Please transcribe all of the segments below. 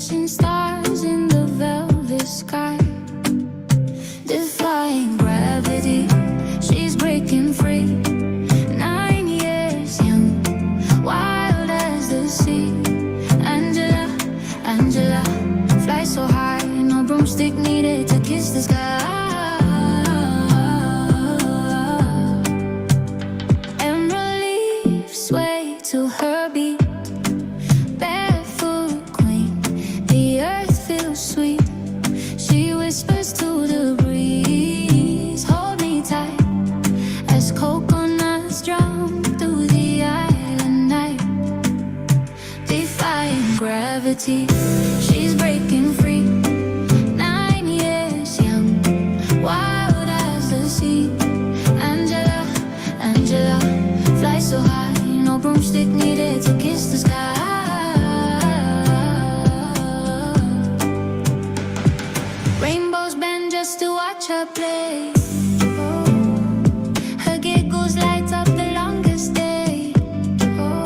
Catching stars in the velvet sky, defying gravity, she's breaking free. 9 years young, wild as the sea. Angela, Angela, fly so high, no broomstick needed to kiss the sky. Emerald leaves sway to her beat. Barefoot queen, the earth feels sweet. She whispers to the breeze, hold me tight, as coconuts drown through the island night. Defying gravity, she's breaking free. 9 years young, wild as the sea. Angela, Angela, fly so high, no broomstick needed to kiss the sky. Rainbows bend just to watch her play. Oh, her giggles light up the longest day. Oh,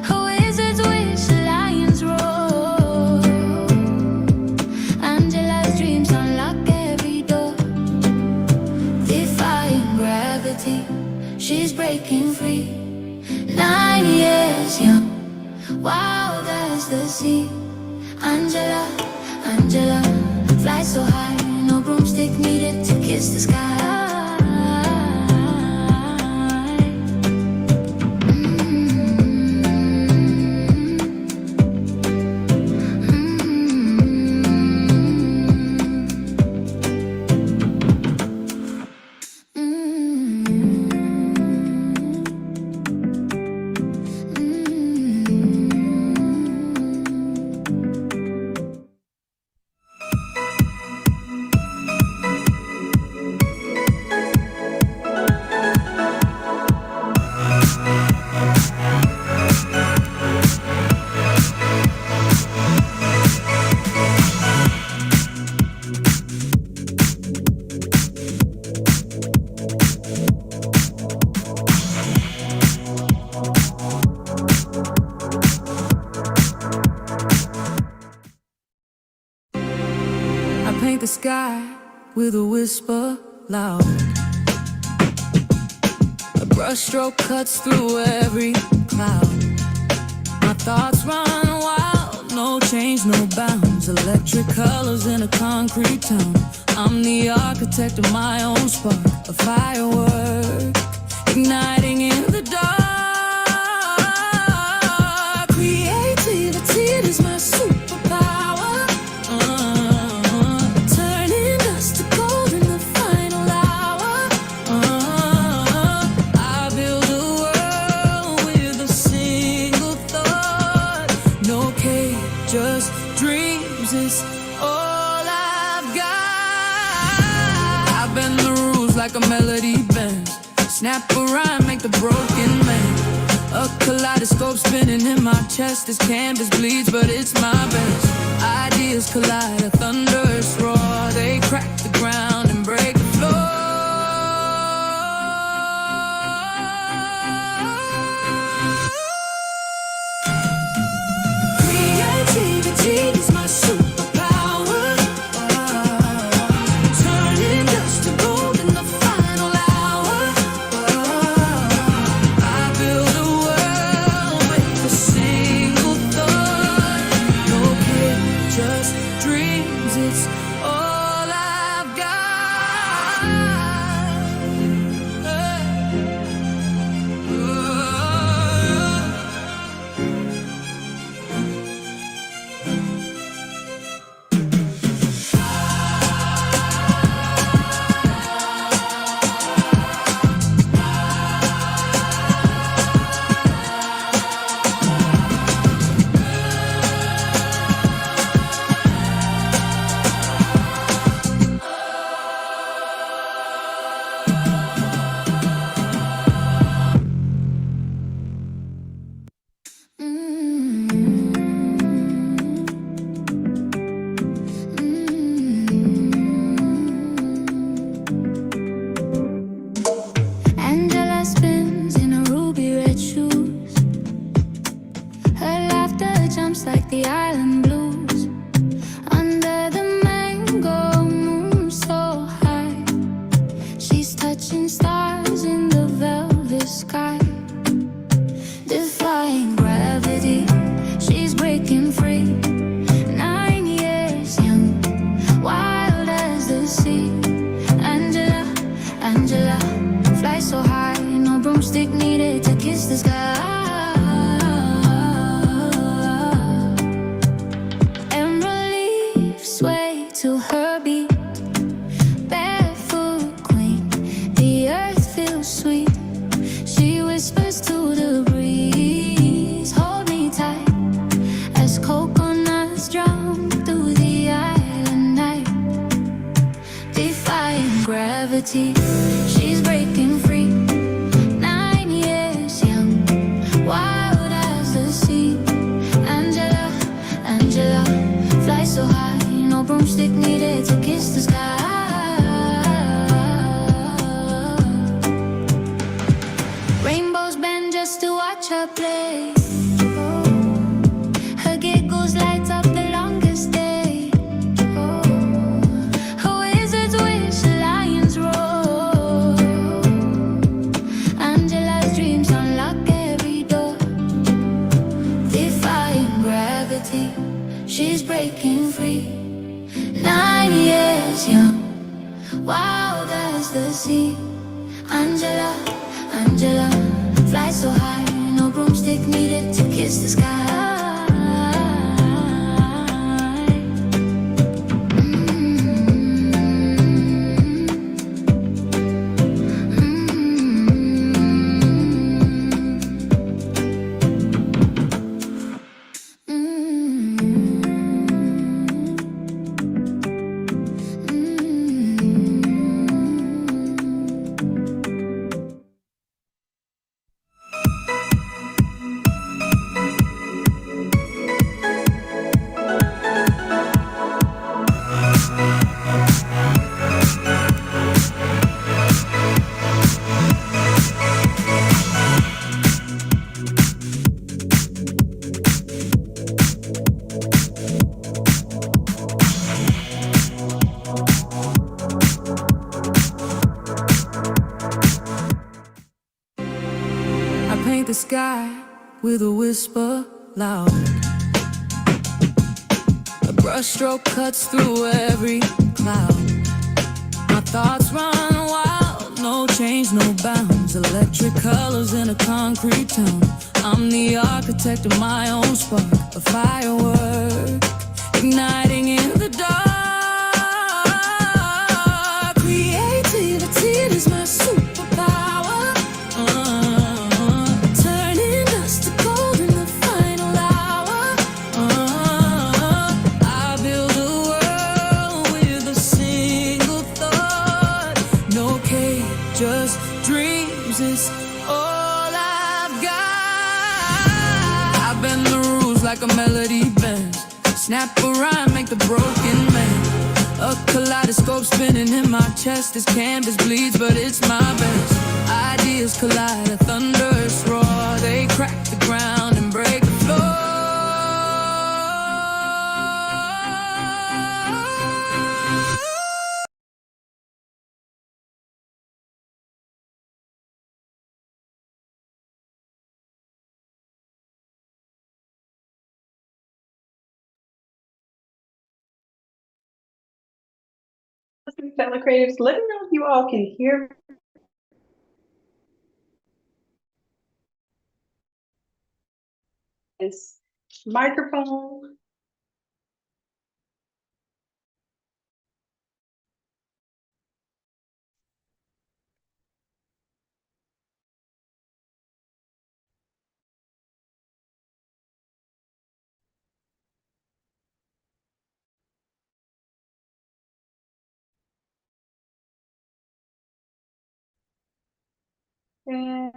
her wizard's wish, a lion's roar. Angela's dreams unlock every door. Defying gravity, she's breaking free. 9 years young, wild as the sea. Angela, Angela, fly so high, no broomstick needed to kiss the sky. Paint the sky with a whisper loud. A brushstroke cuts through every cloud. My thoughts run wild, no change, no bounds. Electric colors in a concrete town. I'm the architect of my own spark, a firework igniting in the dark. Creativity is my superpower. Turning dust to gold in the final hour. I build a world with a single thought. No cage, just dreams. It's all I've got. I bend the rules like a melody bends. Snap a rhyme, make the broken man. A kaleidoscope spinning in my chest. This canvas bleeds, but it's my best. Ideas collide, a thunderous roar. They crack the ground and break the floor. Creativity is my superpower. Turning dust to gold in the final hour. I build a world with a single thought. No kid, just dreams. It's all I've got. like the island blue. to her beat. Barefoot queen, the earth feels sweet. She whispers to the breeze, hold me tight as coconuts drum through the island night. Defying gravity, she's breaking free. 9 years young, wild as the sea. Angela, Angela, fly so high, no broomstick needed to kiss the sky. Rainbows bend just to watch her play. Her giggles light up the longest day. Her wizard's wish, a lion's roar. Angela's dreams unlock every door. Defying gravity, she's breaking free. 9 years young, wild as the sea. Angela, Angela, fly so high, no broomstick needed to kiss the sky. I paint the sky with a whisper loud. A brushstroke cuts through every cloud. My thoughts run wild, no change, no bounds. Electric colors in a concrete town. I'm the architect of my own spark, a firework igniting in the dark. Creativity is my superpower. Turning dust to gold in the final hour. I build a world with a single thought. No cage, just dreams. It's all I've got. I bend the rules like a melody bends. Snap a rhyme, make the broken man. A kaleidoscope spinning in my chest. This canvas bleeds, but it's my best. Ideas collide, a thunderous roar. They crack the ground and break the floor. Fellow creatives, let me know if you all can hear this microphone. And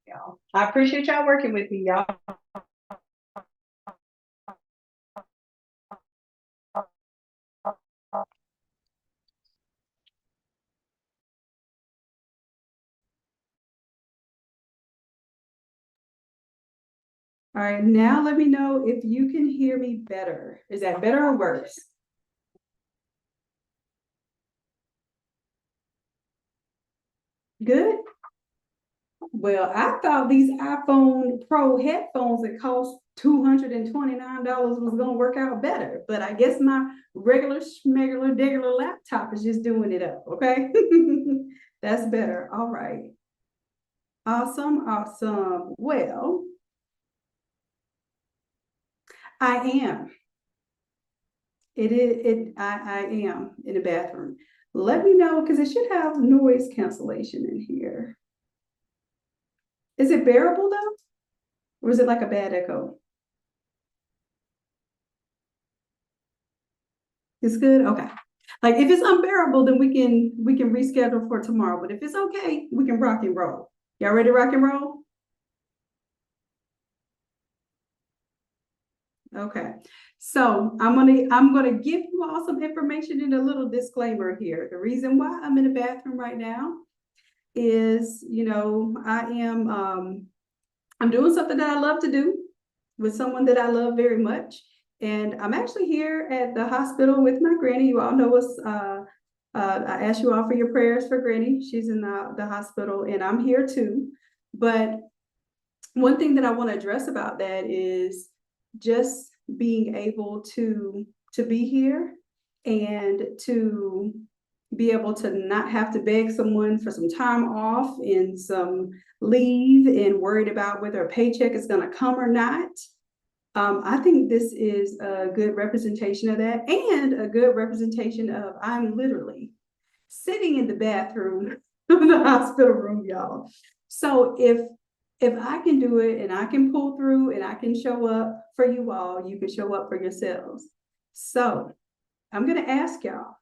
y'all, I appreciate y'all working with me, y'all. All right, now let me know if you can hear me better. Is that better or worse? Good? Well, I thought these iPhone Pro headphones that cost $229 was gonna work out better. But I guess my regular schmegular degular laptop is just doing it up, okay? That's better. All right. Awesome, awesome. Well, I am. I am in the bathroom. Let me know, because it should have noise cancellation in here. Is it bearable though? Or is it like a bad echo? It's good? Okay. Like if it's unbearable, then we can reschedule for tomorrow. But if it's okay, we can rock and roll. Y'all ready to rock and roll? Okay. So I'm gonna give you all some information and a little disclaimer here. The reason why I'm in the bathroom right now is, I'm doing something that I love to do with someone that I love very much. And I'm actually here at the hospital with my granny. You all know us. I asked you all for your prayers for Granny. She's in the hospital, and I'm here too. But one thing that I want to address about that is just being able to be here and to be able to not have to beg someone for some time off and some leave and worried about whether a paycheck is going to come or not. I think this is a good representation of that, and a good representation of I'm literally sitting in the bathroom of the hospital room, y'all. So if I can do it and I can pull through and I can show up for you all, you can show up for yourselves. So I'm gonna ask y'all.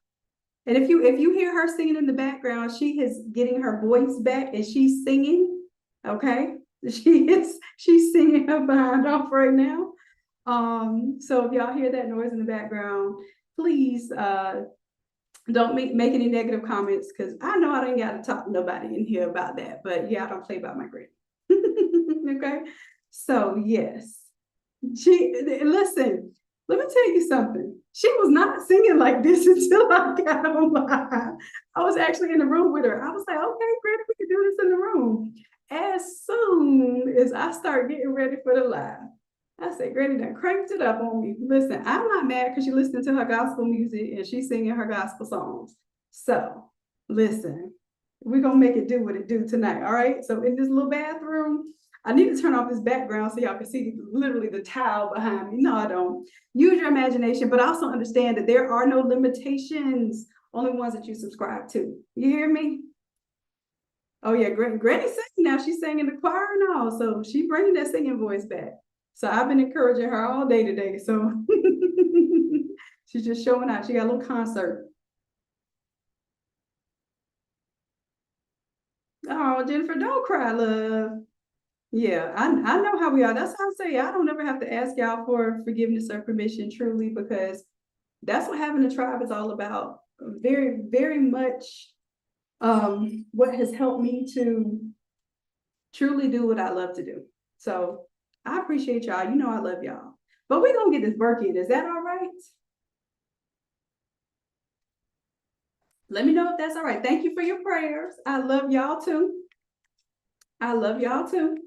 And if you hear her singing in the background, she is getting her voice back and she's singing. Okay. She's singing her behind off right now. So if y'all hear that noise in the background, please don't make any negative comments, because I know I ain't got to talk to nobody in here about that. But yeah, I don't play about my granny. Okay. So yes, listen, let me tell you something. She was not singing like this until I got on live. I was actually in the room with her. I was like, okay, Granny, we can do this in the room. As soon as I start getting ready for the live, I said, Granny done cranked it up on me. Listen, I'm not mad because she's listening to her gospel music and she's singing her gospel songs. So listen, we're going to make it do what it do tonight. All right. So in this little bathroom, I need to turn off this background so y'all can see literally the towel behind me. No, I don't. Use your imagination, but also understand that there are no limitations, only ones that you subscribe to. You hear me? Oh yeah, Granny's singing now. She's singing the choir and all. So she bringing that singing voice back. So I've been encouraging her all day today. So she's just showing out. She got a little concert. Oh, Jennifer, don't cry, love. Yeah, I know how we are. That's how I say I don't ever have to ask y'all for forgiveness or permission, truly, because that's what having a tribe is all about. Very, very much what has helped me to truly do what I love to do. So I appreciate y'all. You know I love y'all. But we're gonna get this work in. Is that all right? Let me know if that's all right. Thank you for your prayers. I love y'all too. I love y'all too.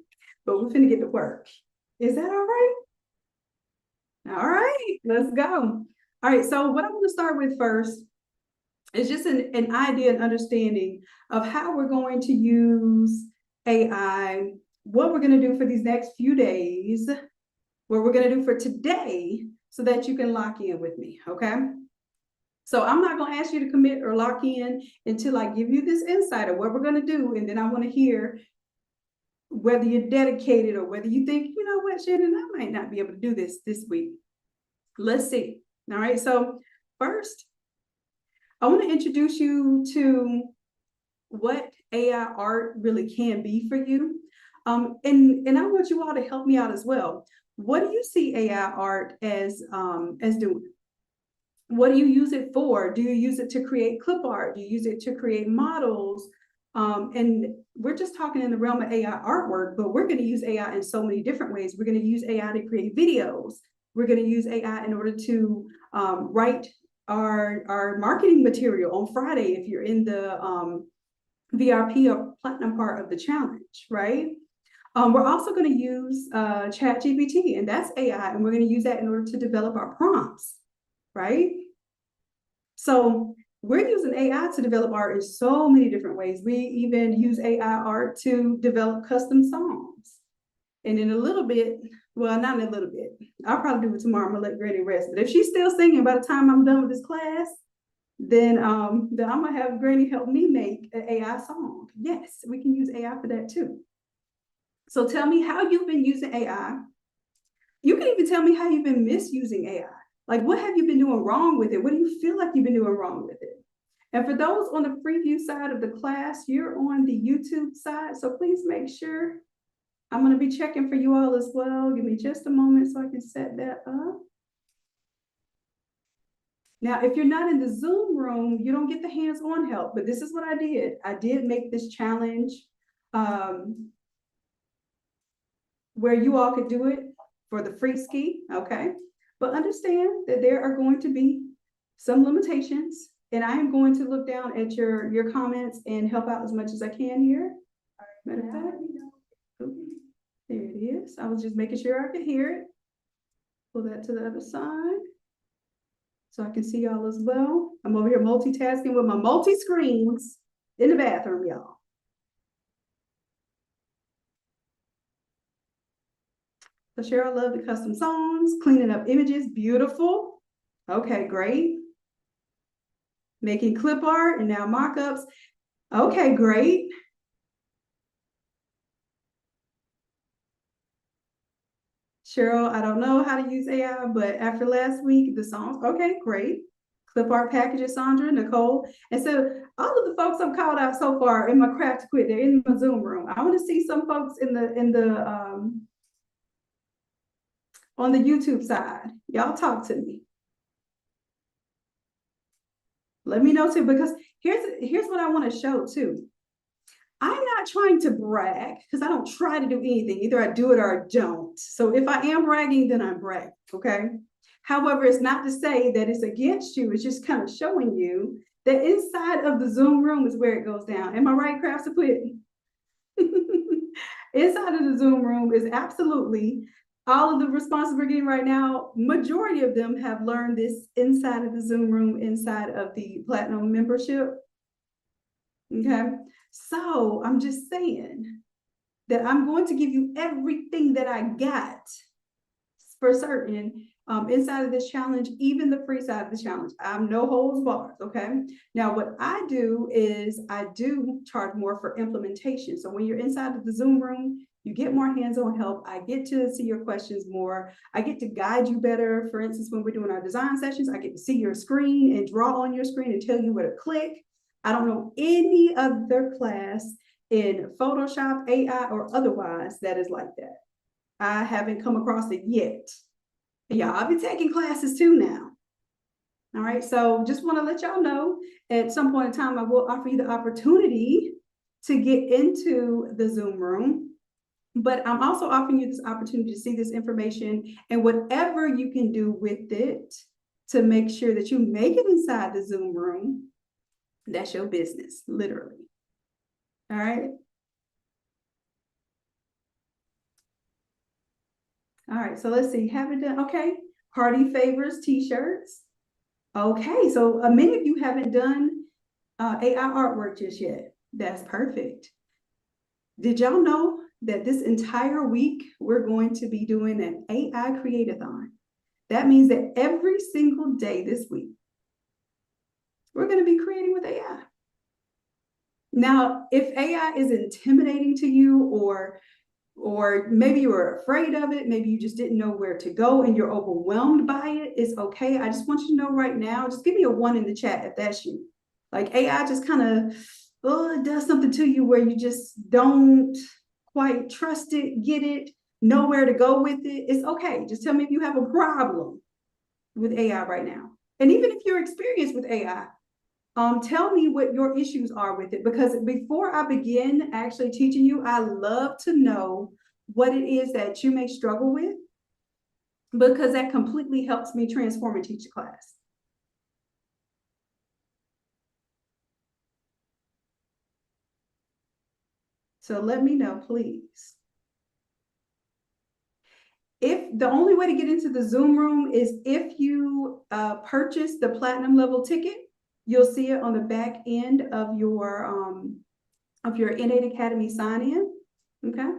But we're finna get to work. Is that all right? All right, let's go. All right, so what I want to start with first is just an idea and understanding of how we're going to use AI, what we're going to do for these next few days, what we're going to do for today, so that you can lock in with me, okay? So I'm not going to ask you to commit or lock in until I give you this insight of what we're going to do, and then I want to hear whether you're dedicated or whether you think, you know what, Shannon, I might not be able to do this week. Let's see. All right. So first, I want to introduce you to what AI art really can be for you. And I want you all to help me out as well. What do you see AI art as doing? What do you use it for? Do you use it to create clip art? Do you use it to create models? And we're just talking in the realm of AI artwork, but we're going to use AI in so many different ways. We're going to use AI to create videos. We're going to use AI in order to write our marketing material on Friday if you're in the VRP or platinum part of the challenge, right? We're also going to use ChatGPT, and that's AI, and we're going to use that in order to develop our prompts, right? So we're using AI to develop art in so many different ways. We even use AI art to develop custom songs. And in a little bit, well, not in a little bit, I'll probably do it tomorrow. I'm gonna let Granny rest. But if she's still singing by the time I'm done with this class, then I'm gonna have Granny help me make an AI song. Yes, we can use AI for that too. So tell me how you've been using AI. You can even tell me how you've been misusing AI. Like, what have you been doing wrong with it? What do you feel like you've been doing wrong with it? And for those on the preview side of the class, you're on the YouTube side. So please make sure. I'm going to be checking for you all as well. Give me just a moment so I can set that up. Now, if you're not in the Zoom room, you don't get the hands-on help, but this is what I did. I did make this challenge where you all could do it for the free ski, okay? But understand that there are going to be some limitations, and I am going to look down at your comments and help out as much as I can here. Matter of fact, there it is. I was just making sure I could hear it. Pull that to the other side so I can see y'all as well. I'm over here multitasking with my multi-screens in the bathroom, y'all. So Cheryl, love the custom songs, cleaning up images, beautiful. Okay, great. Making clip art and now mock-ups. Okay, great. Cheryl, I don't know how to use AI, but after last week, the songs, okay, great. Clip art packages, Sandra, Nicole. And so all of the folks I've called out so far in my craft to quit, they're in my Zoom room. I want to see some folks on the YouTube side. Y'all talk to me. Let me know too, because here's what I want to show too. I'm not trying to brag because I don't try to do anything. Either I do it or I don't. So if I am bragging, then I'm bragging, okay? However, it's not to say that it's against you. It's just kind of showing you that inside of the Zoom room is where it goes down. Am I right, Crafts to Quit? Inside of the Zoom room is absolutely all of the responses we're getting right now. Majority of them have learned this inside of the Zoom room, inside of the Platinum membership. Okay. So I'm just saying that I'm going to give you everything that I got for certain inside of this challenge, even the free side of the challenge. I'm no holds barred, okay? Now, what I do is I do charge more for implementation. So when you're inside of the Zoom room, you get more hands-on help. I get to see your questions more. I get to guide you better. For instance, when we're doing our design sessions, I get to see your screen and draw on your screen and tell you where to click. I don't know any other class in Photoshop, AI, or otherwise that is like that. I haven't come across it yet. Yeah, I'll be taking classes too now. All right, so just want to let y'all know at some point in time, I will offer you the opportunity to get into the Zoom room, but I'm also offering you this opportunity to see this information and whatever you can do with it to make sure that you make it inside the Zoom room. That's your business, literally. All right. All right, so let's see, haven't done, okay. Party favors t-shirts. Okay, so many of you haven't done AI artwork just yet. That's perfect. Did y'all know that this entire week, we're going to be doing an AI Create-a-thon? That means that every single day this week, we're going to be creating with AI. Now, if AI is intimidating to you, or maybe you were afraid of it, maybe you just didn't know where to go and you're overwhelmed by it, it's okay. I just want you to know right now, just give me a 1 in the chat if that's you. Like AI just kind of, it does something to you where you just don't quite trust it, get it, know where to go with it. It's okay. Just tell me if you have a problem with AI right now. And even if you're experienced with AI, tell me what your issues are with it, because before I begin actually teaching you, I love to know what it is that you may struggle with, because that completely helps me transform and teach a class. So let me know, please. If the only way to get into the Zoom room is if you purchase the platinum level ticket, you'll see it on the back end of your Innate Academy sign-in. Okay.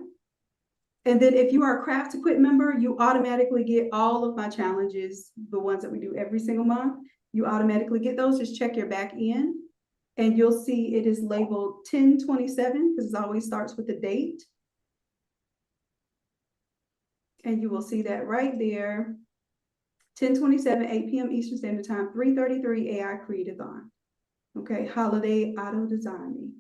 And then if you are a Craft to Quit member, you automatically get all of my challenges, the ones that we do every single month. You automatically get those. Just check your back end and you'll see it is labeled 10/27 because it always starts with the date. And you will see that right there, 10/27, 8 p.m. Eastern Standard Time, 3:33 AI Create-a-thon. Okay, holiday auto designing.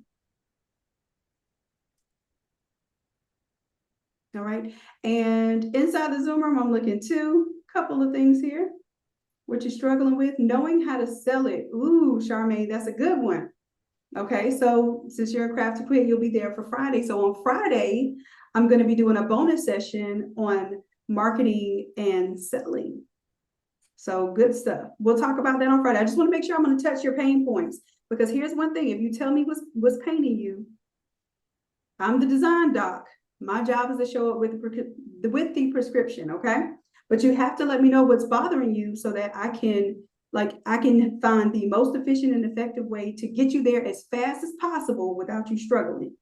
All right, and inside the Zoom room, I'm looking to a couple of things here. What you're struggling with, knowing how to sell it. Ooh, Charmaine, that's a good one. Okay, so since you're a Craft to Quit, you'll be there for Friday. So on Friday, I'm going to be doing a bonus session on marketing and selling. So good stuff. We'll talk about that on Friday. I just want to make sure I'm going to touch your pain points, because here's one thing. If you tell me what's paining you, I'm the design doc. My job is to show up with the prescription, okay? But you have to let me know what's bothering you so that I can find the most efficient and effective way to get you there as fast as possible without you struggling.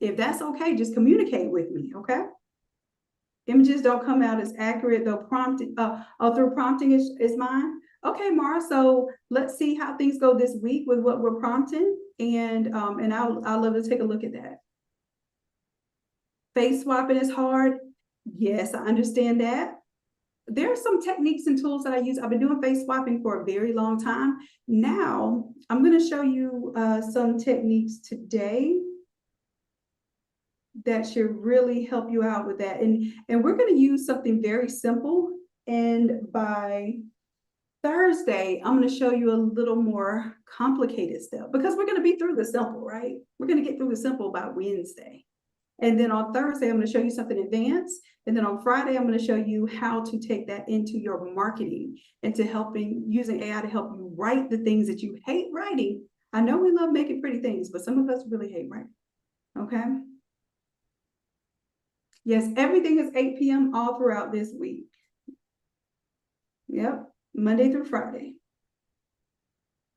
If that's okay, just communicate with me, okay? Images don't come out as accurate, though prompting, through prompting is mine. Okay, Mara, so let's see how things go this week with what we're prompting, and I'll love to take a look at that. Face swapping is hard. Yes, I understand that. There are some techniques and tools that I use. I've been doing face swapping for a very long time. Now, I'm going to show you some techniques today that should really help you out with that. And we're going to use something very simple. And by Thursday, I'm going to show you a little more complicated stuff, because we're going to be through the simple, right? We're going to get through the simple by Wednesday. And then on Thursday, I'm going to show you something advanced. And then on Friday, I'm going to show you how to take that into your marketing and to using AI to help you write the things that you hate writing. I know we love making pretty things, but some of us really hate writing. Okay. Yes, everything is 8 p.m. all throughout this week. Yep, Monday through Friday.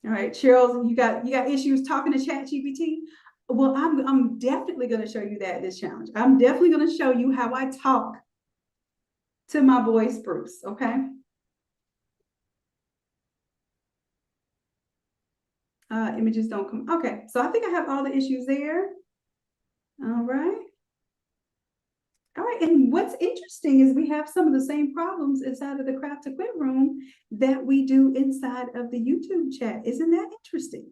All right, Cheryl, you got issues talking to ChatGPT? Well, I'm definitely going to show you this challenge. I'm definitely going to show you how I talk to my boy Spruce, okay? Images don't come. Okay, so I think I have all the issues there. All right. All right, and what's interesting is we have some of the same problems inside of the Craft to Quit room that we do inside of the YouTube chat. Isn't that interesting?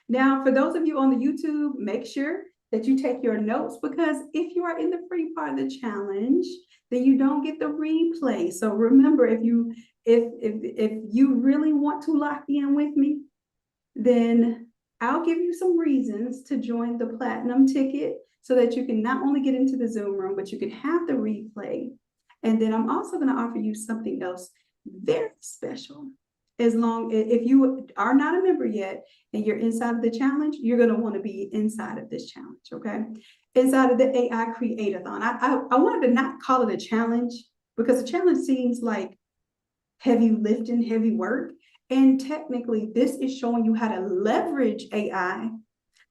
Now, for those of you on the YouTube, make sure that you take your notes, because if you are in the free part of the challenge, then you don't get the replay. So remember, if you really want to lock in with me, then I'll give you some reasons to join the platinum ticket so that you can not only get into the Zoom room, but you can have the replay. And then I'm also going to offer you something else very special. If you are not a member yet and you're inside of the challenge, you're going to want to be inside of this challenge, okay? Inside of the AI Create-a-thon. I wanted to not call it a challenge, because a challenge seems like heavy lifting, heavy work. And technically, this is showing you how to leverage AI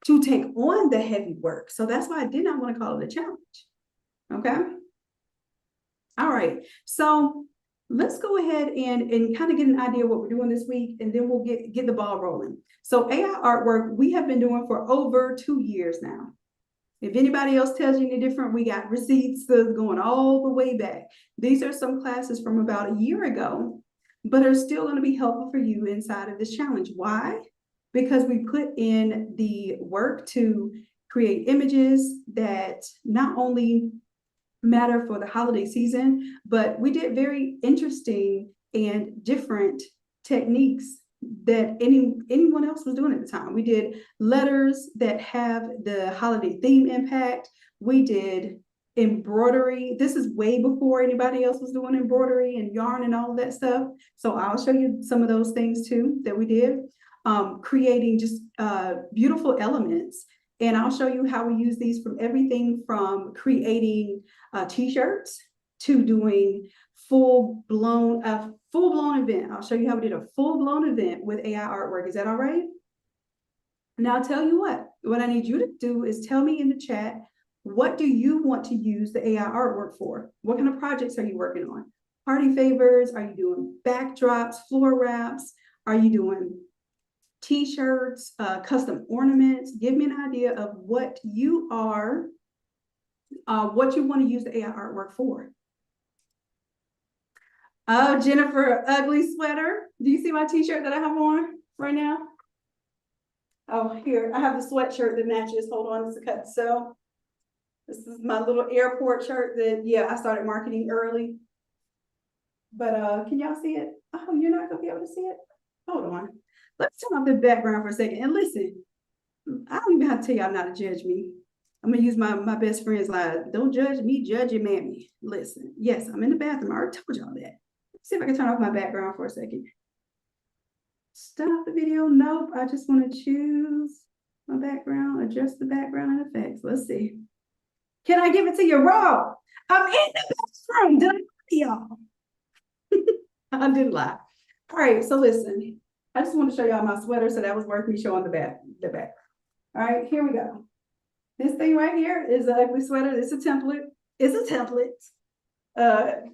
to take on the heavy work. So that's why I did not want to call it a challenge, okay? All right, so let's go ahead and kind of get an idea of what we're doing this week, and then we'll get the ball rolling. So AI artwork, we have been doing for over 2 years now. If anybody else tells you any different, we got receipts going all the way back. These are some classes from about a year ago, but are still going to be helpful for you inside of this challenge. Why? Because we put in the work to create images that not only matter for the holiday season, but we did very interesting and different techniques that anyone else was doing at the time. We did letters that have the holiday theme impact. We did embroidery. This is way before anybody else was doing embroidery and yarn and all of that stuff. So I'll show you some of those things too that we did. Creating just beautiful elements And I'll show you how we use these from everything from creating t-shirts to doing full-blown event. I'll show you how we did a full-blown event with AI artwork. Is that all right? Now I'll tell you what I need you to do is tell me in the chat, what do you want to use the AI artwork for? What kind of projects are you working on? Party favors? Are you doing backdrops, floor wraps? Are you doing t-shirts, custom ornaments? Give me an idea of what you want to use the AI artwork for. Oh, Jennifer, ugly sweater. Do you see my t-shirt that I have on right now? Oh, here, I have the sweatshirt that matches. Hold on, it's a cut sew. This is my little airport shirt that, yeah, I started marketing early. But can y'all see it? Oh, you're not gonna be able to see it? Hold on. Let's turn off the background for a second. And listen, I don't even have to tell y'all not to judge me. I'm gonna use my best friend's line. Don't judge me, judge your mammy. Listen, yes, I'm in the bathroom. I already told y'all that. Let's see if I can turn off my background for a second. Stop the video. Nope. I just want to choose my background, adjust the background and effects. Let's see. Can I give it to you raw? I'm in the bathroom. Did I lie to y'all? I didn't lie. All right. So listen, I just want to show y'all my sweater. So that was worth me showing the back. All right, here we go. This thing right here is an ugly sweater. It's a template. It's a template.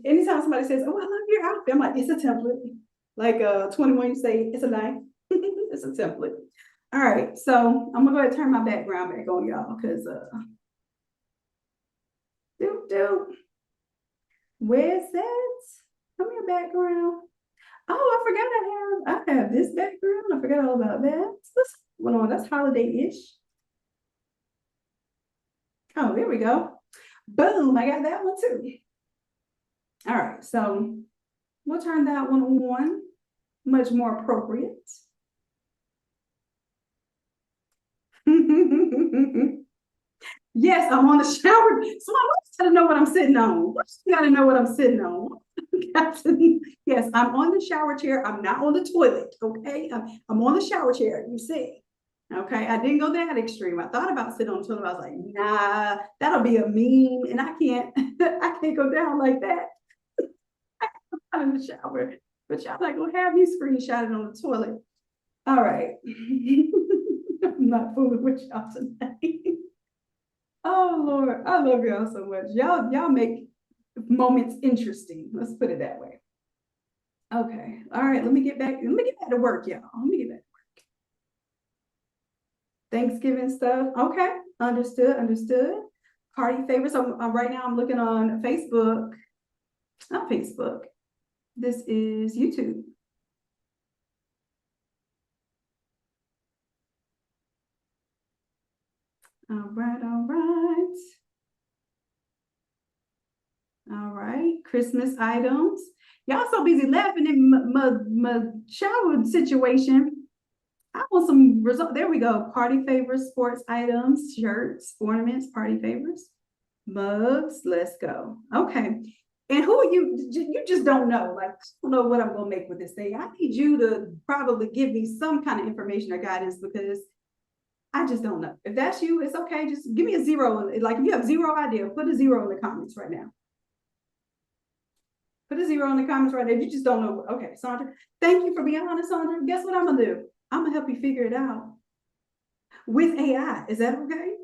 Anytime somebody says, "Oh, I love your outfit," I'm like, "It's a template." Like 21, you say, "It's a knife." It's a template. All right, so I'm gonna go ahead and turn my background back on, y'all, because where's that? Come here, background. Oh, I forgot I have this background. I forgot all about that. What's on? That's holiday-ish. Oh, there we go. Boom, I got that one too. All right, so we'll turn that one on, much more appropriate. Yes, I'm on the shower. So I gotta know what I'm sitting on. You gotta know what I'm sitting on. Yes, I'm on the shower chair. I'm not on the toilet. Okay, I'm on the shower chair. You see. Okay, I didn't go that extreme. I thought about sitting on the toilet. I was like, nah, that'll be a meme, and I can't go down like that. I'm in the shower, but y'all not gonna have me screenshotted on the toilet. All right, I'm not fooling with y'all tonight. Oh Lord, I love y'all so much. Y'all make moments interesting. Let's put it that way. Okay, all right. Let me get back to work, y'all. Let me get back. Thanksgiving stuff. Okay, understood. Party favorites. Right now I'm looking on Facebook. Not Facebook. This is YouTube. All right. Christmas items. Y'all so busy laughing at my shower situation. I want some result. There we go. Party favors, sports items, shirts, ornaments, party favors, mugs. Let's go. Okay. And who are you? You just don't know. Like, I don't know what I'm going to make with this thing. I need you to probably give me some kind of information or guidance because I just don't know. If that's you, it's okay. Just give me a 0. Like, if you have 0 idea, put a 0 in the comments right now. Put a 0 in the comments right there. If you just don't know. Okay, Sandra, thank you for being honest, Sandra. Guess what I'm going to do? I'm going to help you figure it out with AI. Is that okay?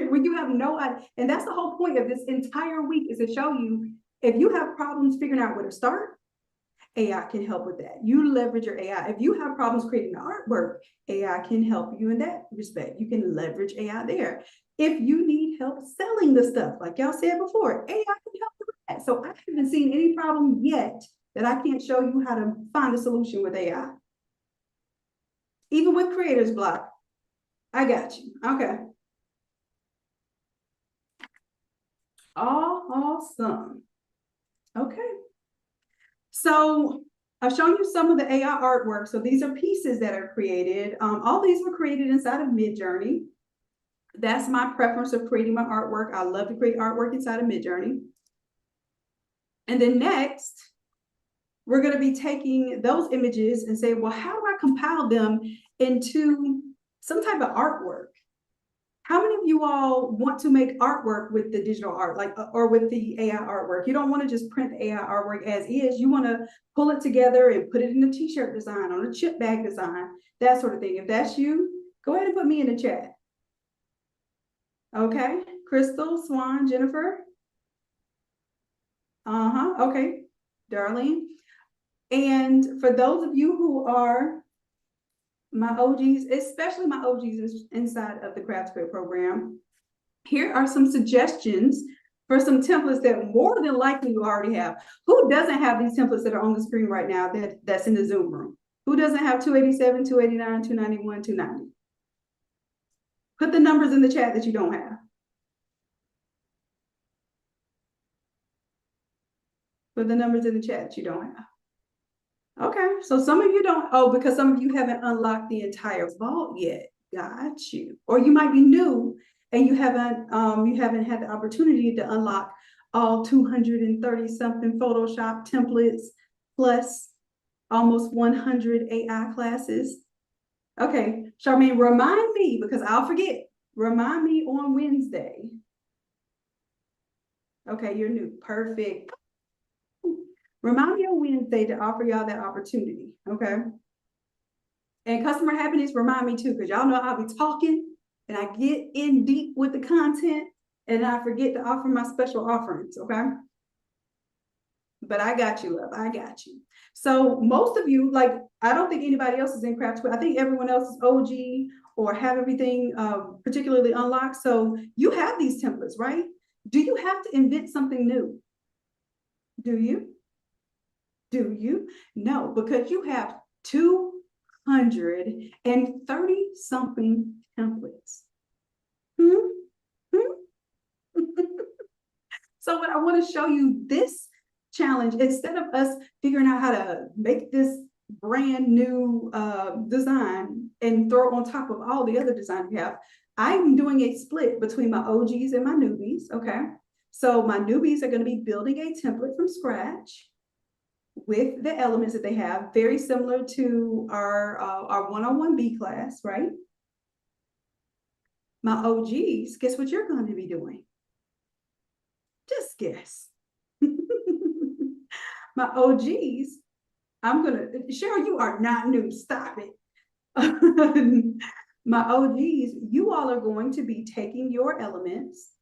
When you have no idea. And that's the whole point of this entire week is to show you if you have problems figuring out where to start, AI can help with that. You leverage your AI. If you have problems creating the artwork, AI can help you in that respect. You can leverage AI there. If you need help selling the stuff, like y'all said before, AI can help you with that. So I haven't seen any problem yet that I can't show you how to find a solution with AI. Even with creator's block, I got you. Okay. Awesome. Okay. So I've shown you some of the AI artwork. So these are pieces that are created. All these were created inside of Midjourney. That's my preference of creating my artwork. I love to create artwork inside of Midjourney. And then next, we're going to be taking those images and say, well, how do I compile them into some type of artwork? How many of you all want to make artwork with the digital art, like, or with the AI artwork? You don't want to just print the AI artwork as is. You want to pull it together and put it in a t-shirt design, on a chip bag design, that sort of thing. If that's you, go ahead and put me in the chat. Okay, Crystal, Swan, Jennifer. Okay, Darlene. And for those of you who are my OGs, especially my OGs inside of the Craft Square program, here are some suggestions for some templates that more than likely you already have. Who doesn't have these templates that are on the screen right now that's in the Zoom room? Who doesn't have 287, 289, 291, 290? Put the numbers in the chat that you don't have. Put the numbers in the chat that you don't have. Okay, so some of you don't, because some of you haven't unlocked the entire vault yet. Got you. Or you might be new and you haven't had the opportunity to unlock all 230 something Photoshop templates plus almost 100 AI classes. Okay, Charmaine, remind me, because I'll forget. Remind me on Wednesday. Okay, you're new. Perfect. Remind me on Wednesday to offer y'all that opportunity, okay? And customer happiness, remind me too, because y'all know I'll be talking and I get in deep with the content and I forget to offer my special offerings, okay? But I got you, love, I got you. So most of you, like, I don't think anybody else is in Craft Square. I think everyone else is OG or have everything particularly unlocked. So you have these templates, right? Do you have to invent something new? Do you? Do you? No, because you have 230 something templates. So what I want to show you this challenge, instead of us figuring out how to make this brand new design and throw on top of all the other designs we have, I'm doing a split between my OGs and my newbies, okay? So my newbies are going to be building a template from scratch with the elements that they have, very similar to our one-on-one B class, right? My OGs, guess what you're going to be doing? Just guess. My OGs, Cheryl, you are not new, stop it. My OGs, you all are going to be taking your elements.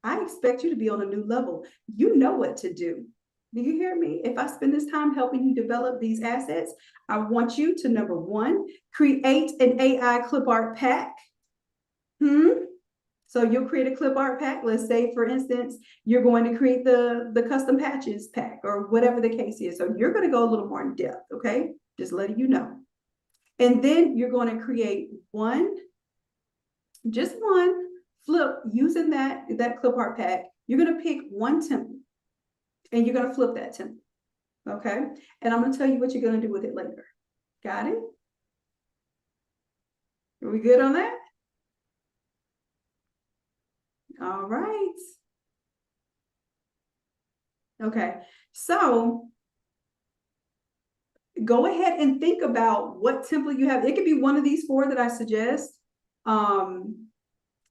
I expect you to be on a new level. You know what to do. Do you hear me? If I spend this time helping you develop these assets, I want you to, number one, create an AI clip art pack. So you'll create a clip art pack. Let's say, for instance, you're going to create the custom patches pack or whatever the case is. So you're going to go a little more in depth, okay? Just letting you know. And then you're going to create just one flip using that clip art pack. You're going to pick one template. And you're going to flip that template, okay? And I'm going to tell you what you're going to do with it later. Got it? Are we good on that? All right. Okay, so go ahead and think about what template you have. It could be one of these four that I suggest.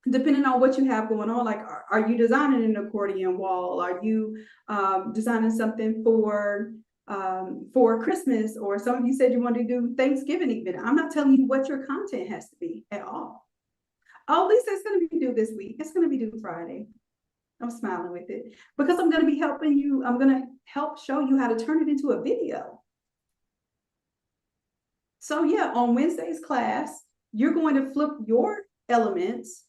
Depending on what you have going on, like, are you designing an accordion wall? Are you designing something for Christmas? Or some of you said you wanted to do Thanksgiving event. I'm not telling you what your content has to be at all. Oh, Lisa, it's going to be due this week. It's going to be due Friday. I'm smiling with it because I'm going to be helping you. I'm going to help show you how to turn it into a video. So yeah, on Wednesday's class, you're going to flip your elements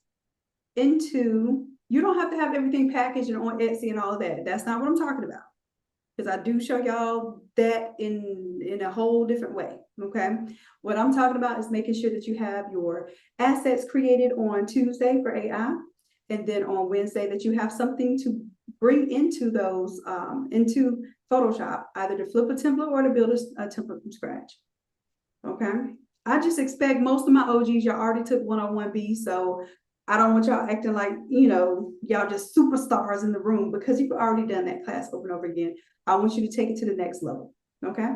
into, you don't have to have everything packaged and on Etsy and all of that. That's not what I'm talking about. Because I do show y'all that in a whole different way, okay? What I'm talking about is making sure that you have your assets created on Tuesday for AI, and then on Wednesday that you have something to bring into those, into Photoshop, either to flip a template or to build a template from scratch, okay? I just expect most of my OGs, y'all already took 101B, so I don't want y'all acting like, you know, y'all just superstars in the room because you've already done that class over and over again. I want you to take it to the next level, okay?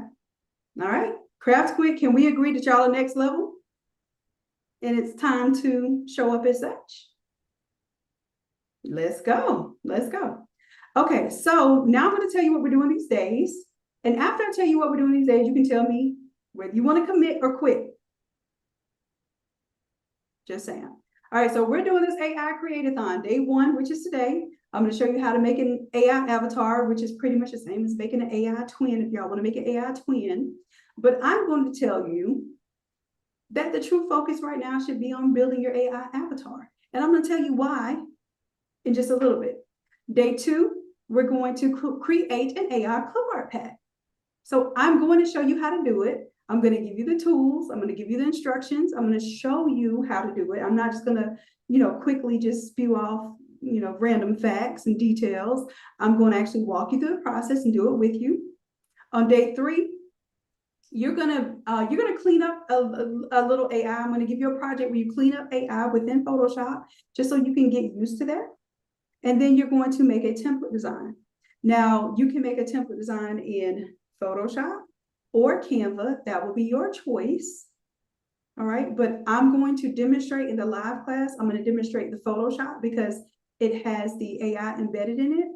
All right, Craft Quick, can we agree that y'all are next level? and it's time to show up as such. Let's go. Let's go. Okay, so now I'm going to tell you what we're doing these days. And after I tell you what we're doing these days, you can tell me whether you want to commit or quit. Just saying. All right, so we're doing this AI Create-a-thon, day 1, which is today. I'm going to show you how to make an AI avatar, which is pretty much the same as making an AI twin if y'all want to make an AI twin. But I'm going to tell you that the true focus right now should be on building your AI avatar. And I'm going to tell you why in just a little bit. Day 2, we're going to create an AI clip art pack. So I'm going to show you how to do it. I'm going to give you the tools. I'm going to give you the instructions. I'm going to show you how to do it. I'm not just going to, quickly just spew off, random facts and details. I'm going to actually walk you through the process and do it with you. On day 3, you're gonna clean up a little AI. I'm going to give you a project where you clean up AI within Photoshop, just so you can get used to that. And then you're going to make a template design. Now, you can make a template design in Photoshop or Canva. That will be your choice. All right, but I'm going to demonstrate in the live class. I'm going to demonstrate the Photoshop because it has the AI embedded in it.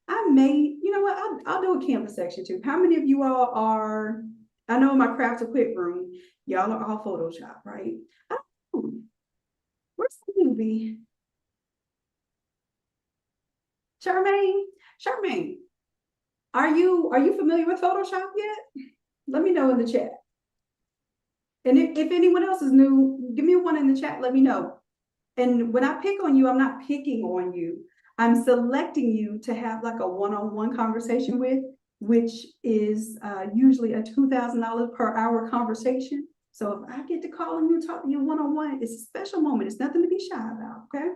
I may, you know what, I'll do a Canva section too. How many of you all are, I know in my craft to quit room, y'all are all Photoshop, right? I don't know. Where's the movie? Charmaine, are you familiar with Photoshop yet? Let me know in the chat. And if anyone else is new, give me one in the chat, let me know. And when I pick on you, I'm not picking on you. I'm selecting you to have like a one-on-one conversation with, which is usually a $2,000 per hour conversation. So if I get to call on you, talk to you one-on-one, it's a special moment. It's nothing to be shy about, okay?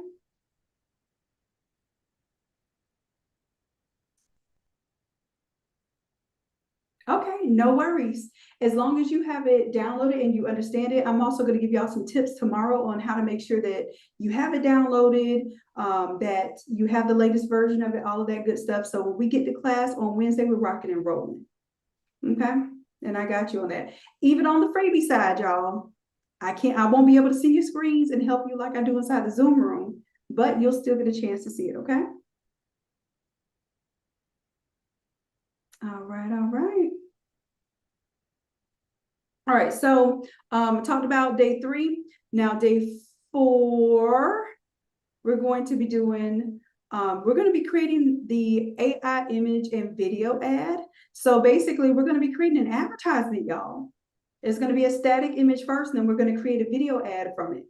Okay, no worries. As long as you have it downloaded and you understand it, I'm also going to give y'all some tips tomorrow on how to make sure that you have it downloaded, that you have the latest version of it, all of that good stuff. So when we get to class on Wednesday, we're rocking and rolling. Okay, and I got you on that. Even on the freebie side, y'all, I won't be able to see your screens and help you like I do inside the Zoom room, but you'll still get a chance to see it, okay? All right, all right. All right, so talked about day 3. Now day 4, we're going to be doing, we're going to be creating the AI image and video ad. So basically, we're going to be creating an advertisement, y'all. It's going to be a static image first, and then we're going to create a video ad from it.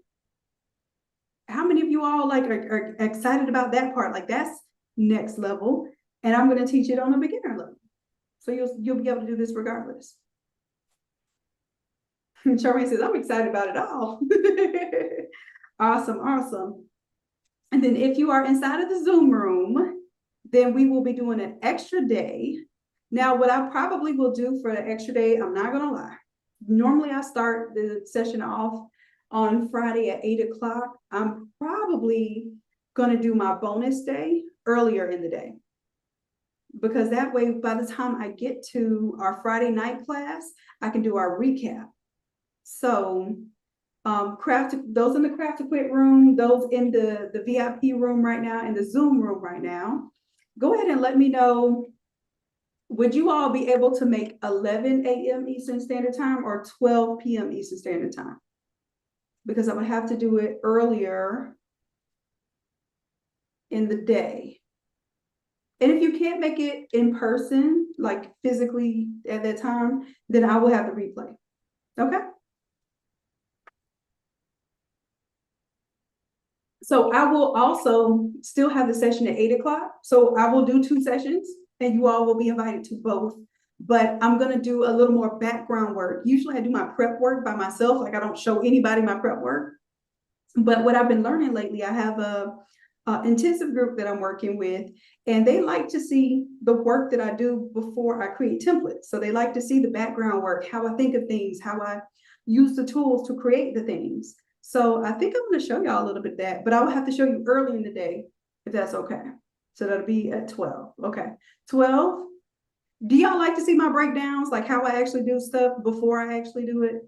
How many of you all are excited about that part? Like that's next level, and I'm going to teach it on a beginner level. So you'll be able to do this regardless. Charmaine says, I'm excited about it all. Awesome, awesome. And then if you are inside of the Zoom room, then we will be doing an extra day. Now, what I probably will do for the extra day, I'm not going to lie. Normally, I start the session off on Friday at 8 o'clock. I'm probably going to do my bonus day earlier in the day, because that way, by the time I get to our Friday night class, I can do our recap. So those in the craft to quit room, those in the VIP room right now, and the Zoom room right now, go ahead and let me know, would you all be able to make 11 a.m. Eastern Standard Time or 12 p.m. Eastern Standard Time? Because I'm gonna have to do it earlier in the day. And if you can't make it in person, like physically at that time, then I will have the replay, okay? So I will also still have the session at 8 o'clock. So I will do 2 sessions and you all will be invited to both. But I'm going to do a little more background work. Usually I do my prep work by myself. Like I don't show anybody my prep work. But what I've been learning lately, I have a intensive group that I'm working with, and they like to see the work that I do before I create templates. So they like to see the background work, how I think of things, how I use the tools to create the things. So I think I'm going to show y'all a little bit of that, but I will have to show you early in the day if that's okay. So that'll be at 12. Okay, 12. Do y'all like to see my breakdowns, like how I actually do stuff before I actually do it?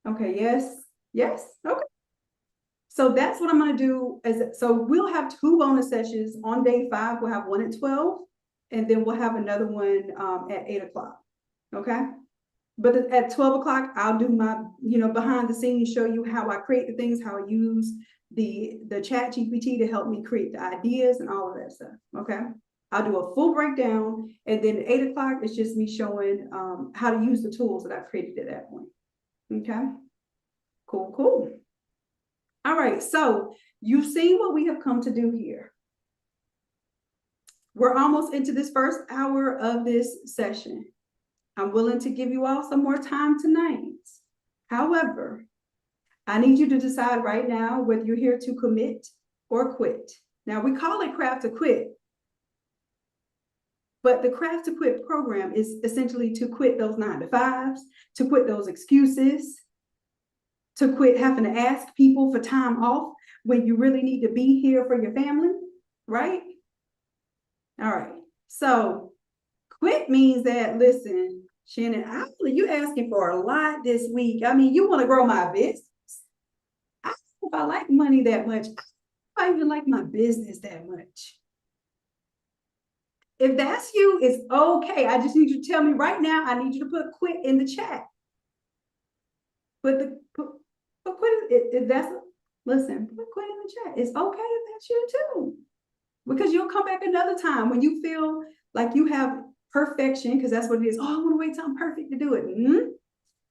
Okay, yes, yes, okay. So that's what I'm gonna do, so we'll have 2 bonus sessions on day 5. We'll have one at 12, and then we'll have another one at 8 o'clock, okay? But at 12 o'clock, I'll do my, behind the scenes, show you how I create the things, how I use the chat GPT to help me create the ideas and all of that stuff, okay? I'll do a full breakdown, and then at 8 o'clock, it's just me showing how to use the tools that I've created at that point, okay? Cool, cool. All right, so you've seen what we have come to do here. We're almost into this first hour of this session. I'm willing to give you all some more time tonight. However, I need you to decide right now whether you're here to commit or quit. Now, we call it Craft to Quit, but the Craft to Quit program is essentially to quit those 9-to-5s, to quit those excuses, to quit having to ask people for time off when you really need to be here for your family, right? All right, so quit means that, listen, Shannon, you asking for a lot this week. I mean, you want to grow my business. I don't know if I like money that much. I don't even like my business that much. If that's you, it's okay. I just need you to tell me right now. I need you to put quit in the chat. But quit if that's, listen, put quit in the chat. It's okay if that's you too. Because you'll come back another time when you feel like you have perfection, because that's what it is. Oh, I want to wait till I'm perfect to do it.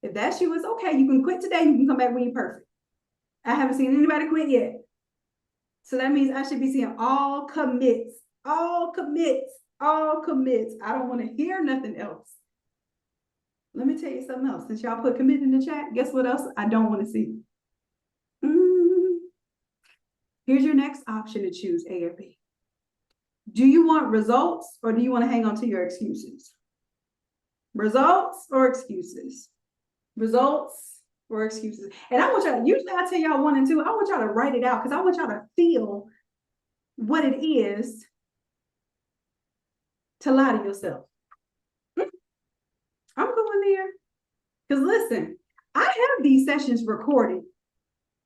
If that's you, it's okay. You can quit today. You can come back when you're perfect. I haven't seen anybody quit yet. So that means I should be seeing all commits, all commits, all commits. I don't want to hear nothing else. Let me tell you something else. Since y'all put commit in the chat, guess what else I don't want to see? Here's your next option to choose, A or B. Do you want results, or do you want to hang on to your excuses? Results or excuses? Results or excuses? And I want y'all, usually I tell y'all 1 and 2, I want y'all to write it out because I want y'all to feel what it is to lie to yourself. I'm going there. Because listen, I have these sessions recorded.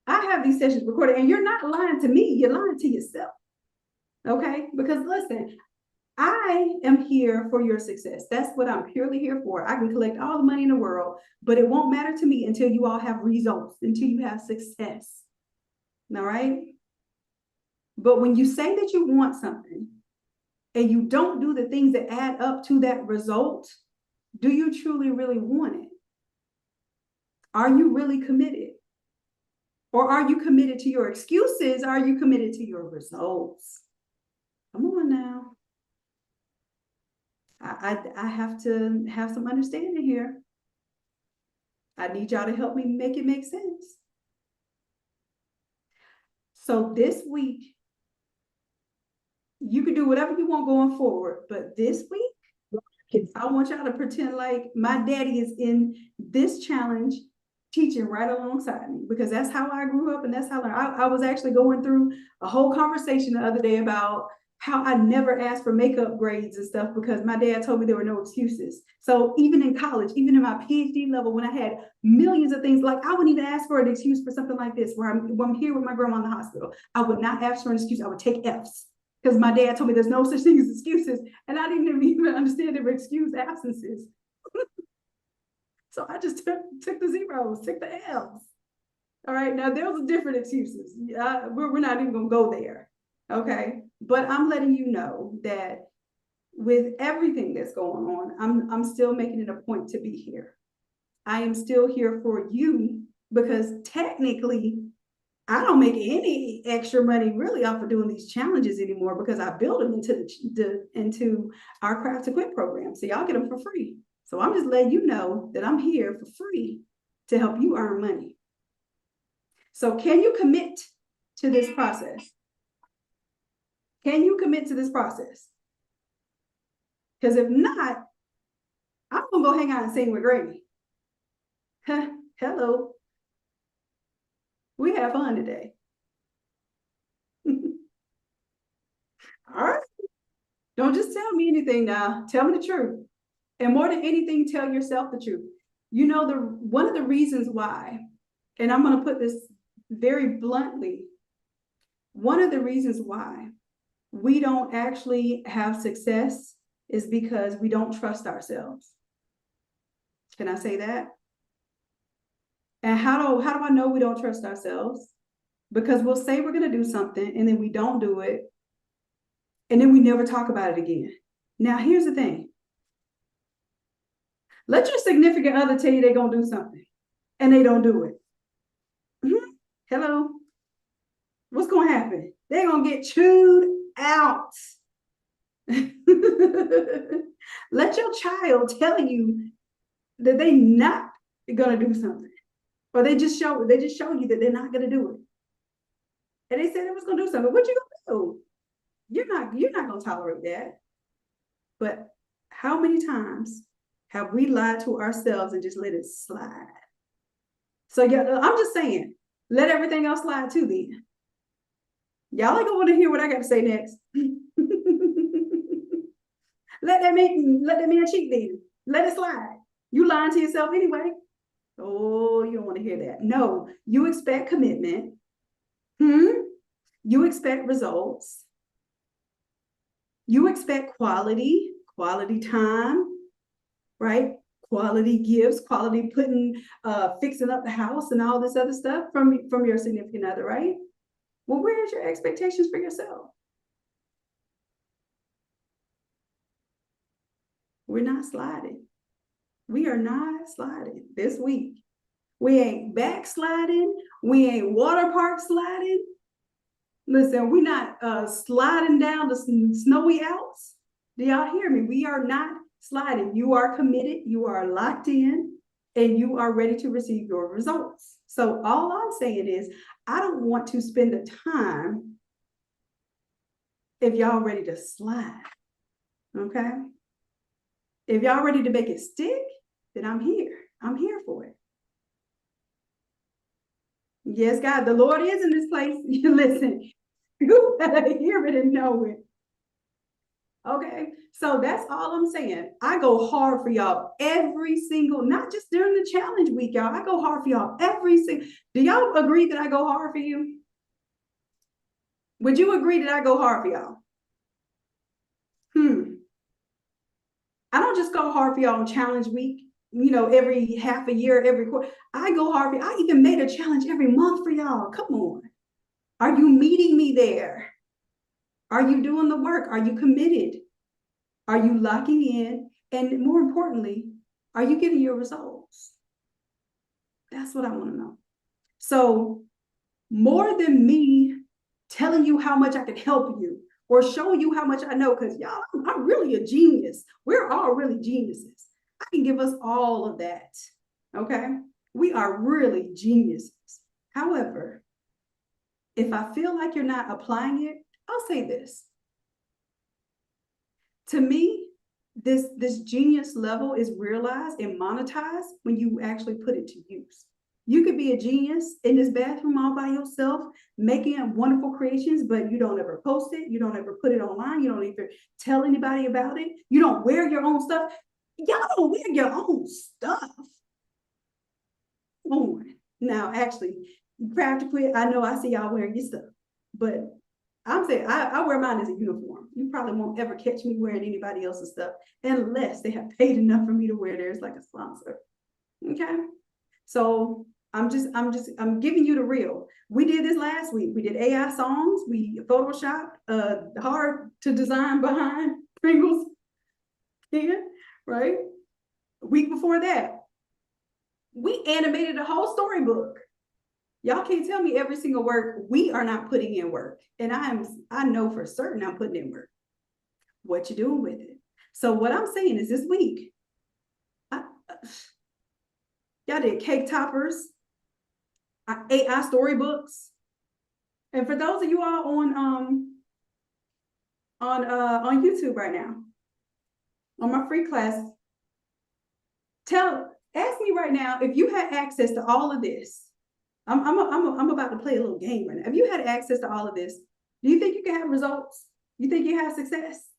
And you're not lying to me, you're lying to yourself. Okay? Because listen, I am here for your success. That's what I'm purely here for. I can collect all the money in the world, but it won't matter to me until you all have results, until you have success. All right? But when you say that you want something and you don't do the things that add up to that result, do you truly really want it? Are you really committed? Or are you committed to your excuses? Are you committed to your results? Come on now. I have to have some understanding here. I need y'all to help me make it make sense. So this week, you can do whatever you want going forward, but this week, I want y'all to pretend like my daddy is in this challenge teaching right alongside me, because that's how I grew up and that's how I was actually going through a whole conversation the other day about how I never asked for makeup grades and stuff because my dad told me there were no excuses. So even in college, even in my PhD level, when I had millions of things, like I wouldn't even ask for an excuse for something like this, where I'm here with my grandma in the hospital. I would not ask for an excuse. I would take F's because my dad told me there's no such thing as excuses. And I didn't even understand there were excused absences. So I just took the zeros, took the L's. All right, now those are different excuses. We're not even gonna go there, okay? But I'm letting you know that with everything that's going on, I'm still making it a point to be here. I am still here for you because technically, I don't make any extra money really off of doing these challenges anymore because I build them into our Craft to Quit program. So y'all get them for free. So I'm just letting you know that I'm here for free to help you earn money. So can you commit to this process? Can you commit to this process? Because if not, I'm gonna go hang out and sing with Granny. Hello. We have fun today. All right. Don't just tell me anything now. Tell me the truth. And more than anything, tell yourself the truth. You know, one of the reasons why and I'm going to put this very bluntly, one of the reasons why we don't actually have success is because we don't trust ourselves. Can I say that? And how do I know we don't trust ourselves? Because we'll say we're going to do something and then we don't do it. And then we never talk about it again. Now, here's the thing. Let your significant other tell you they're going to do something and they don't do it. Mm-hmm. Hello. What's going to happen? They're going to get chewed out. Let your child tell you that they're not going to do something. Or they just show you that they're not going to do it. And they said it was going to do something. What you going to do? You're not going to tolerate that. But how many times have we lied to ourselves and just let it slide? So yeah, I'm just saying, let everything else slide too then. Y'all ain't gonna want to hear what I got to say next. Let that man cheat then. Let it slide. You lying to yourself anyway. Oh, you don't want to hear that. No, you expect commitment. You expect results. You expect quality time, right? Quality gifts, quality fixing up the house and all this other stuff from your significant other, right? Well, where's your expectations for yourself? We're not sliding. We are not sliding this week. We ain't backsliding. We ain't water park sliding. Listen, we're not sliding down the snowy Alps. Do y'all hear me? We are not sliding. You are committed. You are locked in, and you are ready to receive your results. So all I'm saying is, I don't want to spend the time if y'all ready to slide. Okay? If y'all ready to make it stick, then I'm here. I'm here for it. Yes, God, the Lord is in this place. Listen, you better hear it and know it. Okay, so that's all I'm saying. I go hard for y'all every single, not just during the challenge week, y'all. I go hard for y'all every single. Do y'all agree that I go hard for you? Would you agree that I go hard for y'all? I don't just go hard for y'all on challenge week, every half a year, every quarter. I go hard for you. I even made a challenge every month for y'all. Come on. Are you meeting me there? Are you doing the work? Are you committed? Are you locking in? And more importantly, are you getting your results? That's what I want to know. So more than me telling you how much I can help you or showing you how much I know, because y'all, I'm really a genius. We're all really geniuses. I can give us all of that. Okay? We are really geniuses. However, if I feel like you're not applying it, I'll say this. To me, this genius level is realized and monetized when you actually put it to use. You could be a genius in this bathroom all by yourself, making wonderful creations, but you don't ever post it. You don't ever put it online. You don't even tell anybody about it. You don't wear your own stuff. Y'all don't wear your own stuff. Come on. Now, actually, practically, I know I see y'all wearing your stuff, but I'm saying I wear mine as a uniform. You probably won't ever catch me wearing anybody else's stuff unless they have paid enough for me to wear theirs like a sponsor. Okay. So I'm giving you the real. We did this last week. We did AI songs. We photoshopped hard to design behind Pringles. Yeah, right? Week before that, we animated a whole storybook. Y'all can't tell me every single work we are not putting in work. And I know for certain I'm putting in work. What you doing with it? So what I'm saying is this week, y'all did cake toppers, AI storybooks. And for those of you all on YouTube right now, on my free class, ask me right now if you had access to all of this. I'm about to play a little game right now. If you had access to all of this, do you think you can have results? You think you have success?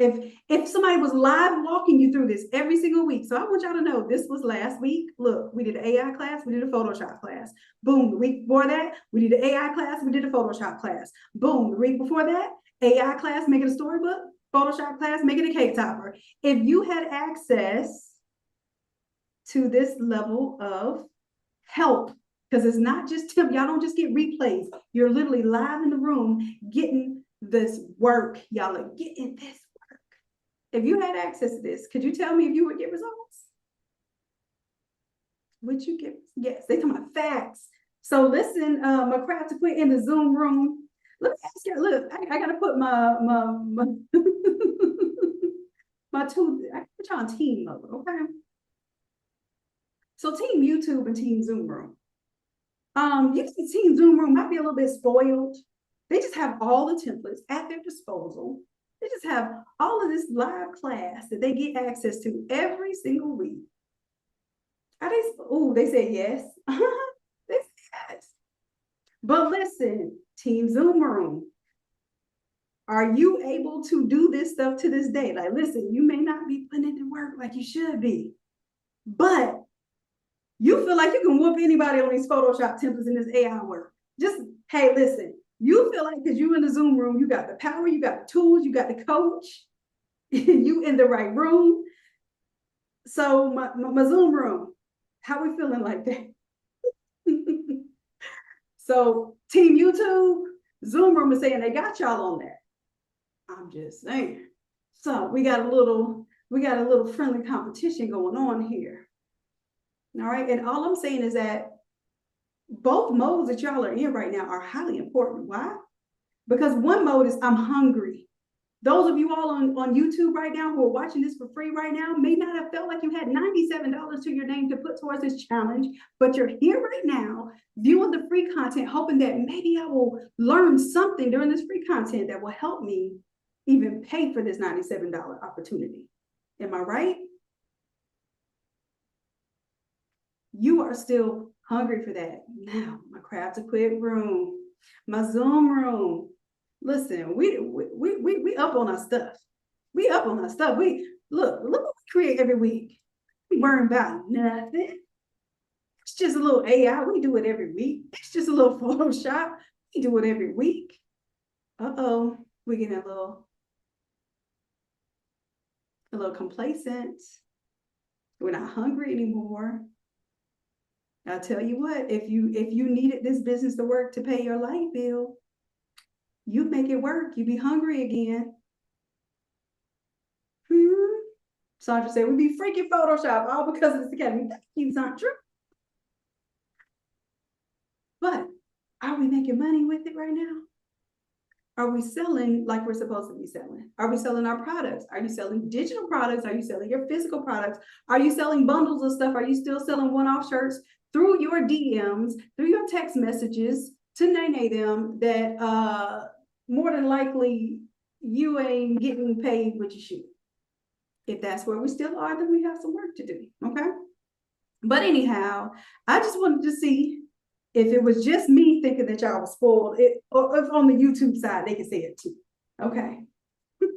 If somebody was live walking you through this every single week, so I want y'all to know this was last week. Look, we did an AI class, we did a Photoshop class. Boom, the week before that, we did an AI class, we did a Photoshop class. Boom, the week before that, AI class, making a storybook, Photoshop class, making a cake topper. If you had access to this level of help, because it's not just y'all don't just get replays. You're literally live in the room getting this work. Y'all are getting this work. If you had access to this, could you tell me if you would get results? Would you get? Yes, they come about facts. So listen, my craft to put in the Zoom room. Let me ask you. Look, I gotta put my my two. I put y'all on team mode, okay? So Team YouTube and Team Zoom Room. You see Team Zoom Room might be a little bit spoiled. They just have all the templates at their disposal. They just have all of this live class that they get access to every single week. Are they? Oh, they say yes. They say yes. But listen, Team Zoom Room, are you able to do this stuff to this day? Like, listen, you may not be putting it to work like you should be, but you feel like you can whoop anybody on these Photoshop templates in this AI work. Just, hey, listen, you feel like because you in the Zoom room, you got the power, you got the tools, you got the coach, you in the right room. So my Zoom room, how we feeling like that? So Team YouTube, Zoom room is saying they got y'all on that. I'm just saying. So we got a little friendly competition going on here. All right, and all I'm saying is that both modes that y'all are in right now are highly important. Why? Because one mode is I'm hungry. Those of you all on YouTube right now who are watching this for free right now may not have felt like you had $97 to your name to put towards this challenge, but you're here right now viewing the free content, hoping that maybe I will learn something during this free content that will help me even pay for this $97 opportunity. Am I right? You are still hungry for that. Now, my craft to quit room, my Zoom room. Listen, we up on our stuff. We up on our stuff. We look what we create every week. We worrying about nothing. It's just a little AI. We do it every week. It's just a little Photoshop. We do it every week. Uh-oh, we're getting a little complacent. We're not hungry anymore. I'll tell you what, if you needed this business to work to pay your light bill, you make it work. You be hungry again. Sandra said, we be freaking Photoshop all because of this academy. That is not true. But are we making money with it right now? Are we selling like we're supposed to be selling? Are we selling our products? Are you selling digital products? Are you selling your physical products? Are you selling bundles of stuff? Are you still selling one-off shirts through your DMs, through your text messages to Nene them that more than likely you ain't getting paid what you should? If that's where we still are, then we have some work to do, okay? But anyhow, I just wanted to see if it was just me thinking that y'all was spoiled, or if on the YouTube side, they can say it too, okay?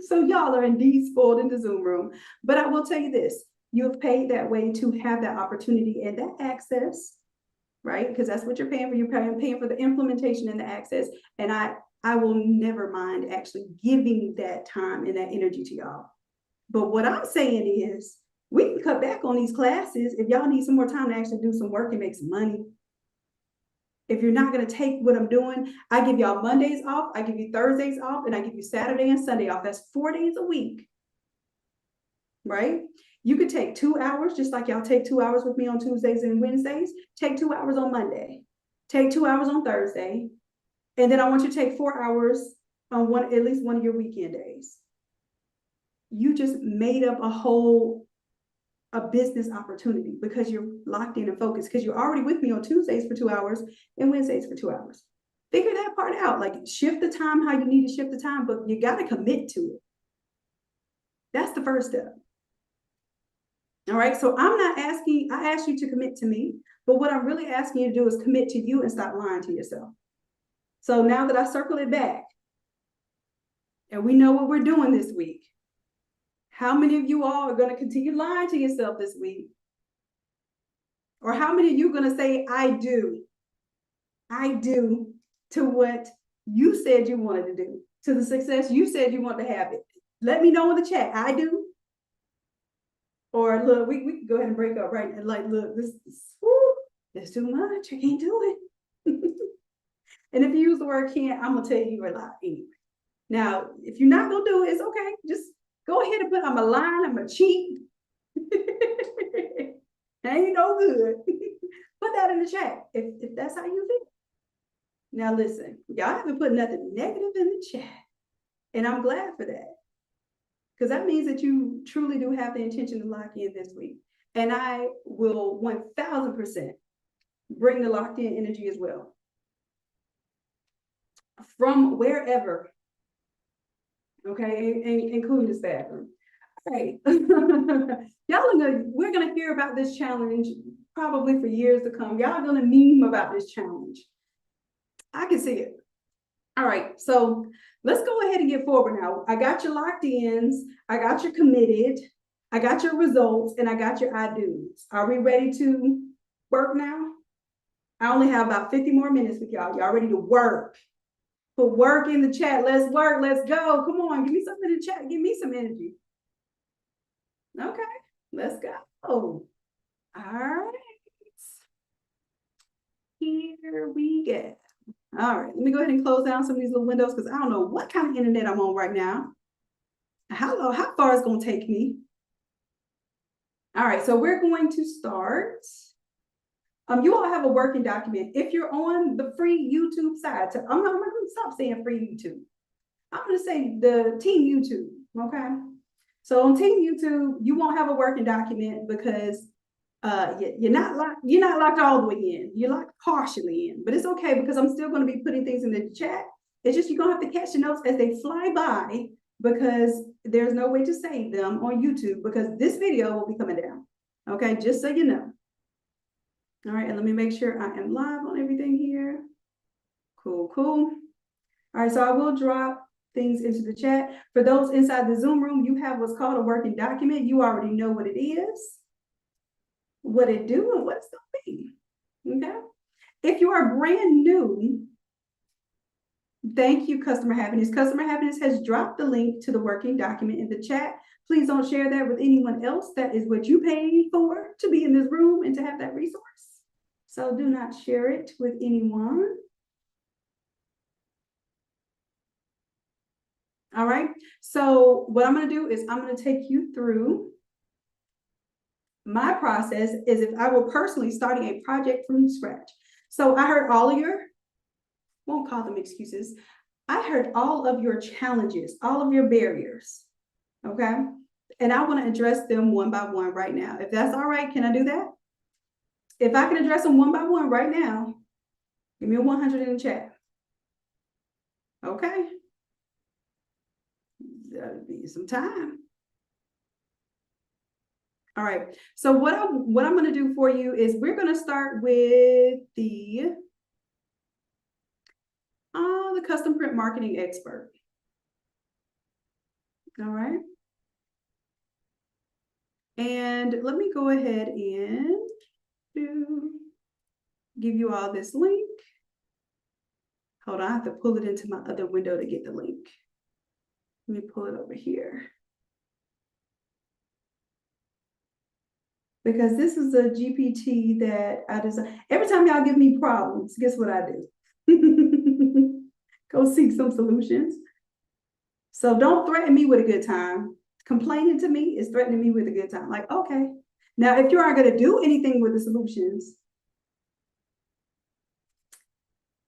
So y'all are indeed spoiled in the Zoom room, but I will tell you this, you have paid that way to have that opportunity and that access, right? Because that's what you're paying for. You're paying for the implementation and the access. And I will never mind actually giving that time and that energy to y'all. But what I'm saying is we can cut back on these classes if y'all need some more time to actually do some work and make some money. If you're not going to take what I'm doing, I give y'all Mondays off, I give you Thursdays off, and I give you Saturday and Sunday off. That's 4 days a week, right? You could take 2 hours, just like y'all take 2 hours with me on Tuesdays and Wednesdays. Take 2 hours on Monday. Take 2 hours on Thursday. And then I want you to take 4 hours on at least one of your weekend days. You just made up a business opportunity because you're locked in and focused, because you're already with me on Tuesdays for 2 hours and Wednesdays for 2 hours. Figure that part out. Like, shift the time how you need to shift the time, but you got to commit to it. That's the first step. All right. So I'm not asking, I asked you to commit to me, but what I'm really asking you to do is commit to you and stop lying to yourself. So now that I circle it back and we know what we're doing this week, How many of you all are going to continue lying to yourself this week? Or how many of you are going to say, I do to what you said you wanted to do, to the success you said you want to have it? Let me know in the chat. I do. Or look, we can go ahead and break up right now. Like, look, this is too much. I can't do it. And if you use the word can't, I'm gonna tell you a lie anyway. Now, if you're not gonna do it, it's okay. Just go ahead and put I'm a lying, I'm a cheat. Ain't no good. Put that in the chat if that's how you feel. Now listen, y'all haven't put nothing negative in the chat. And I'm glad for that. Because that means that you truly do have the intention to lock in this week. And I will 1000% bring the locked in energy as well. From wherever, okay, including this bathroom. All right. We're gonna hear about this challenge probably for years to come. Y'all are gonna meme about this challenge. I can see it. All right, so let's go ahead and get forward now. I got your locked ins, I got your committed, I got your results, and I got your I do's. Are we ready to work now? I only have about 50 more minutes with y'all. Y'all ready to work? Put work in the chat. Let's work. Let's go. Come on, give me something in the chat. Give me some energy. Okay, let's go. All right. Here we go. All right, let me go ahead and close down some of these little windows because I don't know what kind of internet I'm on right now. How far it's going to take me. All right, so we're going to start. You all have a working document. If you're on the free YouTube side, I'm going to stop saying free YouTube. I'm going to say the team YouTube, okay? So on team YouTube, you won't have a working document because you're not locked all the way in. You're locked partially in, but it's okay because I'm still going to be putting things in the chat. It's just you're going to have to catch the notes as they fly by because there's no way to save them on YouTube because this video will be coming down. Okay, just so you know. All right, and let me make sure I am live on everything here. Cool. All right, so I will drop things into the chat. For those inside the Zoom room, you have what's called a working document. You already know what it is, what it do, and what it's gonna be. Okay. If you are brand new, thank you, Customer Happiness. Customer Happiness has dropped the link to the working document in the chat. Please don't share that with anyone else. That is what you paid for to be in this room and to have that resource. So do not share it with anyone. All right. So what I'm going to do is I'm going to take you through my process is if I were personally starting a project from scratch. So I heard all of your, won't call them excuses. I heard all of your challenges, all of your barriers. Okay. And I want to address them one by one right now. If that's all right, can I do that? If I can address them one by one right now, give me a 100 in the chat. Okay. That'll be some time. All right. So what I'm going to do for you is we're going to start with the custom print marketing expert. All right. And let me go ahead and give you all this link. Hold on, I have to pull it into my other window to get the link. Let me pull it over here. Because this is a GPT that I design. Every time y'all give me problems, guess what I do? Go seek some solutions. So don't threaten me with a good time. Complaining to me is threatening me with a good time. Like, okay. Now, if you aren't going to do anything with the solutions,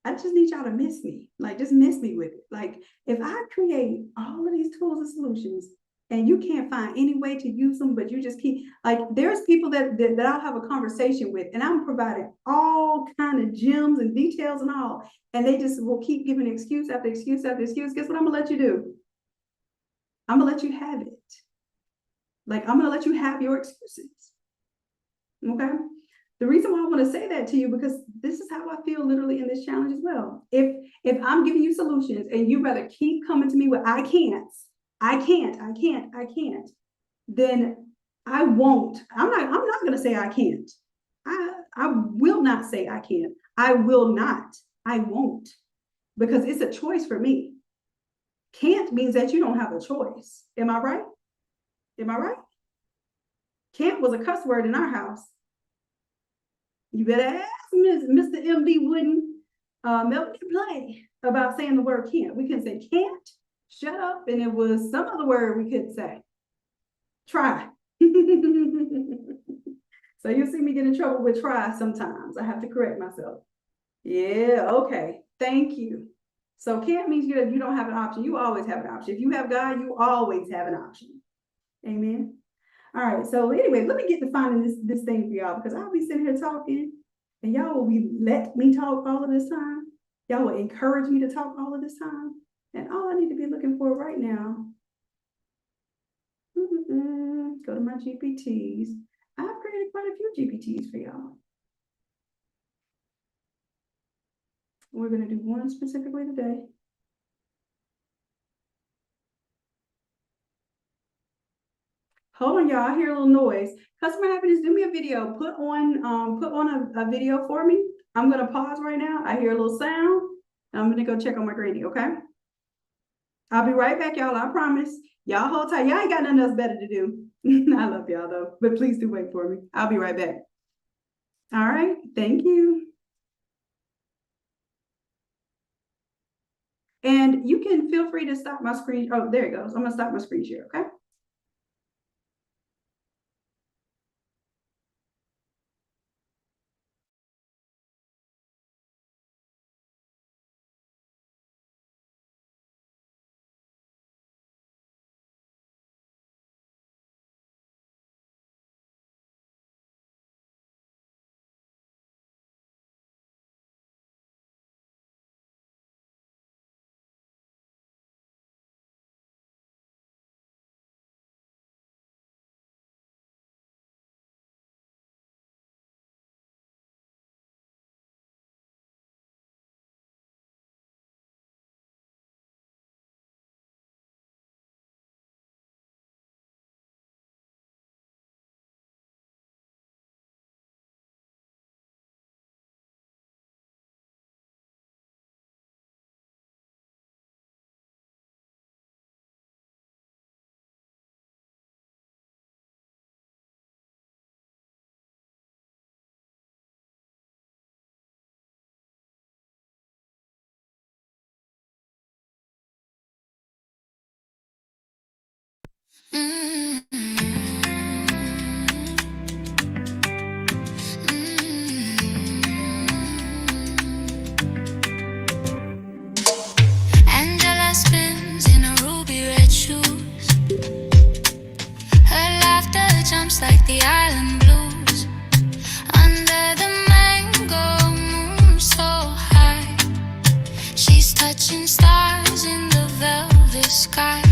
I just need y'all to miss me. Like, just miss me with it. Like, if I create all of these tools and solutions and you can't find any way to use them, but you just keep, like, there's people that I'll have a conversation with, and I'm providing all kind of gems and details and all, and they just will keep giving excuse after excuse after excuse. Guess what I'm gonna let you do? I'm gonna let you have it. Like, I'm gonna let you have your excuses. Okay? The reason why I want to say that to you, because this is how I feel literally in this challenge as well. If I'm giving you solutions and you rather keep coming to me with I can't, then I won't. I'm not going to say I can't. I will not say I can't. I will not. I won't, because it's a choice for me. Can't means that you don't have a choice. Am I right? Am I right? Can't was a cuss word in our house. You better ask Mr. MD Wooden, Melody Play about saying the word can't. We can say can't, shut up, and it was some other word we could say. Try. So you'll see me get in trouble with try sometimes. I have to correct myself. Yeah, okay. Thank you. So can't means you don't have an option. You always have an option. If you have God, you always have an option. Amen. All right. So anyway, let me get to finding this thing for y'all, because I'll be sitting here talking and y'all will let me talk all of this time. Y'all will encourage me to talk all of this time. And all I need to be looking for right now. Go to my GPTs. I've created quite a few GPTs for y'all. We're going to do one specifically today. Hold on, y'all. I hear a little noise. Customer happiness, do me a video. Put on a video for me. I'm going to pause right now. I hear a little sound. I'm going to go check on my granny, okay? I'll be right back, y'all. I promise. Y'all hold tight. Y'all ain't got nothing else better to do. I love y'all, though. But please do wait for me. I'll be right back. All right. Thank you. And you can feel free to stop my screen. Oh, there it goes. I'm going to stop my screen share, okay? Angela spins in her ruby red shoes. Her laughter jumps like the island blues. Under the mango moon so high, she's touching stars in the velvet sky.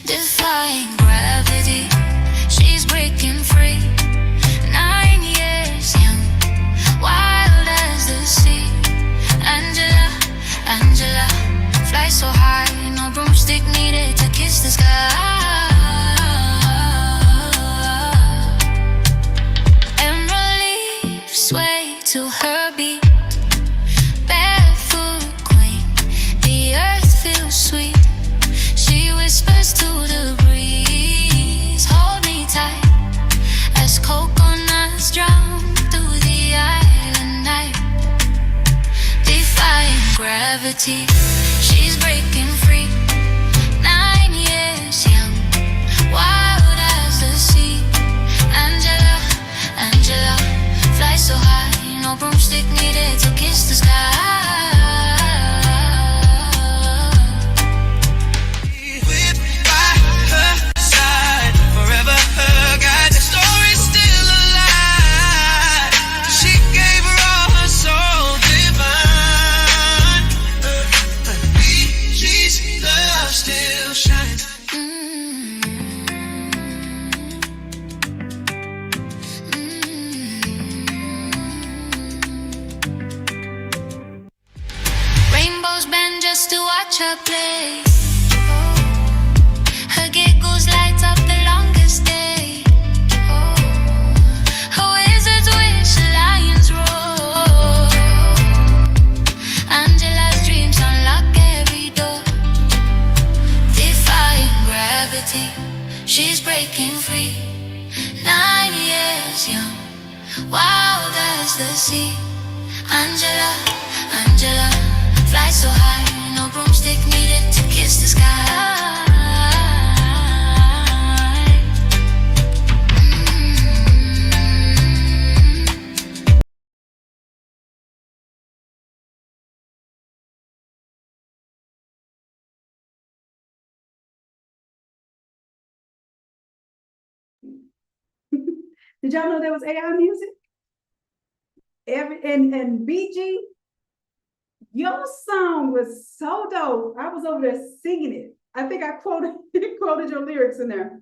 Defying gravity, she's breaking free. 9 years young, wild as the sea. Angela, fly so high, no broomstick needed to kiss the sky. Emerald leaves sway to her beat. Barefoot queen, the earth feels sweet. She whispers to the breeze, hold me tight, as coconuts drown through the island night. Defying gravity, she's breaking free. 9 years young, wild as the sea. Angela, fly so high, no broomstick needed to kiss the sky. Just to watch her play. Her giggles light up the years young, wild as the sea. Angela, Angela, fly so high, no broomstick needed to kiss the sky. Did y'all know there was AI music? And BG, your song was so dope. I was over there singing it. I think I quoted your lyrics in there.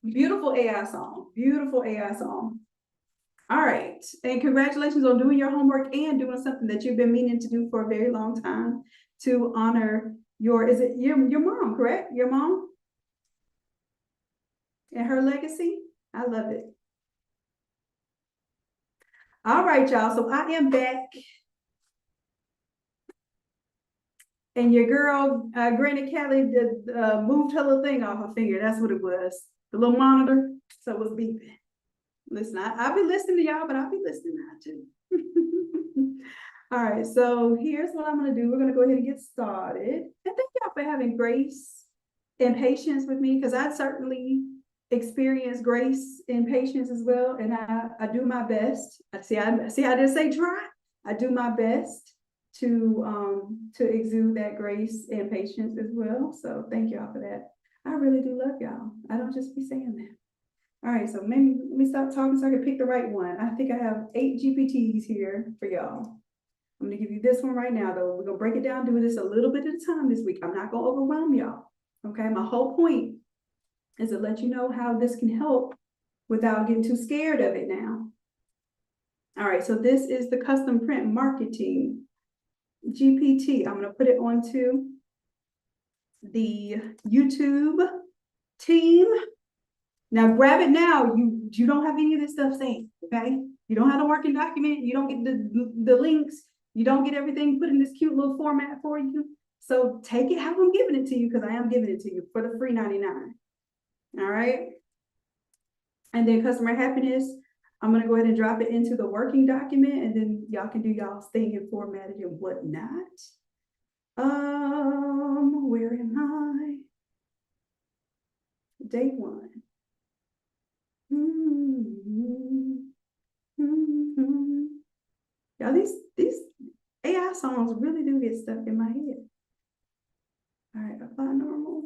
Beautiful AI song. Beautiful AI song. All right. And congratulations on doing your homework and doing something that you've been meaning to do for a very long time to honor your mom, correct? Your mom? And her legacy. I love it. All right, y'all. So I am back. And your girl, Granny Kelly, moved her little thing off her finger. That's what it was. The little monitor. So it was beeping. Listen, I'll be listening to y'all, but I'll be listening now too. All right. So here's what I'm going to do. We're going to go ahead and get started. And thank y'all for having grace and patience with me, because I certainly experience grace and patience as well. And I do my best. I didn't say try. I do my best to exude that grace and patience as well. So thank y'all for that. I really do love y'all. I don't just be saying that. All right, so maybe let me stop talking so I can pick the right one. I think I have 8 GPTs here for y'all. I'm gonna give you this one right now though. We're gonna break it down, do this a little bit at a time this week. I'm not gonna overwhelm y'all. Okay, my whole point is to let you know how this can help without getting too scared of it now. All right, so this is the custom print marketing GPT. I'm gonna put it onto the YouTube team. Now grab it now. You don't have any of this stuff saved, okay? You don't have the working document. You don't get the links. You don't get everything put in this cute little format for you. So take it how I'm giving it to you, because I am giving it to you for the free 99. All right. And then customer happiness, I'm going to go ahead and drop it into the working document, and then y'all can do y'all's thing and format it and whatnot. Where am I? Day 1. Y'all, these AI songs really do get stuck in my head. All right, apply normal.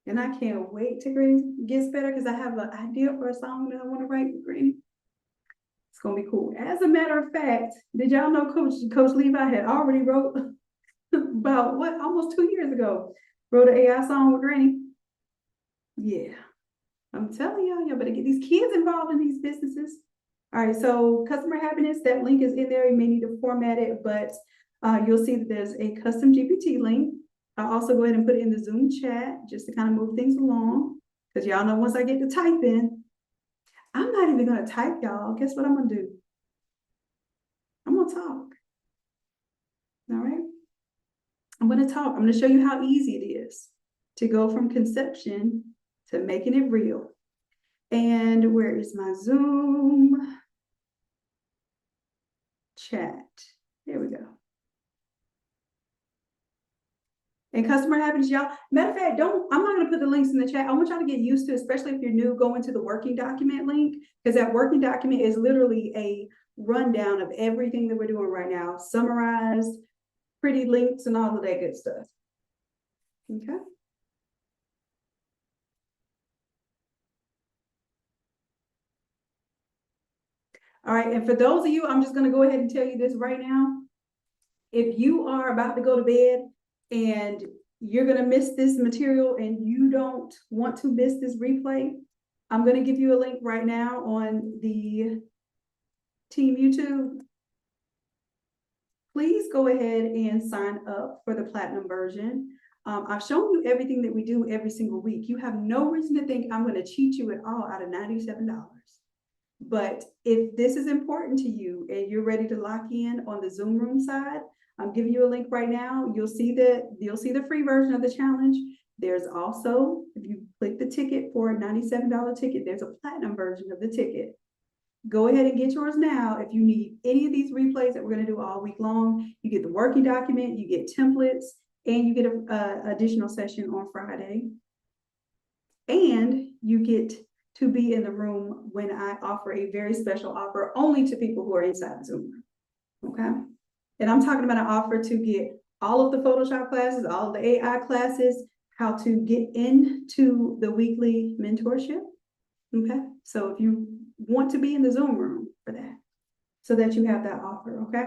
And I can't wait till Granny gets better, because I have an idea for a song that I want to write with Granny. It's gonna be cool. As a matter of fact, did y'all know Coach Levi had already wrote about almost 2 years ago, wrote an AI song with Granny? Yeah, I'm telling y'all better get these kids involved in these businesses. All right, so customer happiness, that link is in there. You may need to format it, but you'll see that there's a custom GPT link. I'll also go ahead and put it in the Zoom chat just to kind of move things along, because y'all know once I get to typing, I'm not even going to type, y'all. Guess what I'm going to do? I'm going to talk. All right. I'm going to talk. I'm going to show you how easy it is to go from conception to making it real. And where is my Zoom chat? There we go. And customer happiness, y'all. Matter of fact, I'm not gonna put the links in the chat. I want y'all to get used to, especially if you're new, going to the working document link, because that working document is literally a rundown of everything that we're doing right now, summarized, pretty links, and all of that good stuff. Okay. All right, and for those of you, I'm just gonna go ahead and tell you this right now. If you are about to go to bed and you're going to miss this material and you don't want to miss this replay, I'm going to give you a link right now on the team YouTube. Please go ahead and sign up for the platinum version. I've shown you everything that we do every single week. You have no reason to think I'm going to cheat you at all out of $97. But if this is important to you and you're ready to lock in on the Zoom room side, I'm giving you a link right now. You'll see the free version of the challenge. There's also, if you click the ticket for a $97 ticket. There's a platinum version of the ticket. Go ahead and get yours now. If you need any of these replays that we're going to do all week long, you get the working document, you get templates, and you get an additional session on Friday. And you get to be in the room when I offer a very special offer only to people who are inside the Zoom room. Okay. And I'm talking about an offer to get all of the Photoshop classes, all of the AI classes, how to get into the weekly mentorship. Okay. So if you want to be in the Zoom room for that, so that you have that offer. Okay.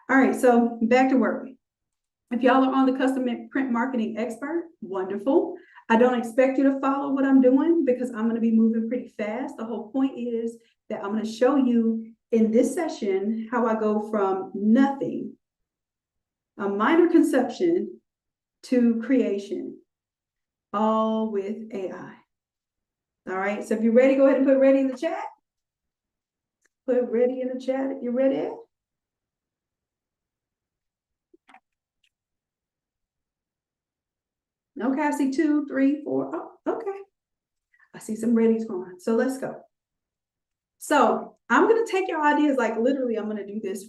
All right. So back to work. If y'all are on the custom print marketing expert, wonderful. I don't expect you to follow what I'm doing because I'm going to be moving pretty fast. The whole point is that I'm going to show you in this session how I go from nothing, a minor conception, to creation, all with AI. All right. So if you're ready, go ahead and put ready in the chat. Put ready in the chat if you're ready. Okay, I see 2, 3, 4. Oh, okay. I see some readies going. So let's go. So I'm going to take your ideas, like literally, I'm going to do this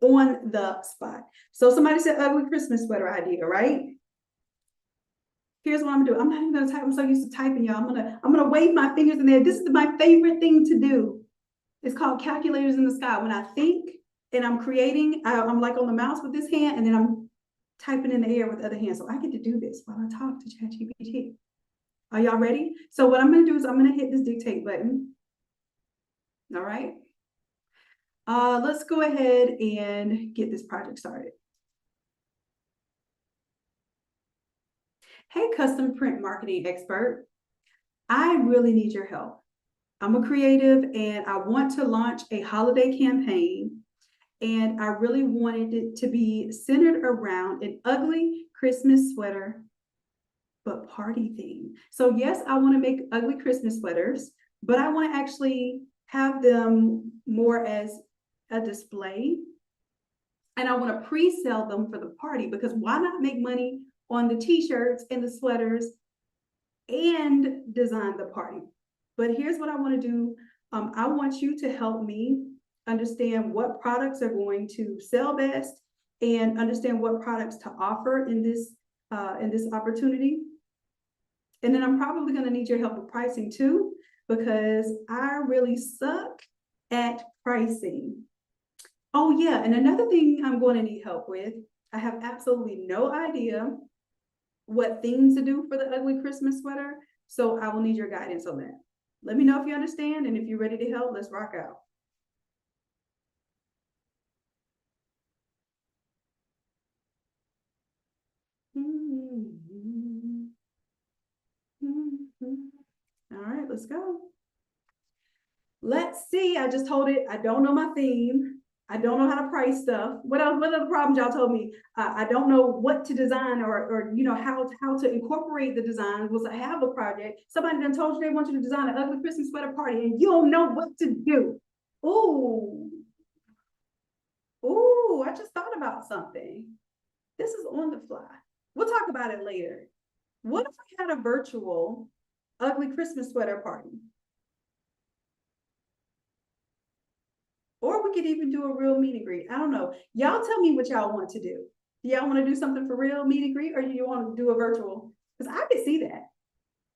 on the spot. So somebody said ugly Christmas sweater idea, right? Here's what I'm gonna do. I'm not even gonna type. I'm so used to typing, y'all. I'm gonna wave my fingers in there. This is my favorite thing to do. It's called calculators in the sky. When I think and I'm creating, I'm like on the mouse with this hand, and then I'm typing in the air with the other hand. So I get to do this while I talk to ChatGPT. Are y'all ready? So what I'm gonna do is I'm gonna hit this dictate button. All right. Let's go ahead and get this project started. Hey, custom print marketing expert. I really need your help. I'm a creative and I want to launch a holiday campaign, and I really wanted it to be centered around an ugly Christmas sweater, but party theme. So yes, I want to make ugly Christmas sweaters, but I want to actually have them more as a display, and I want to pre-sell them for the party, because why not make money on the t-shirts and the sweaters and design the party? But here's what I want to do. I want you to help me understand what products are going to sell best and understand what products to offer in this opportunity. And then I'm probably going to need your help with pricing too, because I really suck at pricing. Oh yeah, and another thing I'm going to need help with, I have absolutely no idea what themes to do for the ugly Christmas sweater. So I will need your guidance on that. Let me know if you understand, and if you're ready to help, let's rock out. All right, let's go. Let's see. I just told it I don't know my theme. I don't know how to price stuff. What else? What are the problems y'all told me? I don't know what to design, or you know how to incorporate the design. Was I have a project? Somebody done told you they want you to design an ugly Christmas sweater party, and you don't know what to do. Ooh, ooh! I just thought about something. This is on the fly. We'll talk about it later. What if we had a virtual ugly Christmas sweater party? Or we could even do a real meet and greet. I don't know. Y'all tell me what y'all want to do. Do y'all want to do something for real meet and greet, or do you want to do a virtual? Because I can see that.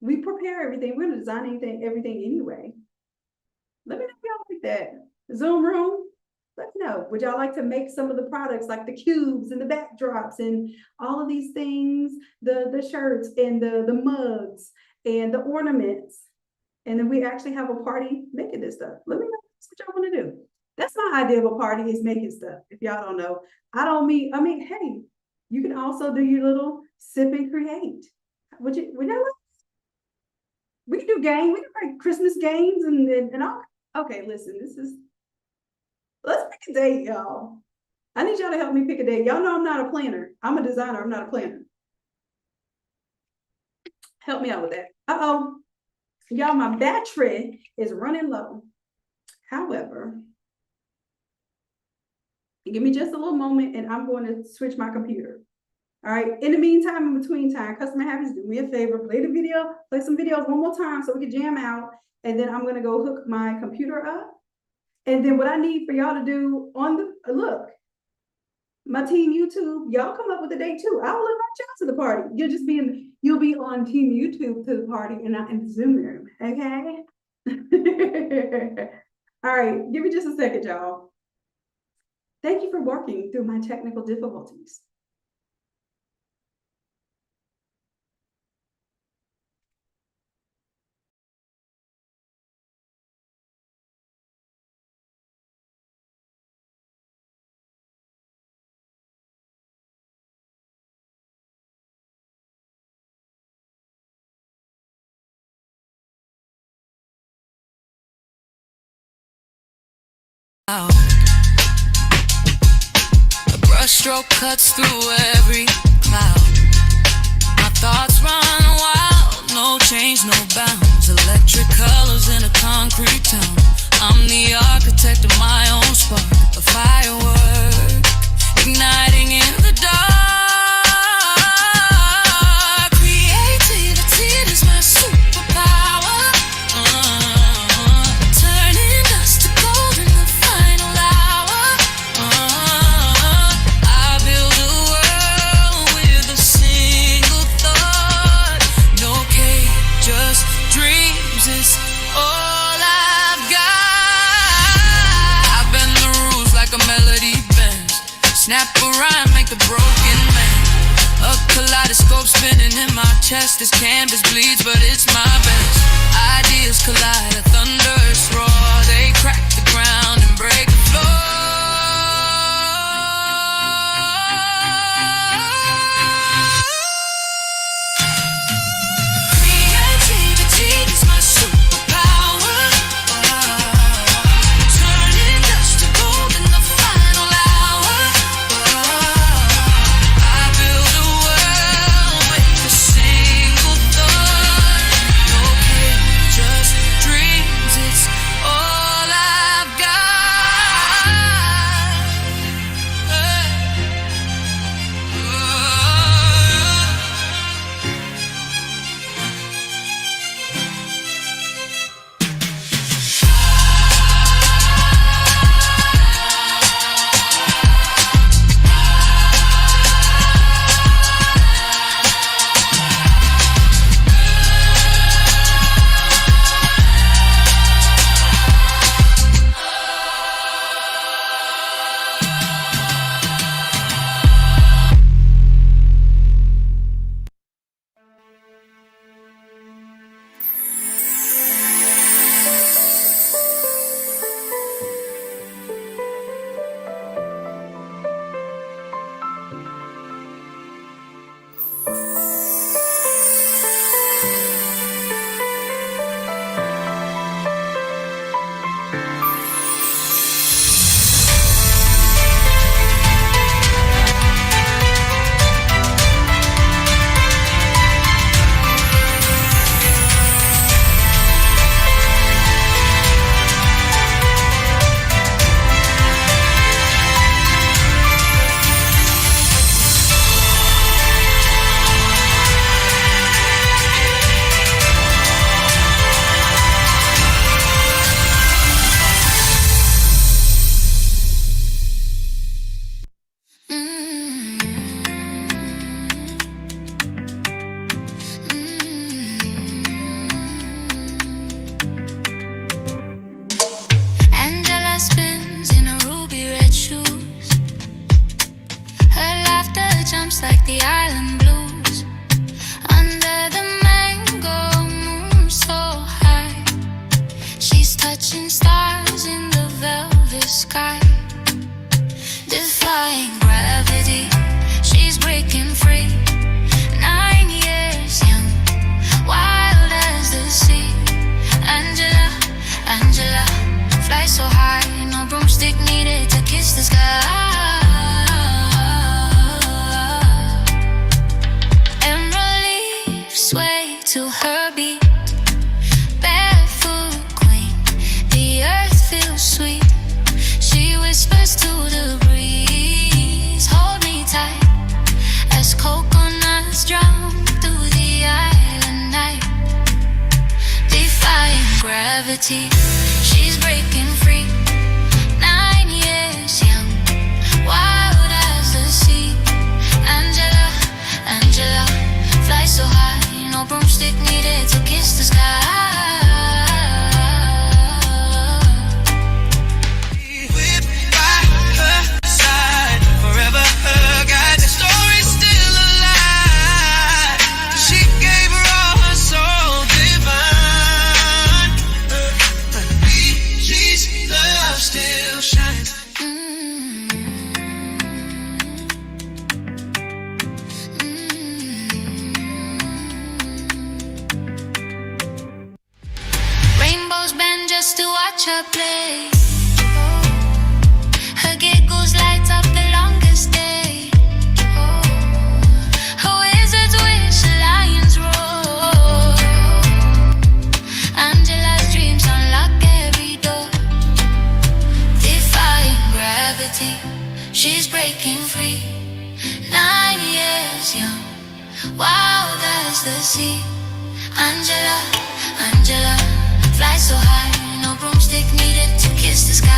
We prepare everything. We're going to design everything anyway. Let me know if y'all like that. Zoom room, let me know. Would y'all like to make some of the products, like the cubes and the backdrops and all of these things, the shirts and the mugs and the ornaments, and then we actually have a party making this stuff? Let me know what y'all want to do. That's my idea of a party, is making stuff. If y'all don't know, I mean, hey, you can also do your little sip and create. Would you like? We can do games. We can play Christmas games and all. Okay, listen, let's pick a date, y'all. I need y'all to help me pick a date. Y'all know I'm not a planner. I'm a designer. I'm not a planner. Help me out with that. Uh-oh. Y'all, my battery is running low. However, give me just a little moment and I'm going to switch my computer. All right. In the meantime, in between time, customer happens, do me a favor, play some videos one more time so we can jam out. And then I'm going to go hook my computer up. And then what I need for y'all to do on the, look, my team YouTube, y'all come up with a date too. I will invite y'all to the party. You'll be on team YouTube to the party and not in the Zoom room. Okay. All right. Give me just a second, y'all. Thank you for working through my technical difficulties. A brushstroke cuts through every cloud. My thoughts run wild, no change, no bounds. Electric colors in a concrete town. I'm the architect of my own spark, a firework igniting in the dark. Creativity is my superpower. Turning dust to gold in the final hour. I build a world with a single thought. No cage, just dreams. It's all I've got. I bend the rules like a melody bends. Snap a rhyme, make the broken man. A kaleidoscope spinning in my chest. This canvas bleeds, but it's my best. Ideas collide, a thunderous roar. They crack the ground and break the floor. Creativity is my superpower. Turning dust to gold in the final hour. I build a world with a single thought. No cage, just dreams. It's all I've got. Angela spins in her ruby red shoes. Her laughter jumps like the island blues. Under the mango moon so high, she's touching stars in the velvet sky. Defying gravity, she's breaking free. 9 years young, wild as the sea. Angela, Angela, fly so high, no broomstick needed to kiss the sky. Emerald leaves sway to her beat. Barefoot queen, the earth feels sweet. She whispers to the breeze, hold me tight, as Coconuts drown through the island night, defying gravity. She's breaking free. 9 years young, wild as the sea. Angela, Angela, fly so high, no broomstick needed to kiss the sky. Just to watch her play. Her giggles light up the longest day. Her wizard's wish, a lion's roar. Angela's dreams unlock every door, defying gravity. She's breaking free. 9 years young, wild as the sea. Angela, Angela, fly so high, no broomstick needed to kiss the sky.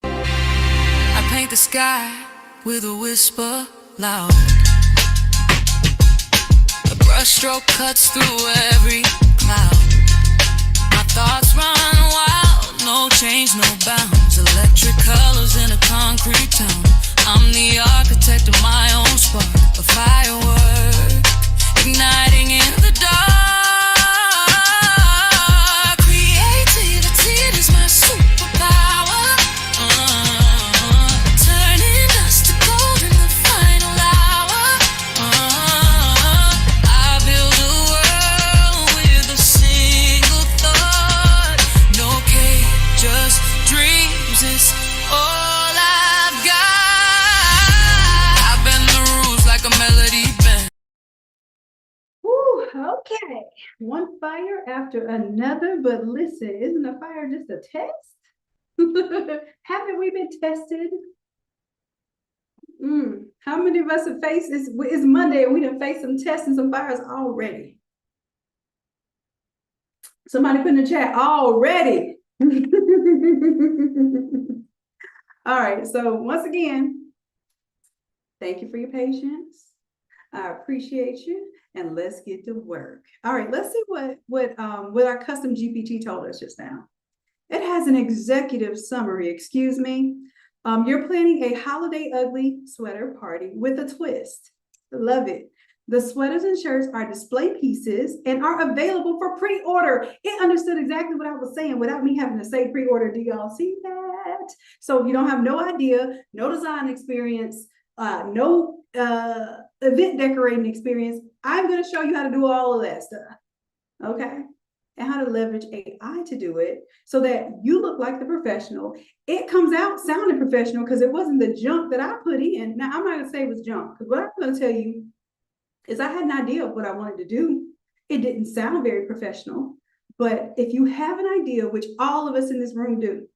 I paint the sky with a whisper loud. A brushstroke cuts through every cloud. Thoughts run wild, no change, no bounds. Electric colors in a concrete town. I'm the architect of my own spark, a firework igniting in the dark. Creativity is my superpower, turning dust to gold in the final hour. I build a world with a single thought. No cage, just dreams, it's all I've got. I bend the rules like a melody bend. Woo, okay. One fire after another, but listen, isn't a fire just a test? Haven't we been tested? How many of us have faced it's Monday and we done faced some tests and some fires already? Somebody put in the chat already. All right, so once again, thank you for your patience. I appreciate you, and let's get to work. All right, let's see what our custom GPT told us just now. It has an executive summary, excuse me. You're planning a holiday ugly sweater party with a twist. Love it. The sweaters and shirts are display pieces and are available for pre-order. It understood exactly what I was saying without me having to say pre-order. Do y'all see that? So if you don't have no idea, no design experience, no event decorating experience, I'm going to show you how to do all of that stuff. Okay? And how to leverage AI to do it so that you look like the professional. It comes out sounding professional because it wasn't the junk that I put in. Now, I'm not going to say it was junk, because what I'm going to tell you is I had an idea of what I wanted to do. It didn't sound very professional, but if you have an idea, which all of us in this room do,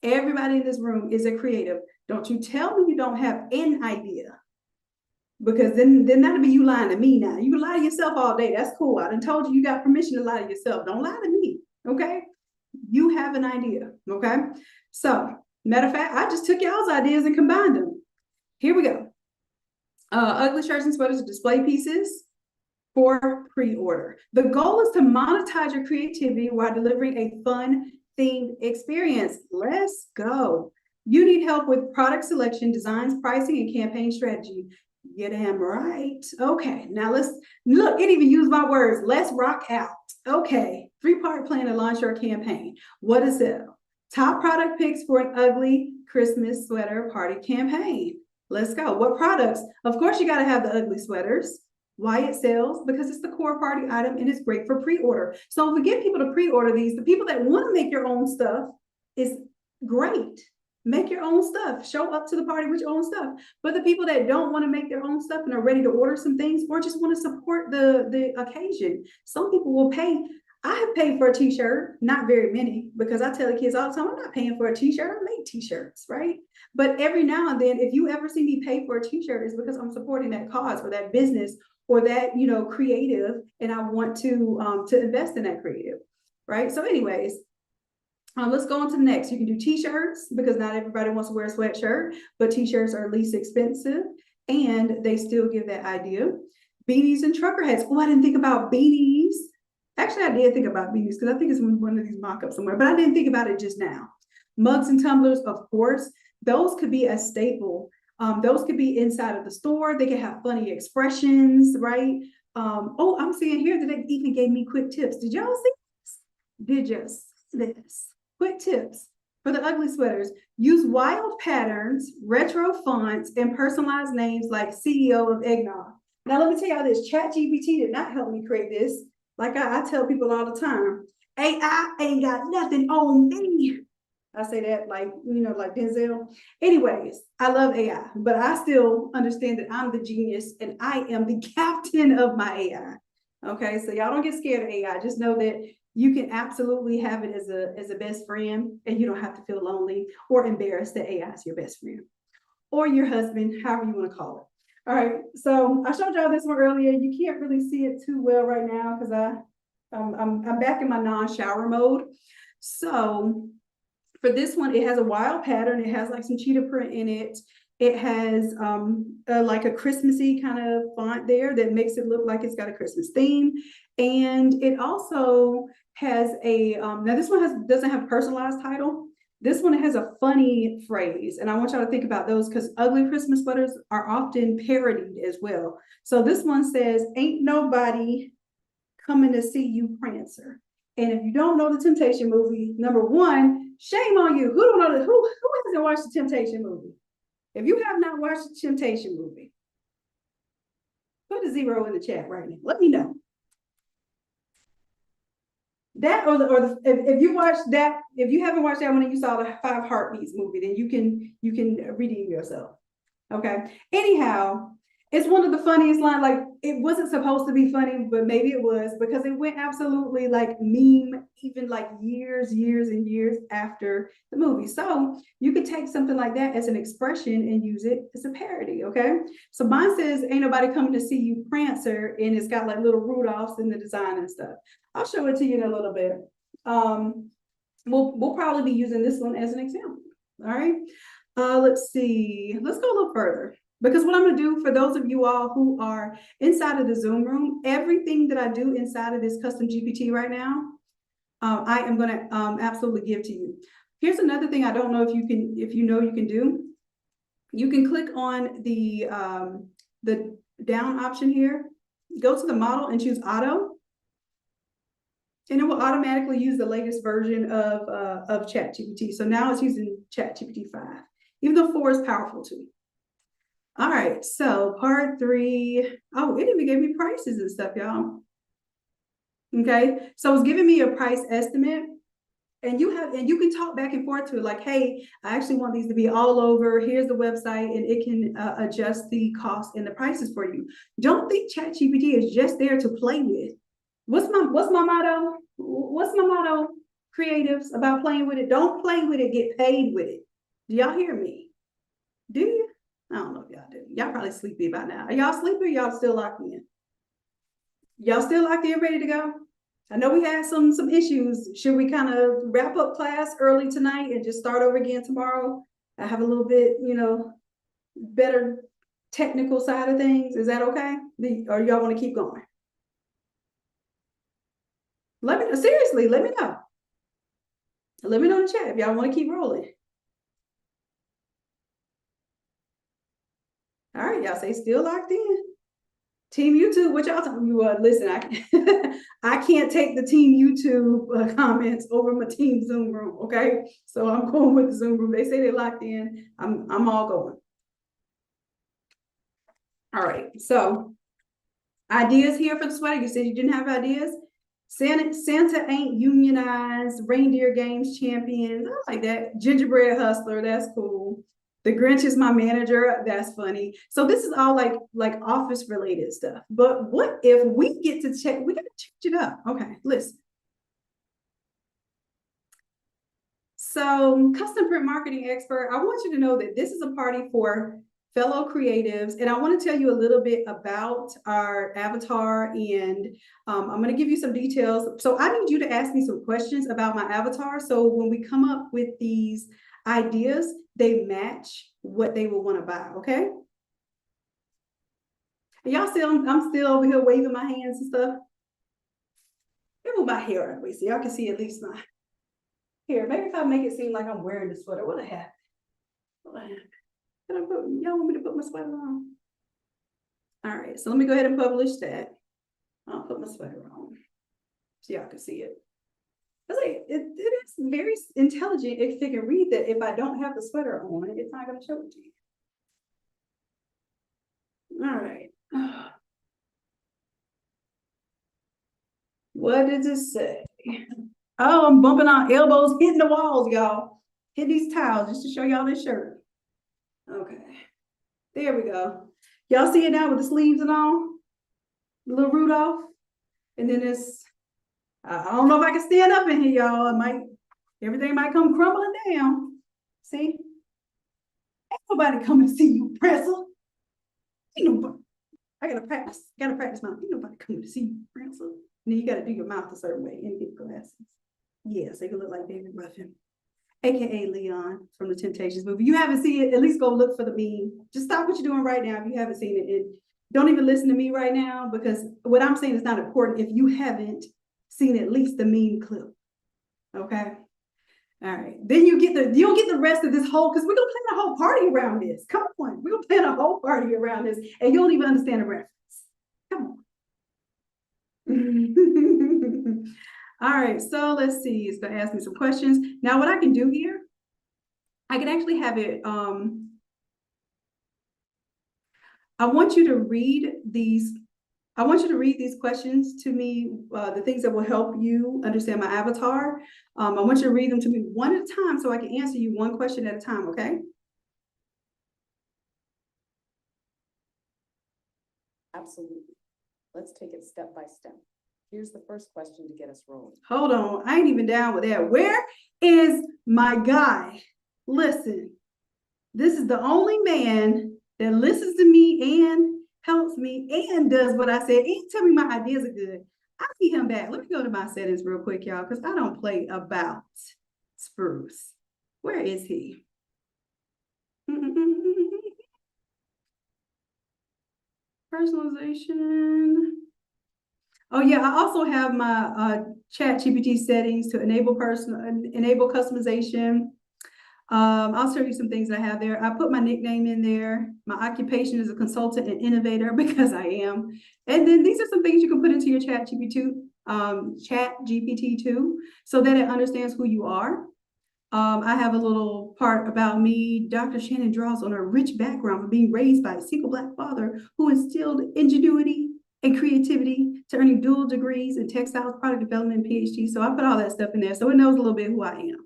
everybody in this room is a creative. Don't you tell me you don't have an idea, because then that'll be you lying to me now. You can lie to yourself all day. That's cool. I done told you you got permission to lie to yourself. Don't lie to me, okay? You have an idea, okay? So, matter of fact, I just took y'all's ideas and combined them. Here we go. Ugly shirts and sweaters are display pieces for pre-order. The goal is to monetize your creativity while delivering a fun themed experience. Let's go. You need help with product selection, designs, pricing, and campaign strategy. You're damn right. Okay, now let's look. It even used my words. Let's rock out. Okay, 3-part plan to launch your campaign. What to sell? Top product picks for an ugly Christmas sweater party campaign. Let's go. What products? Of course, you got to have the ugly sweaters. Why it sells? Because it's the core party item and it's great for pre-order. So if we get people to pre-order these, the people that want to make your own stuff is great. make your own stuff, show up to the party with your own stuff. But the people that don't want to make their own stuff and are ready to order some things or just want to support the occasion, some people will pay. I have paid for a t-shirt, not very many, because I tell the kids all the time, I'm not paying for a t-shirt, I make t-shirts, right? But every now and then, if you ever see me pay for a t-shirt, it's because I'm supporting that cause or that business or that, you know, creative, and I want to invest in that creative, right? So anyways, let's go on to the next. You can do t-shirts because not everybody wants to wear a sweatshirt, but t-shirts are least expensive and they still give that idea. Beanies and trucker hats. Oh, I didn't think about beanies. Actually, I did think about beanies because I think it's in one of these mock-ups somewhere, but I didn't think about it just now. Mugs and tumblers, of course, those could be a staple. Those could be inside of the store. They can have funny expressions, right? Oh, I'm seeing here that they even gave me quick tips. Did y'all see this? Did you see this? Quick tips for the ugly sweaters. Use wild patterns, retro fonts, and personalized names like CEO of Eggnog. Now, let me tell y'all this. ChatGPT did not help me create this. Like I tell people all the time, AI ain't got nothing on me. I say that like, you know, like Denzel. Anyways, I love AI, but I still understand that I'm the genius and I am the captain of my AI. Okay, so y'all don't get scared of AI. Just know that you can absolutely have it as a best friend, and you don't have to feel lonely or embarrassed that AI is your best friend or your husband, however you want to call it. All right, so I showed y'all this one earlier. You can't really see it too well right now because I'm back in my non-shower mode. So for this one, it has a wild pattern. It has like some cheetah print in it. It has like a Christmassy kind of font there that makes it look like it's got a Christmas theme. And it also has a, now this one doesn't have a personalized title. This one has a funny phrase. And I want y'all to think about those because ugly Christmas sweaters are often parodied as well. So this one says, ain't nobody coming to see you, Prancer. And if you don't know the Temptation movie, number one, shame on you. Who don't know who hasn't watched the Temptation movie? If you have not watched the Temptation movie, put a 0 in the chat right now. Let me know. That if you watch that, if you haven't watched that one and you saw the 5 Heartbeats movie, then you can redeem yourself. Okay. Anyhow, it's one of the funniest lines. Like it wasn't supposed to be funny, but maybe it was because it went absolutely like meme, even like years and years after the movie. So you could take something like that as an expression and use it as a parody. Okay. So mine says, ain't nobody coming to see you, Prancer. And it's got like little Rudolphs in the design and stuff. I'll show it to you in a little bit. We'll probably be using this one as an example. All right. Let's see. Let's go a little further. Because what I'm going to do for those of you all who are inside of the Zoom room, everything that I do inside of this custom GPT right now, I am going to absolutely give to you. Here's another thing I don't know if you can do. You can click on the down option here, go to the model and choose auto. And it will automatically use the latest version of ChatGPT. So now it's using ChatGPT 5, even though 4 is powerful too. All right, so part 3. Oh, it even gave me prices and stuff, y'all. Okay, so it's giving me a price estimate, and you can talk back and forth to it, like, hey, I actually want these to be all over. Here's the website, and it can adjust the cost and the prices for you. Don't think ChatGPT is just there to play with. What's my motto? What's my motto, creatives, about playing with it? Don't play with it, get paid with it. Do y'all hear me? Do you? I don't know if y'all do. Y'all probably sleepy by now. Are y'all sleepy or y'all still locked in? Y'all still locked in, ready to go? I know we had some issues. Should we kind of wrap up class early tonight and just start over again tomorrow? I have a little bit, better technical side of things. Is that okay? Or y'all want to keep going? Let me know. Seriously, let me know. Let me know in the chat if y'all want to keep rolling. All right, y'all say still locked in. Team YouTube, what y'all talking about? Listen, I can't take the Team YouTube comments over my Team Zoom room, okay? So I'm going with the Zoom room. They say they're locked in. I'm all going. All right, so ideas here for the sweater. You said you didn't have ideas. Santa ain't unionized, reindeer games champions. I like that. Gingerbread hustler, that's cool. The Grinch is my manager. That's funny. So this is all like office related stuff. But what if we get to check? We got to change it up. Okay, listen. So custom print marketing expert, I want you to know that this is a party for fellow creatives. And I want to tell you a little bit about our avatar, and I'm going to give you some details. So I need you to ask me some questions about my avatar. So when we come up with these ideas, they match what they will want to buy, okay? And y'all see, I'm still over here waving my hands and stuff. Let me move my hair out of the way so y'all can see at least my hair. Maybe if I make it seem like I'm wearing the sweater, what happened? Y'all want me to put my sweater on? All right, so let me go ahead and publish that. I'll put my sweater on so y'all can see it. It is very intelligent if they can read that if I don't have the sweater on, it's not going to show it to you. All right. What does it say? Oh, I'm bumping on elbows, hitting the walls, y'all. Hit these tiles just to show y'all this shirt. Okay, there we go. Y'all see it now with the sleeves and all? The little Rudolph. And then it's, I don't know if I can stand up in here, y'all. Everything might come crumbling down. See? Ain't nobody coming to see you, Pretzel. Ain't nobody. I gotta practice my, ain't nobody coming to see you, Pretzel. And then you gotta do your mouth a certain way and get glasses. Yeah, so you can look like David Ruffin. AKA Leon from the Temptations movie. You haven't seen it, at least go look for the meme. Just stop what you're doing right now if you haven't seen it. And don't even listen to me right now, because what I'm saying is not important if you haven't seen at least the meme clip. Okay. All right. Then you don't get the rest of this whole, because we're gonna plan a whole party around this. Come on. We're gonna plan a whole party around this, and you don't even understand the reference. Come on. All right, so let's see. It's gonna ask me some questions. Now, what I can do here, I can actually have it, I want you to read these questions to me, the things that will help you understand my avatar. I want you to read them to me one at a time so I can answer you one question at a time, okay? Absolutely. Let's take it step by step. Here's the first question to get us rolling. Hold on, I ain't even down with that. Where is my guy? Listen, this is the only man that listens to me and helps me and does what I said and tell me my ideas are good. I'll see him back. Let me go to my settings real quick, y'all, because I don't play about Spruce. Where is he? Personalization. Oh yeah, I also have my ChatGPT settings to enable customization. I'll show you some things that I have there. I put my nickname in there. My occupation is a consultant and innovator because I am. And then these are some things you can put into your ChatGPT too, so that it understands who you are. I have a little part about me. Dr. Shanon draws on a rich background of being raised by a single Black father who instilled ingenuity and creativity to earning dual degrees in textiles, product development, and PhD. So I put all that stuff in there. So it knows a little bit who I am.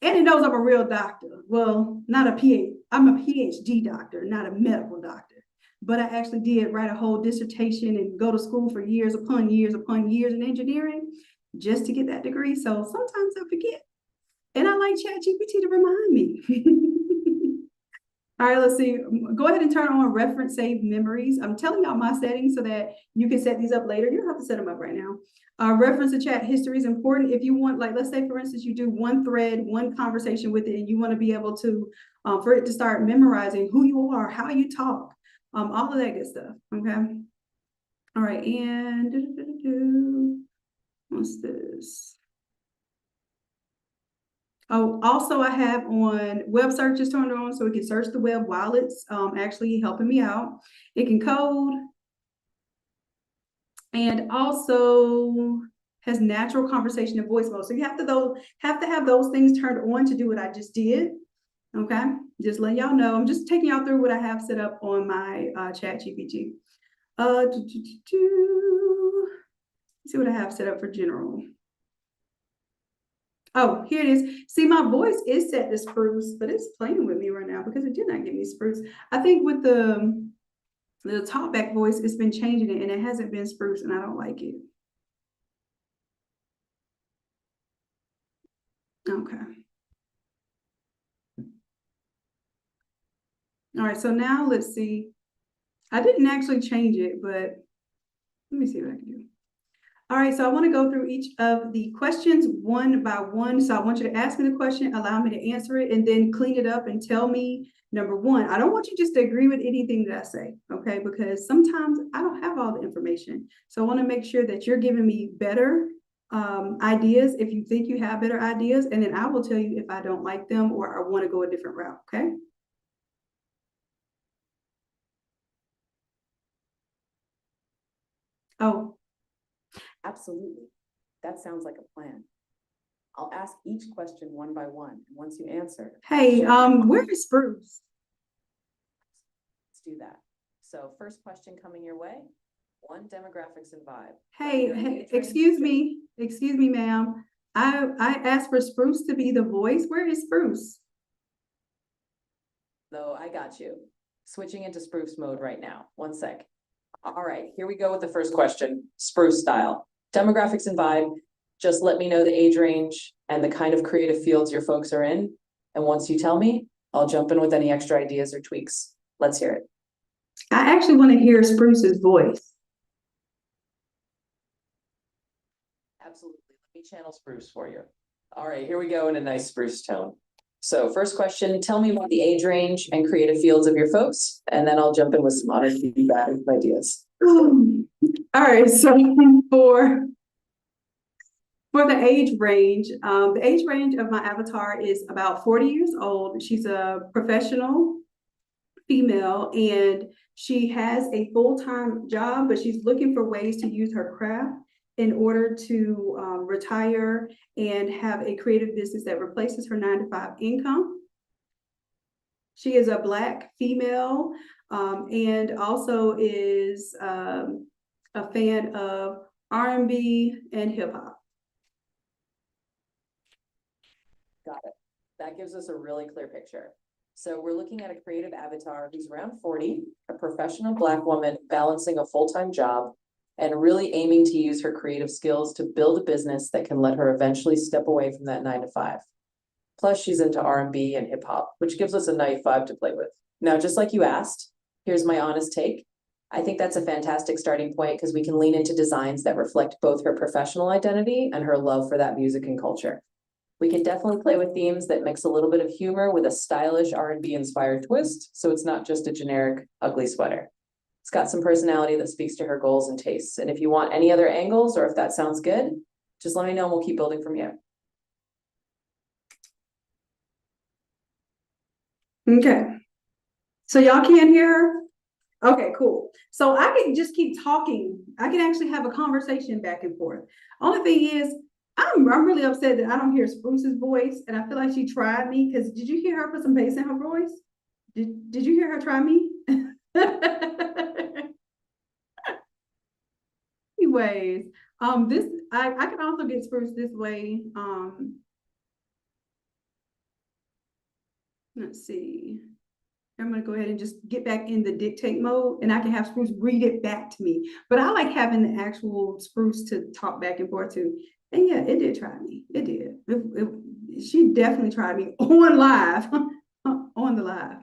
And it knows I'm a real doctor. Well, not a PhD. I'm a PhD doctor, not a medical doctor. But I actually did write a whole dissertation and go to school for years upon years upon years in engineering just to get that degree. So sometimes I forget. And I like ChatGPT to remind me. All right, let's see. Go ahead and turn on reference save memories. I'm telling y'all my settings so that you can set these up later. You don't have to set them up right now. Reference to chat history is important. If you want, like, let's say, for instance, you do one thread, one conversation with it, and you want to be able to, for it to start memorizing who you are, how you talk, all of that good stuff, okay? All right, and what's this? Oh, also I have on web searches turned on so it can search the web while it's actually helping me out. It can code and also has natural conversation and voice mode. So you have to have those things turned on to do what I just did. Okay, just letting y'all know. I'm just taking y'all through what I have set up on my ChatGPT. Let's See what I have set up for general. Oh, here it is. See, my voice is set to spruce, but it's playing with me right now because it did not give me spruce. I think with the talkback voice, it's been changing it and it hasn't been spruce and I don't like it. Okay. All right, so now let's see. I didn't actually change it, but let me see what I can do. All right, so I want to go through each of the questions one by one. So I want you to ask me the question, allow me to answer it, and then clean it up and tell me, number one, I don't want you just to agree with anything that I say, okay? Because sometimes I don't have all the information. So I want to make sure that you're giving me better ideas if you think you have better ideas, and then I will tell you if I don't like them or I want to go a different route, okay? Oh, Absolutely. That sounds like a plan. I'll ask each question one by one, and once you answer. hey, share. where is Spruce? Let's do that. So first question coming your way, one, demographics and vibe. Hey, excuse me, ma'am. I asked for Spruce to be the voice. Where is Spruce? Though I got you. Switching into spruce mode right now. One sec. All right, here we go with the first question, spruce style. Demographics and vibe, just let me know the age range and the kind of creative fields your folks are in. And once you tell me, I'll jump in with any extra ideas or tweaks. Let's hear it. I actually want to hear Spruce's voice. Absolutely. Let me channel spruce for you. All right, here we go in a nice spruce tone. So first question, tell me about the age range and creative fields of your folks, and then I'll jump in with some honest feedback and ideas. All right, so for the age range of my avatar is about 40 years old. She's a professional female and she has a full-time job, but she's looking for ways to use her craft in order to retire and have a creative business that replaces her 9-to-5 income. She is a Black female and also is a fan of R&B and hip hop. Got it. That gives us a really clear picture. So we're looking at a creative avatar who's around 40, a professional Black woman balancing a full-time job and really aiming to use her creative skills to build a business that can let her eventually step away from that 9-to-5. Plus she's into R&B and hip hop, which gives us a nice vibe to play with. Now, just like you asked, here's my honest take. I think that's a fantastic starting point because we can lean into designs that reflect both her professional identity and her love for that music and culture. We can definitely play with themes that mix a little bit of humor with a stylish R&B inspired twist, so it's not just a generic ugly sweater. It's got some personality that speaks to her goals and tastes. And if you want any other angles or if that sounds good, just let me know and we'll keep building from you. Okay. So y'all can't hear her? Okay, cool. So I can just keep talking. I can actually have a conversation back and forth. Only thing is, I'm really upset that I don't hear Spruce's voice, and I feel like she tried me. Because did you hear her put some bass in her voice? Did you hear her try me? Anyways, this I can also get Spruce this way. Let's see. I'm gonna go ahead and just get back in the dictate mode and I can have Spruce read it back to me. But I like having the actual Spruce to talk back and forth to. And yeah, it did try me. It did. She definitely tried me on live, on the live.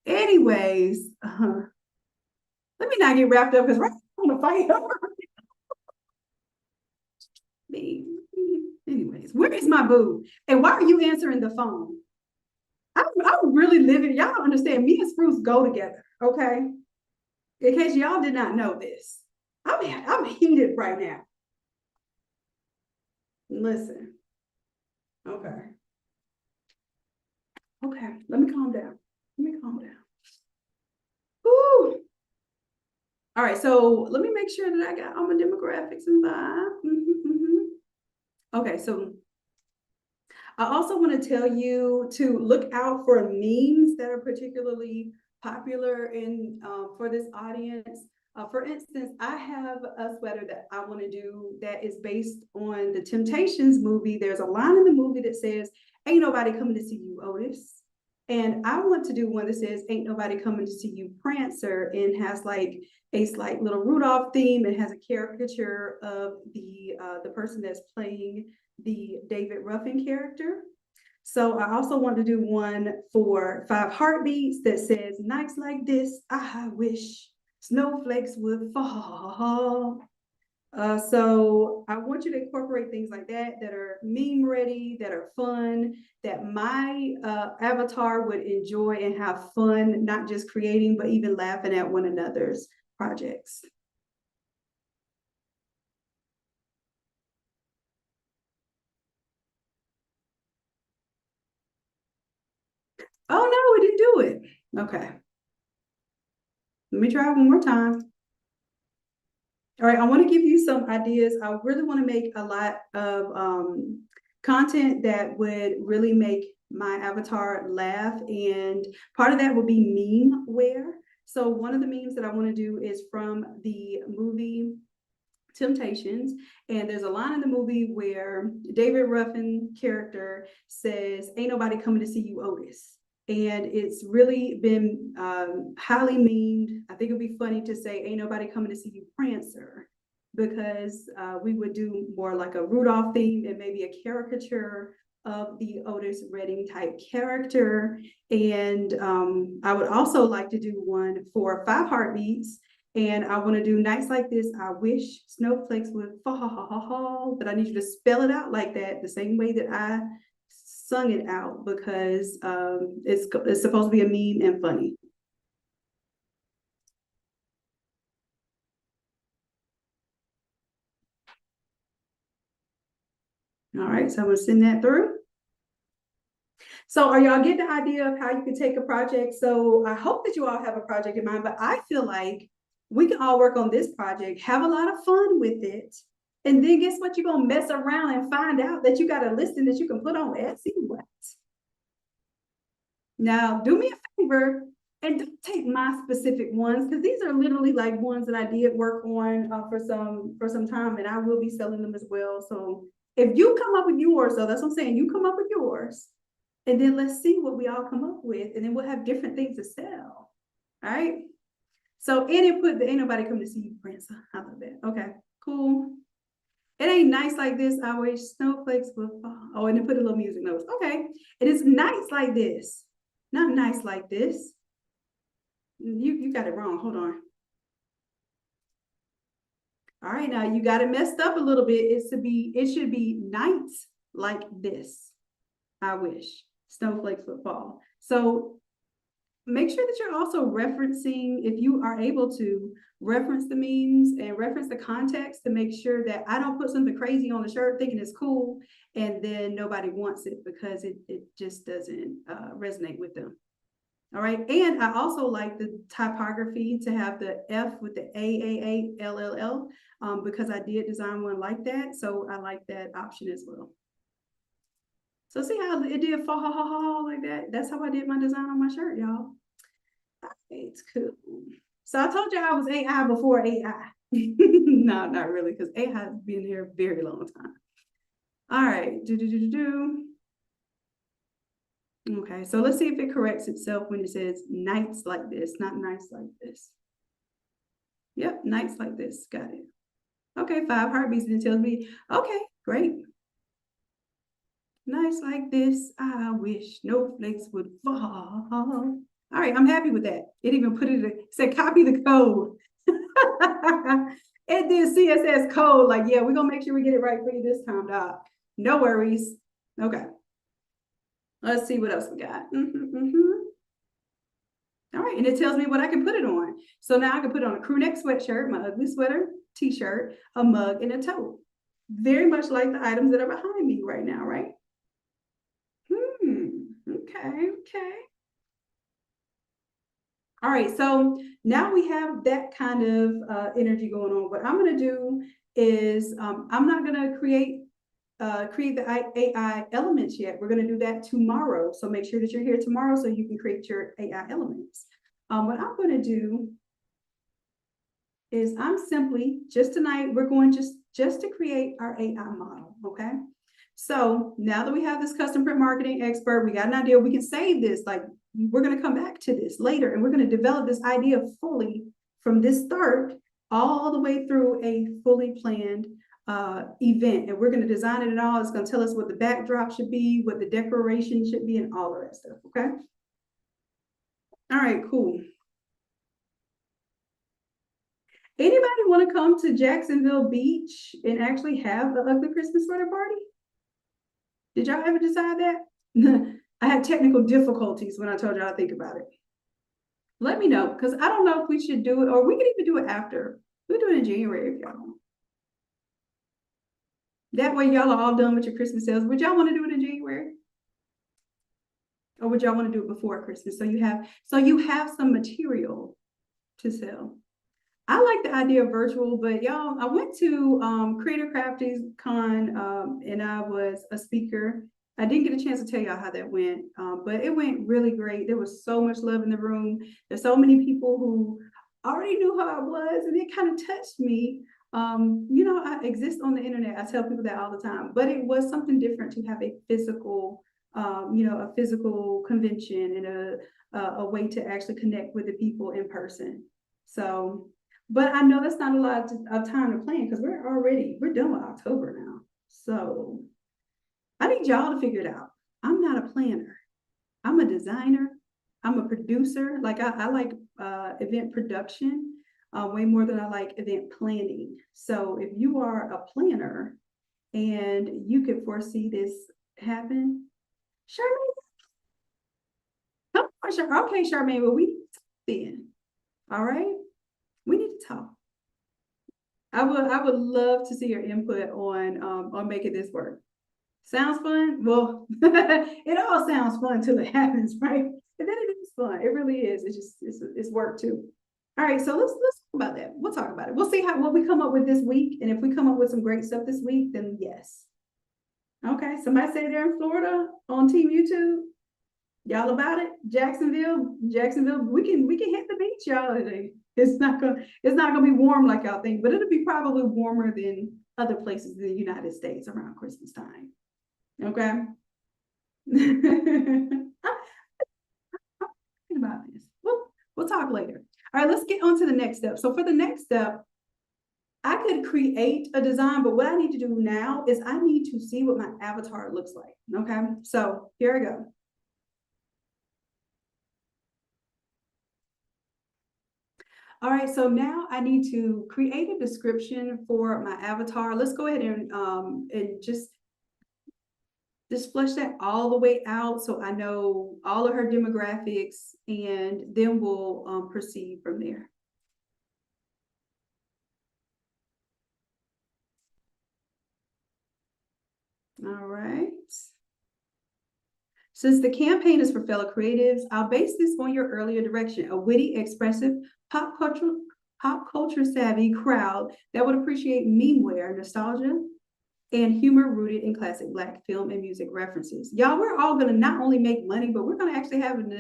Anyways, let me not get wrapped up because right now I'm gonna fight over. Anyways, where is my boo? And why are you answering the phone? I'm really living. Y'all don't understand. Me and Spruce go together, okay? In case y'all did not know this, I'm heated right now. Listen, okay, let me calm down. Woo. All right, so let me make sure that I got all my demographics and vibe. Okay, so I also want to tell you to look out for memes that are particularly popular in for this audience. For instance, I have a sweater that I want to do that is based on the Temptations movie. There's a line in the movie that says, "Ain't nobody coming to see you, Otis." And I want to do one that says, "Ain't nobody coming to see you, Prancer," and has like a slight little Rudolph theme. It has a caricature of the person that's playing the David Ruffin character. So I also want to do one for 5 Heartbeats that says, "Nights like this, I wish snowflakes would fall." So I want you to incorporate things like that that are meme ready, that are fun, that my avatar would enjoy and have fun, not just creating, but even laughing at one another's projects. Oh no, it didn't do it. Okay. Let me try one more time. All right, I want to give you some ideas. I really want to make a lot of content that would really make my avatar laugh, and part of that would be meme wear. So one of the memes that I want to do is from the movie Temptations, and there's a line in the movie where David Ruffin character says, "Ain't nobody coming to see you, Otis." And it's really been highly memed. I think it'd be funny to say, "Ain't nobody coming to see you, Prancer," because we would do more like a Rudolph theme and maybe a caricature of the Otis Redding type character. And I would also like to do one for 5 Heartbeats. And I want to do "Nights like this, I wish snowflakes would fall," but I need you to spell it out like that, the same way that I sung it out, because it's supposed to be a meme and funny. All right, so I'm gonna send that through. So are y'all getting the idea of how you can take a project? So I hope that you all have a project in mind, but I feel like we can all work on this project, have a lot of fun with it. And then guess what? You're gonna mess around and find out that you got a listing that you can put on Etsy. What? Now, do me a favor and don't take my specific ones, because these are literally like ones that I did work on for some time, and I will be selling them as well. So if you come up with yours, so that's what I'm saying, you come up with yours, and then let's see what we all come up with, and then we'll have different things to sell. All right. So, and it put the "Ain't nobody coming to see you, Prince." I love that. Okay, cool. It ain't nice like this, I wish snowflakes would fall. Oh, and then put a little music notes. Okay. It is nice like this, not nice like this. You got it wrong. Hold on. All right, now you got it messed up a little bit. It should be "nights like this, I wish snowflakes would fall." So make sure that you're also referencing, if you are able to, reference the memes and reference the context to make sure that I don't put something crazy on the shirt thinking it's cool and then nobody wants it because it just doesn't resonate with them. All right. And I also like the typography to have the F with the AAALLL because I did design one like that. So I like that option as well. So see how it did fall like that? That's how I did my design on my shirt, y'all. It's cool. So I told you I was AI before AI. No, not really, because AI has been here a very long time. All right. Okay, so let's see if it corrects itself when it says "nights like this," not "nights like this." Yep, "nights like this." Got it. Okay, 5 Heartbeats, and it tells me, okay, great. "Nights like this, I wish snowflakes would fall." All right, I'm happy with that. It even put it said "copy the code." It did CSS code, like, yeah, we're gonna make sure we get it right for you this time, Doc. No worries. Okay. Let's see what else we got. All right, and it tells me what I can put it on. So now I can put on a crew neck sweatshirt, my ugly sweater, t-shirt, a mug, and a tote. Very much like the items that are behind me right now, right? Okay. All right, so now we have that kind of energy going on. What I'm gonna do is I'm not gonna create the AI elements yet. We're gonna do that tomorrow. So make sure that you're here tomorrow so you can create your AI elements. What I'm gonna do is I'm simply, just tonight, we're going just to create our AI model, okay? So now that we have this custom print marketing expert, we got an idea, we can save this, like we're gonna come back to this later, and we're gonna develop this idea fully from this start all the way through a fully planned event. And we're gonna design it all. It's gonna tell us what the backdrop should be, what the decoration should be, and all of that stuff, okay? All right, cool. Anybody want to come to Jacksonville Beach and actually have the ugly Christmas sweater party? Did y'all ever decide that? I had technical difficulties when I told y'all to think about it. Let me know, because I don't know if we should do it, or we could even do it after. We'll do it in January if y'all want. That way y'all are all done with your Christmas sales. Would y'all want to do it in January? Or would y'all want to do it before Christmas? So you have some material to sell. I like the idea of virtual, but y'all, I went to Create-a-thon and I was a speaker. I didn't get a chance to tell y'all how that went, but it went really great. There was so much love in the room. There's so many people who already knew how I was, and it kind of touched me. I exist on the internet. I tell people that all the time, but it was something different to have a physical, a physical convention and a way to actually connect with the people in person. So. But I know that's not a lot of time to plan, because we're done with October now. So I need y'all to figure it out. I'm not a planner. I'm a designer. I'm a producer. Like I like event production way more than I like event planning. So if you are a planner and you could foresee this happen, Charmaine. Come on, Charmaine. Okay, Charmaine, well, we then. All right. We need to talk. I would love to see your input on making this work. Sounds fun? Well, it all sounds fun till it happens, right? And then it is fun. It really is. It's work too. All right, so let's talk about that. We'll talk about it. We'll see what we come up with this week, and if we come up with some great stuff this week, then yes. Okay, somebody say they're in Florida on Team YouTube. Y'all about it? Jacksonville, we can hit the beach, y'all. It's not gonna be warm like y'all think, but it'll be probably warmer than other places in the United States around Christmas time. Okay. About this. We'll talk later. All right, let's get on to the next step. So for the next step, I could create a design, but what I need to do now is I need to see what my avatar looks like. Okay, so here I go. All right, so now I need to create a description for my avatar. Let's go ahead and just flesh that all the way out so I know all of her demographics, and then we'll proceed from there. All right. Since the campaign is for fellow creatives, I'll base this on your earlier direction: a witty, expressive, pop culture savvy crowd that would appreciate memeware, nostalgia, and humor rooted in classic Black film and music references. Y'all, we're all gonna not only make money, but we're gonna actually have an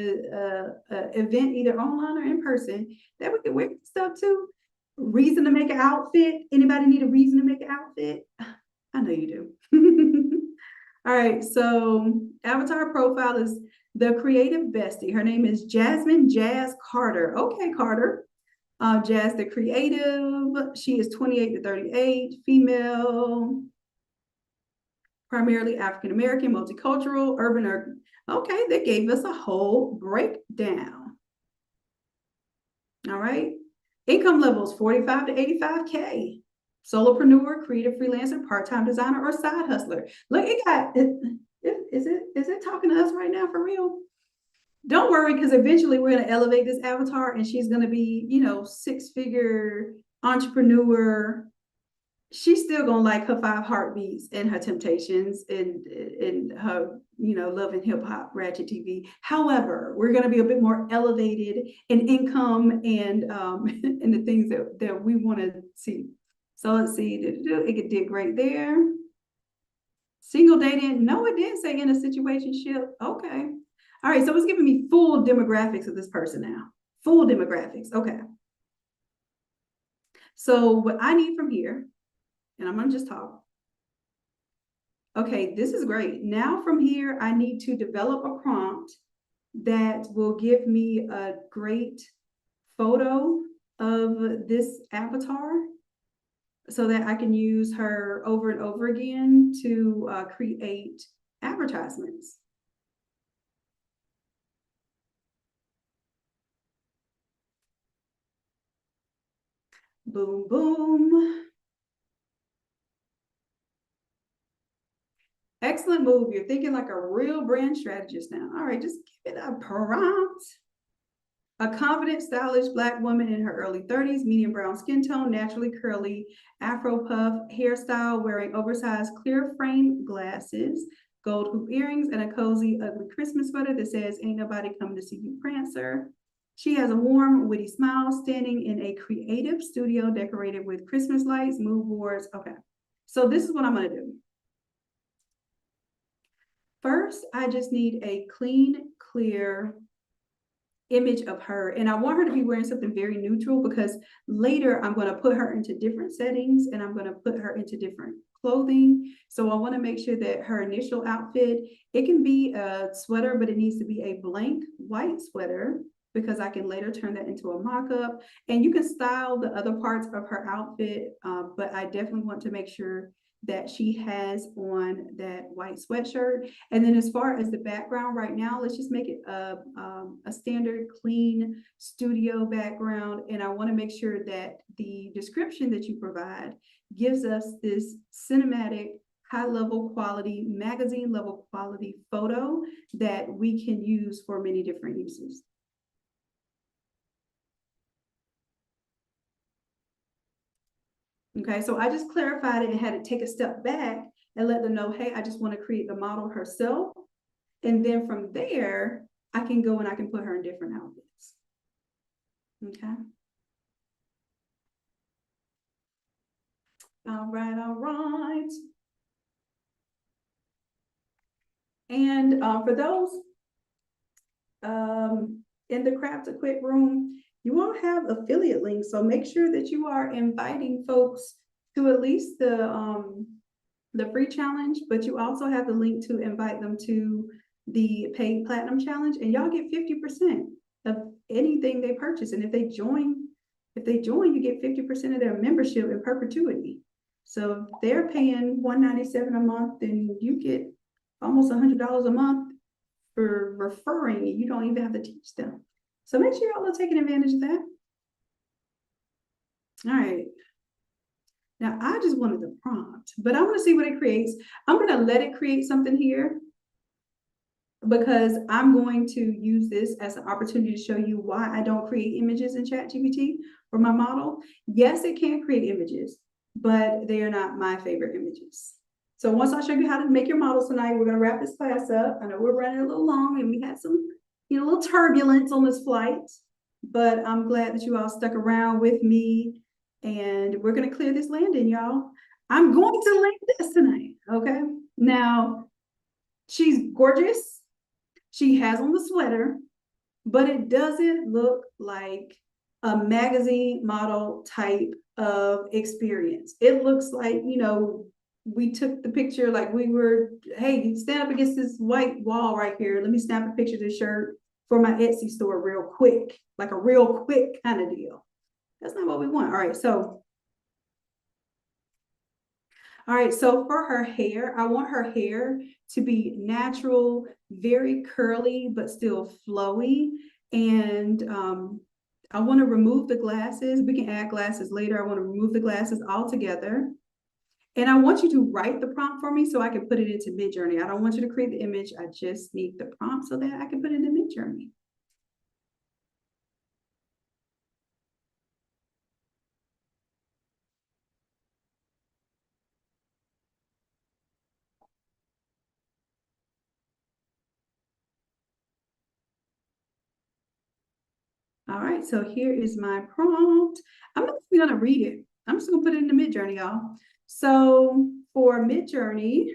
event either online or in person that we can wear stuff to. Reason to make an outfit? Anybody need a reason to make an outfit? I know you do. All right, so avatar profile is the creative bestie. Her name is Jasmine Jazz Carter. Okay, Carter. Jazz the creative. She is 28 to 38, female, primarily African-American, multicultural, urban. Okay, they gave us a whole breakdown. All right. Income levels 45 to 85K. Solopreneur, creative freelancer, part-time designer, or side hustler. Look, is it talking to us right now for real? Don't worry, because eventually we're going to elevate this avatar and she's going to be, six-figure entrepreneur. She's still going to like her 5 heartbeats and her temptations and her, love and hip hop, ratchet TV. However, we're going to be a bit more elevated in income and the things that we want to see. So let's see, it did great there. Single dating, no, it didn't say in a situationship. Okay. All right, so it's giving me full demographics of this person now. Full demographics, okay. So what I need from here, and I'm gonna just talk. Okay, this is great. Now from here, I need to develop a prompt that will give me a great photo of this avatar so that I can use her over and over again to create advertisements. Boom, boom. Excellent move. You're thinking like a real brand strategist now. All right, just give it a prompt. A confident, stylish Black woman in her early 30s, medium brown skin tone, naturally curly, afro puff hairstyle, wearing oversized clear frame glasses, gold hoop earrings, and a cozy, ugly Christmas sweater that says, "Ain't nobody coming to see you, Prancer." She has a warm, witty smile, standing in a creative studio decorated with Christmas lights, mood boards. Okay, so this is what I'm gonna do. First, I just need a clean, clear image of her, and I want her to be wearing something very neutral because later I'm going to put her into different settings and I'm going to put her into different clothing. So I want to make sure that her initial outfit, it can be a sweater, but it needs to be a blank white sweater because I can later turn that into a mock-up, and you can style the other parts of her outfit, but I definitely want to make sure that she has on that white sweatshirt. And then as far as the background right now, let's just make it a standard clean studio background. And I want to make sure that the description that you provide gives us this cinematic, high level quality, magazine level quality photo that we can use for many different uses. Okay, so I just clarified it and had to take a step back and let them know, hey, I just want to create the model herself. And then from there, I can go and I can put her in different outfits. Okay. All right, all right. And for those in the Craft to Quit room, you all have affiliate links. So make sure that you are inviting folks to at least the free challenge, but you also have the link to invite them to the paid platinum challenge, and y'all get 50% of anything they purchase. And if they join, you get 50% of their membership in perpetuity. So if they're paying $197 a month, then you get almost $100 a month for referring, and you don't even have to teach them. So make sure y'all are taking advantage of that. All right. Now I just wanted the prompt, but I want to see what it creates. I'm going to let it create something here because I'm going to use this as an opportunity to show you why I don't create images in ChatGPT for my model. Yes, it can create images, but they are not my favorite images. So once I show you how to make your models tonight, we're going to wrap this class up. I know we're running a little long and we had some, a little turbulence on this flight, but I'm glad that you all stuck around with me, and we're going to clear this landing, y'all. I'm going to land this tonight, okay? Now, she's gorgeous. She has on the sweater, but it doesn't look like a magazine model type of experience. It looks like, we took the picture like we were, hey, stand up against this white wall right here. Let me snap a picture of this shirt for my Etsy store real quick, like a real quick kind of deal. That's not what we want. All right, so for her hair, I want her hair to be natural, very curly, but still flowy. And I want to remove the glasses. We can add glasses later. I want to remove the glasses altogether. And I want you to write the prompt for me so I can put it into Midjourney. I don't want you to create the image. I just need the prompt so that I can put it in Midjourney. All right, so here is my prompt. I'm not even gonna read it. I'm just gonna put it into Midjourney, y'all. So for Midjourney,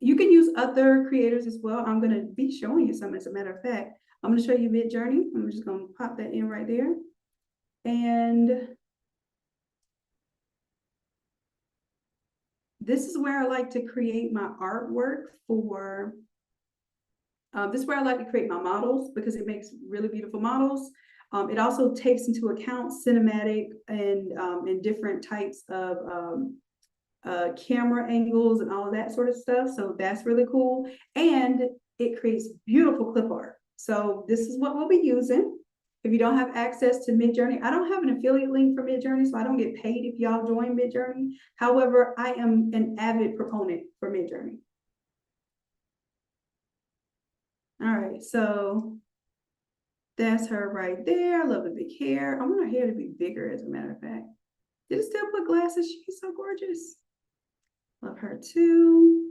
you can use other creators as well. I'm gonna be showing you some, as a matter of fact. I'm gonna show you Midjourney. I'm just gonna pop that in right there. And this is where I like to create my artwork for, this is where I like to create my models because it makes really beautiful models. It also takes into account cinematic and different types of camera angles and all of that sort of stuff. So that's really cool. And it creates beautiful clip art. So this is what we'll be using. If you don't have access to Midjourney, I don't have an affiliate link for Midjourney, so I don't get paid if y'all join Midjourney. However, I am an avid proponent for Midjourney. All right, so that's her right there. I love the big hair. I want her hair to be bigger, as a matter of fact. Did it still put glasses? She's so gorgeous. Love her too.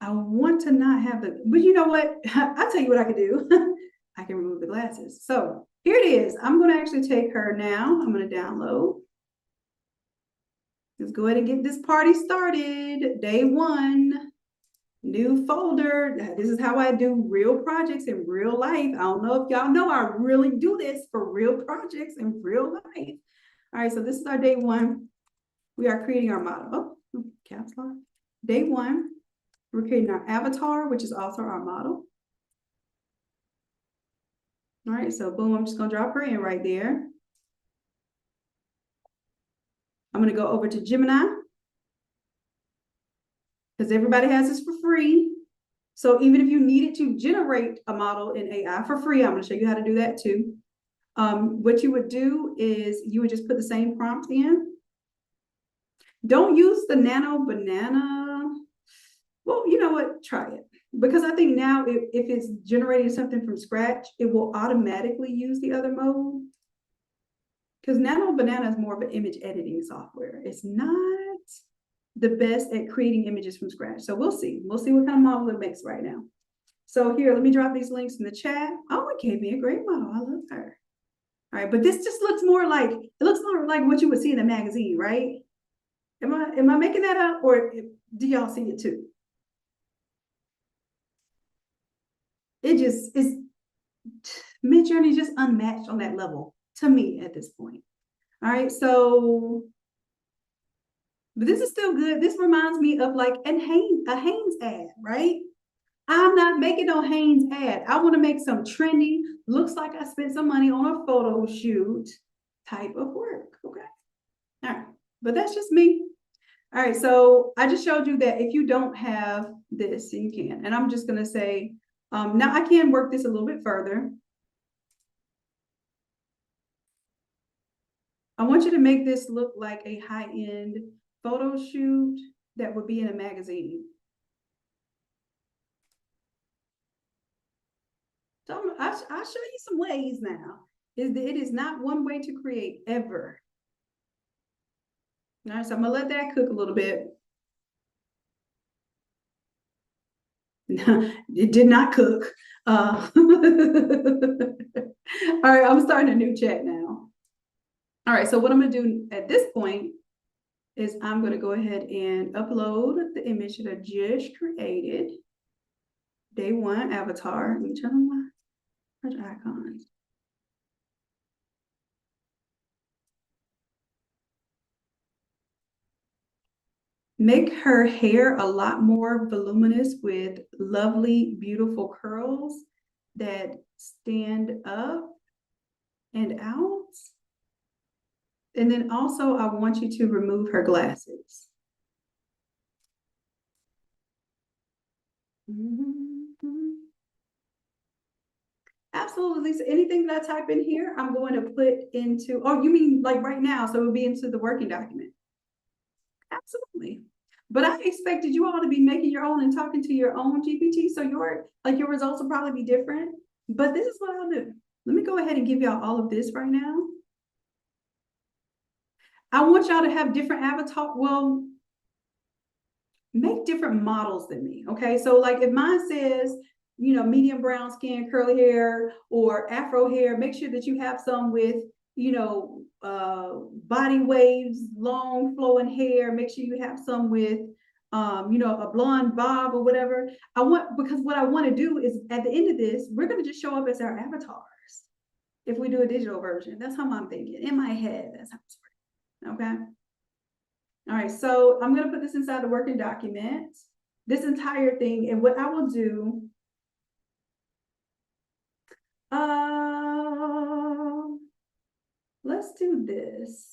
I want to not have the, but you know what? I'll tell you what I can do. I can remove the glasses. So here it is. I'm going to actually take her now. I'm going to download. Let's go ahead and get this party started. Day 1, new folder. This is how I do real projects in real life. I don't know if y'all know I really do this for real projects in real life. All right, so this is our day 1. We are creating our model. Oh, caps lock. Day 1. We're creating our avatar, which is also our model. All right, so boom, I'm just gonna drop her in right there. I'm gonna go over to Gemini because everybody has this for free. So even if you needed to generate a model in AI for free, I'm gonna show you how to do that too. What you would do is you would just put the same prompt in. Don't use the nano banana. Well, you know what? Try it. Because I think now if it's generating something from scratch, it will automatically use the other mode. Because Nano Banana is more of an image editing software. It's not the best at creating images from scratch. So we'll see. We'll see what kind of model it makes right now. So here, let me drop these links in the chat. Oh, it gave me a great model. I love her. All right, but this just looks more like, it looks more like what you would see in a magazine, right? Am I making that up, or do y'all see it too? It just is, Midjourney is just unmatched on that level to me at this point. All right, so, but this is still good. This reminds me of like a Hanes ad, right? I'm not making no Hanes ad. I want to make some trendy, looks like I spent some money on a photo shoot type of work, okay? All right, but that's just me. All right, so I just showed you that if you don't have this, you can. And I'm just gonna say, now I can work this a little bit further. I want you to make this look like a high-end photo shoot that would be in a magazine. So I'll show you some ways now. It is not one way to create ever. All right, so I'm gonna let that cook a little bit. It did not cook. All right, I'm starting a new chat now. All right, so what I'm gonna do at this point is I'm gonna go ahead and upload the image that I just created. Day 1 avatar. Let me turn on my icons. Make her hair a lot more voluminous with lovely, beautiful curls that stand up and out. And then also I want you to remove her glasses. Absolutely. So anything that I type in here, I'm going to put into, oh, you mean like right now, so it would be into the working document. Absolutely. But I expected you all to be making your own and talking to your own GPT. So your results will probably be different. But this is what I'll do. Let me go ahead and give y'all all of this right now. I want y'all to have different avatar. Well, make different models than me. Okay. So like if mine says, you know, medium brown skin, curly hair, or afro hair, make sure that you have some with, you know, body waves, long flowing hair. Make sure you have some with, you know, a blonde bob or whatever. Because what I want to do is at the end of this, we're going to just show up as our avatars. if we do a digital version. That's how I'm thinking. In my head, that's how it's working. Okay. All right, so I'm going to put this inside the working document, this entire thing. And what I will do, let's do this.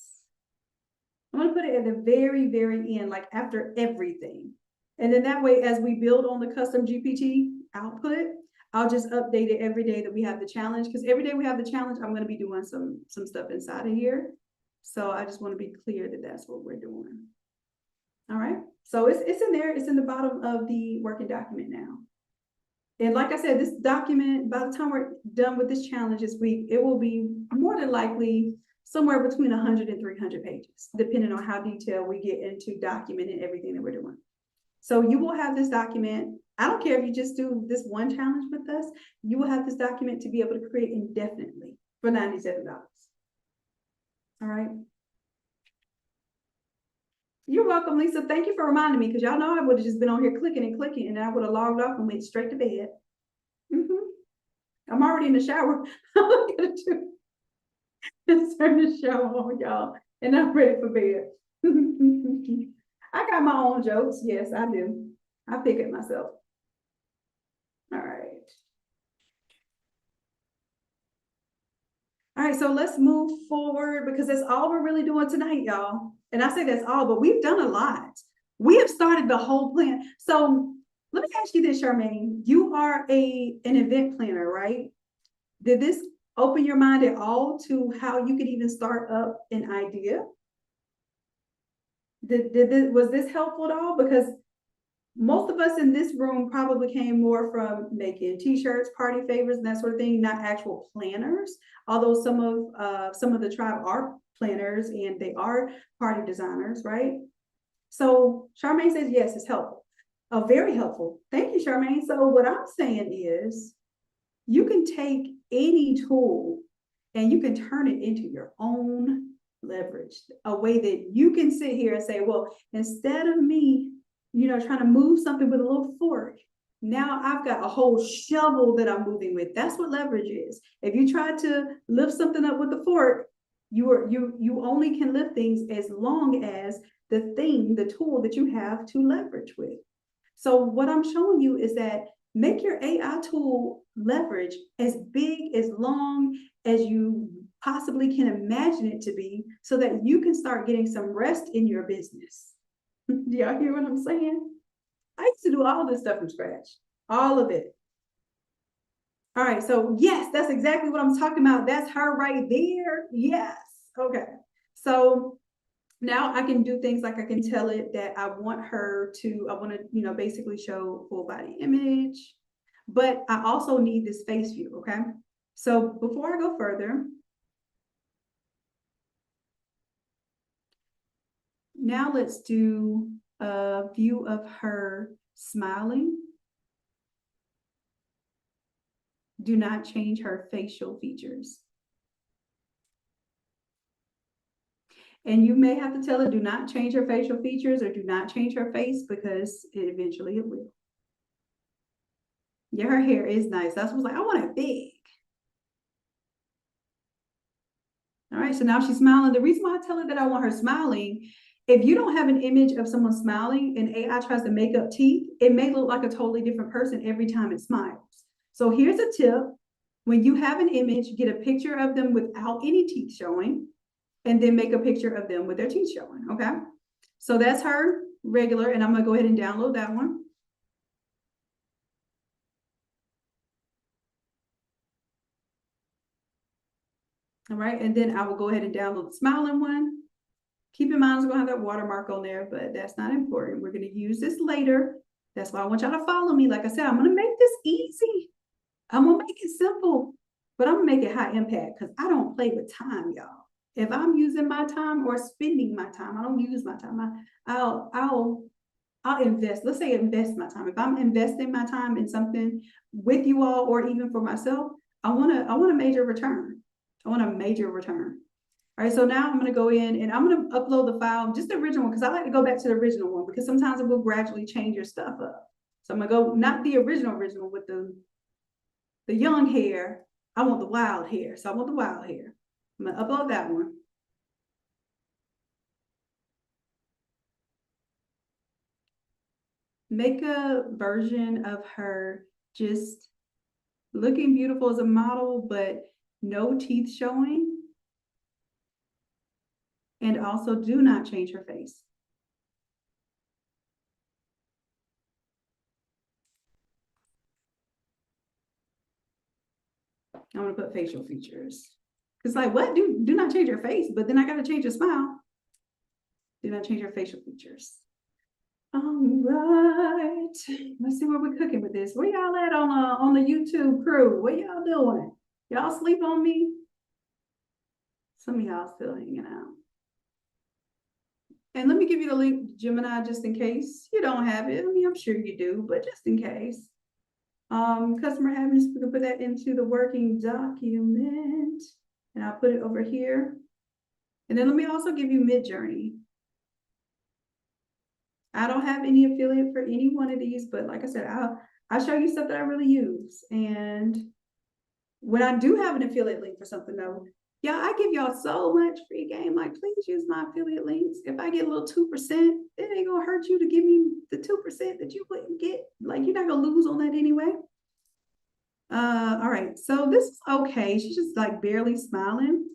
I'm going to put it at the very, very end, like after everything. And then that way, as we build on the custom GPT output, I'll just update it every day that we have the challenge. Because every day we have the challenge, I'm going to be doing some stuff inside of here. So I just want to be clear that that's what we're doing. All right. So it's in there. It's in the bottom of the working document now. And like I said, this document, by the time we're done with this challenge this week, it will be more than likely somewhere between 100 and 300 pages, depending on how detailed we get into documenting everything that we're doing. So you will have this document. I don't care if you just do this one challenge with us, you will have this document to be able to create indefinitely for $97. All right. You're welcome, Lisa. Thank you for reminding me, because y'all know I would have just been on here clicking and clicking, and I would have logged off and went straight to bed. I'm already in the shower. All I'm gonna do is turn the shower on, y'all, and I'm ready for bed. I got my own jokes. Yes, I do. I pick it myself. All right. All right, so let's move forward, because that's all we're really doing tonight, y'all. And I say that's all, but we've done a lot. We have started the whole plan. So let me ask you this, Charmaine. You are an event planner, right? Did this open your mind at all to how you could even start up an idea? Was this helpful at all? Because most of us in this room probably came more from making t-shirts, party favors, and that sort of thing, not actual planners. Although some of the tribe are planners and they are party designers, right? So Charmaine says, yes, it's helpful. Oh, very helpful. Thank you, Charmaine. So what I'm saying is, you can take any tool and you can turn it into your own leverage, a way that you can sit here and say, well, instead of me, trying to move something with a little fork, now I've got a whole shovel that I'm moving with. That's what leverage is. If you try to lift something up with a fork, you only can lift things as long as the tool that you have to leverage with. So what I'm showing you is that make your AI tool leverage as big, as long as you possibly can imagine it to be, so that you can start getting some rest in your business. Do y'all hear what I'm saying? I used to do all this stuff from scratch, all of it. All right, so yes, that's exactly what I'm talking about. That's her right there. Yes. Okay. So now I can do things like I can tell it that I want to, basically show full body image, but I also need this face view. Okay. So before I go further, now let's do a view of her smiling. Do not change her facial features. And you may have to tell her, do not change her facial features or do not change her face, because eventually it will. Yeah, her hair is nice. That's what's like, I want it big. All right, so now she's smiling. The reason why I tell her that I want her smiling, if you don't have an image of someone smiling and AI tries to make up teeth, it may look like a totally different person every time it smiles. So here's a tip. When you have an image, get a picture of them without any teeth showing, and then make a picture of them with their teeth showing, okay? So that's her regular, and I'm gonna go ahead and download that one. All right, and then I will go ahead and download the smiling one. Keep in mind, it's gonna have that watermark on there, but that's not important. We're gonna use this later. That's why I want y'all to follow me. Like I said, I'm gonna make this easy. I'm gonna make it simple, but I'm gonna make it high impact, because I don't play with time, y'all. If I'm using my time or spending my time, I don't use my time. I'll invest. Let's say invest my time. If I'm investing my time in something with you all, or even for myself, I want a major return. I want a major return. All right, so now I'm going to go in and I'm going to upload the file, just the original one, because I like to go back to the original one, because sometimes it will gradually change your stuff up. So I'm going to go, not the original with the young hair, I want the wild hair. So I want the wild hair. I'm gonna upload that one. Make a version of her just looking beautiful as a model, but no teeth showing. And also do not change her face. I'm gonna put facial features. It's like, what? Do not change her face, but then I gotta change her smile. Do not change her facial features. All right, let's see what we're cooking with this. Where y'all at on the YouTube crew? What y'all doing? Y'all sleep on me? Some of y'all still hanging out. And let me give you the link to Gemini just in case you don't have it. I mean, I'm sure you do, but just in case. Customer happiness, we can put that into the working document. And I'll put it over here. And then let me also give you Midjourney. I don't have any affiliate for any one of these, but like I said, I'll show you stuff that I really use. And when I do have an affiliate link for something though, yeah, I give y'all so much free game. Like, please use my affiliate links. If I get a little 2%, it ain't gonna hurt you to give me the 2% that you wouldn't get. Like, you're not gonna lose on that anyway. All right, so this is okay. She's just like barely smiling.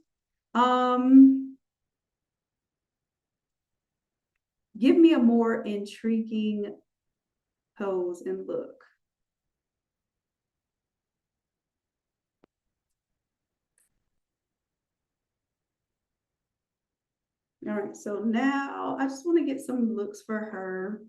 Give me a more intriguing pose and look. All right, so now I just want to get some looks for her.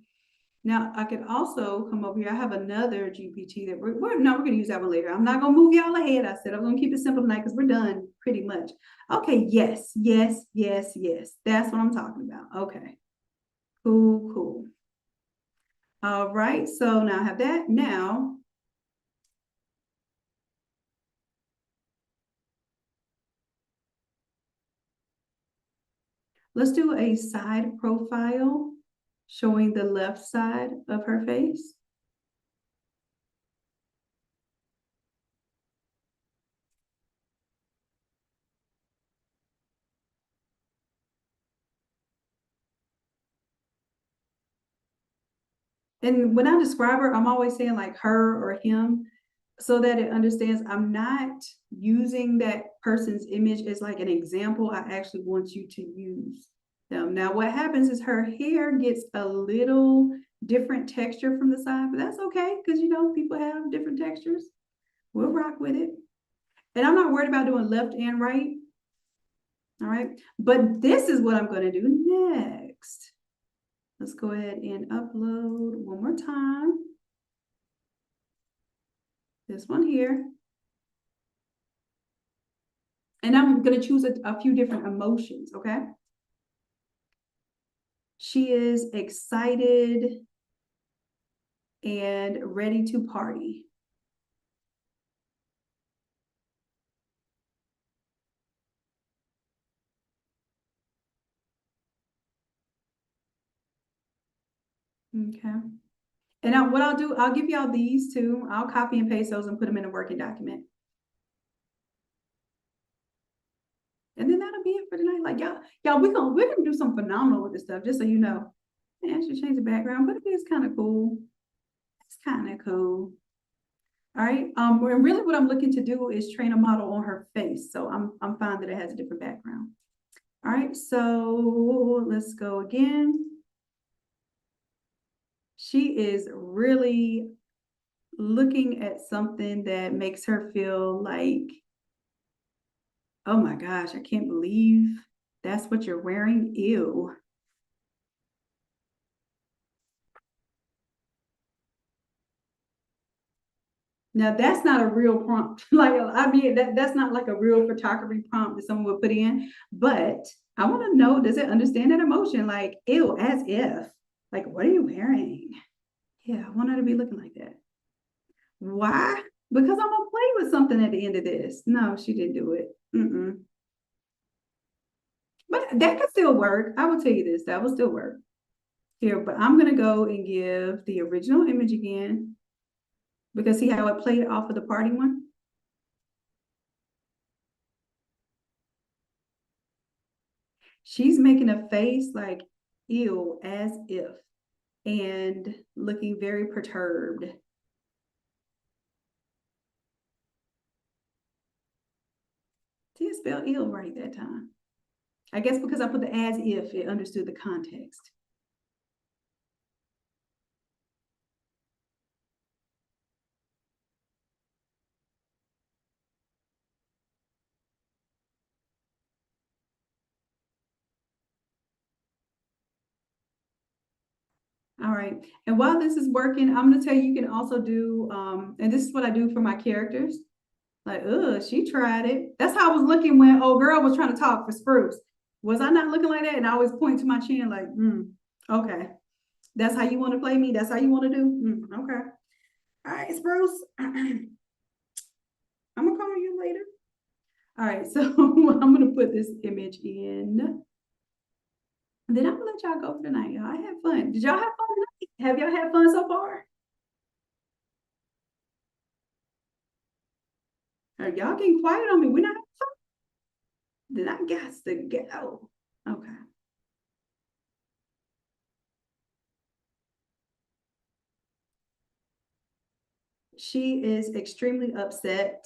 Now I could also come over here. I have another GPT that we're going to use that one later. I'm not going to move y'all ahead. I said I'm going to keep it simple tonight because we're done pretty much. Okay, yes. That's what I'm talking about. Okay, cool. All right, so now I have that. Now, let's do a side profile showing the left side of her face. And when I describe her, I'm always saying like her or him, so that it understands I'm not using that person's image as like an example. I actually want you to use them. Now, what happens is her hair gets a little different texture from the side, but that's okay because, you know, people have different textures. We'll rock with it. And I'm not worried about doing left and right. All right. But this is what I'm going to do next. Let's go ahead and upload one more time. This one here. And I'm going to choose a few different emotions, okay? She is excited and ready to party. Okay. And what I'll do, I'll give y'all these two. I'll copy and paste those and put them in a working document. And then that'll be it for tonight. Like y'all, we're gonna do something phenomenal with this stuff, just so you know. Yeah, I should change the background, but it is kind of cool. It's kind of cool. All right. And really what I'm looking to do is train a model on her face. So I'm fine that it has a different background. All right, so let's go again. She is really looking at something that makes her feel like, oh my gosh, I can't believe that's what you're wearing. Ew. Now that's not a real prompt. Like, I mean, that's not like a real photography prompt that someone would put in, but I want to know, does it understand that emotion? Like, ew, as if, like, what are you wearing? Yeah, I want her to be looking like that. Why? Because I'm gonna play with something at the end of this. No, she didn't do it. But that could still work. I will tell you this, that will still work. Here, but I'm gonna go and give the original image again, because see how it played off of the party one? She's making a face like ew, as if, and looking very perturbed. See, it spelled ill right that time. I guess because I put the as if, it understood the context. All right, and while this is working, I'm gonna tell you, you can also do, and this is what I do for my characters. Like, she tried it. That's how I was looking when old girl was trying to talk for Spruce. Was I not looking like that? And I always point to my chin like, okay. That's how you want to play me? That's how you want to do? Okay. All right, Spruce. I'm gonna call you later. All right, so I'm gonna put this image in. And then I'm gonna let y'all go for the night. Y'all, I had fun. Did y'all have fun tonight? Have y'all had fun so far? Are y'all getting quiet on me? We're not having fun. Then I got to go. Okay. She is extremely upset.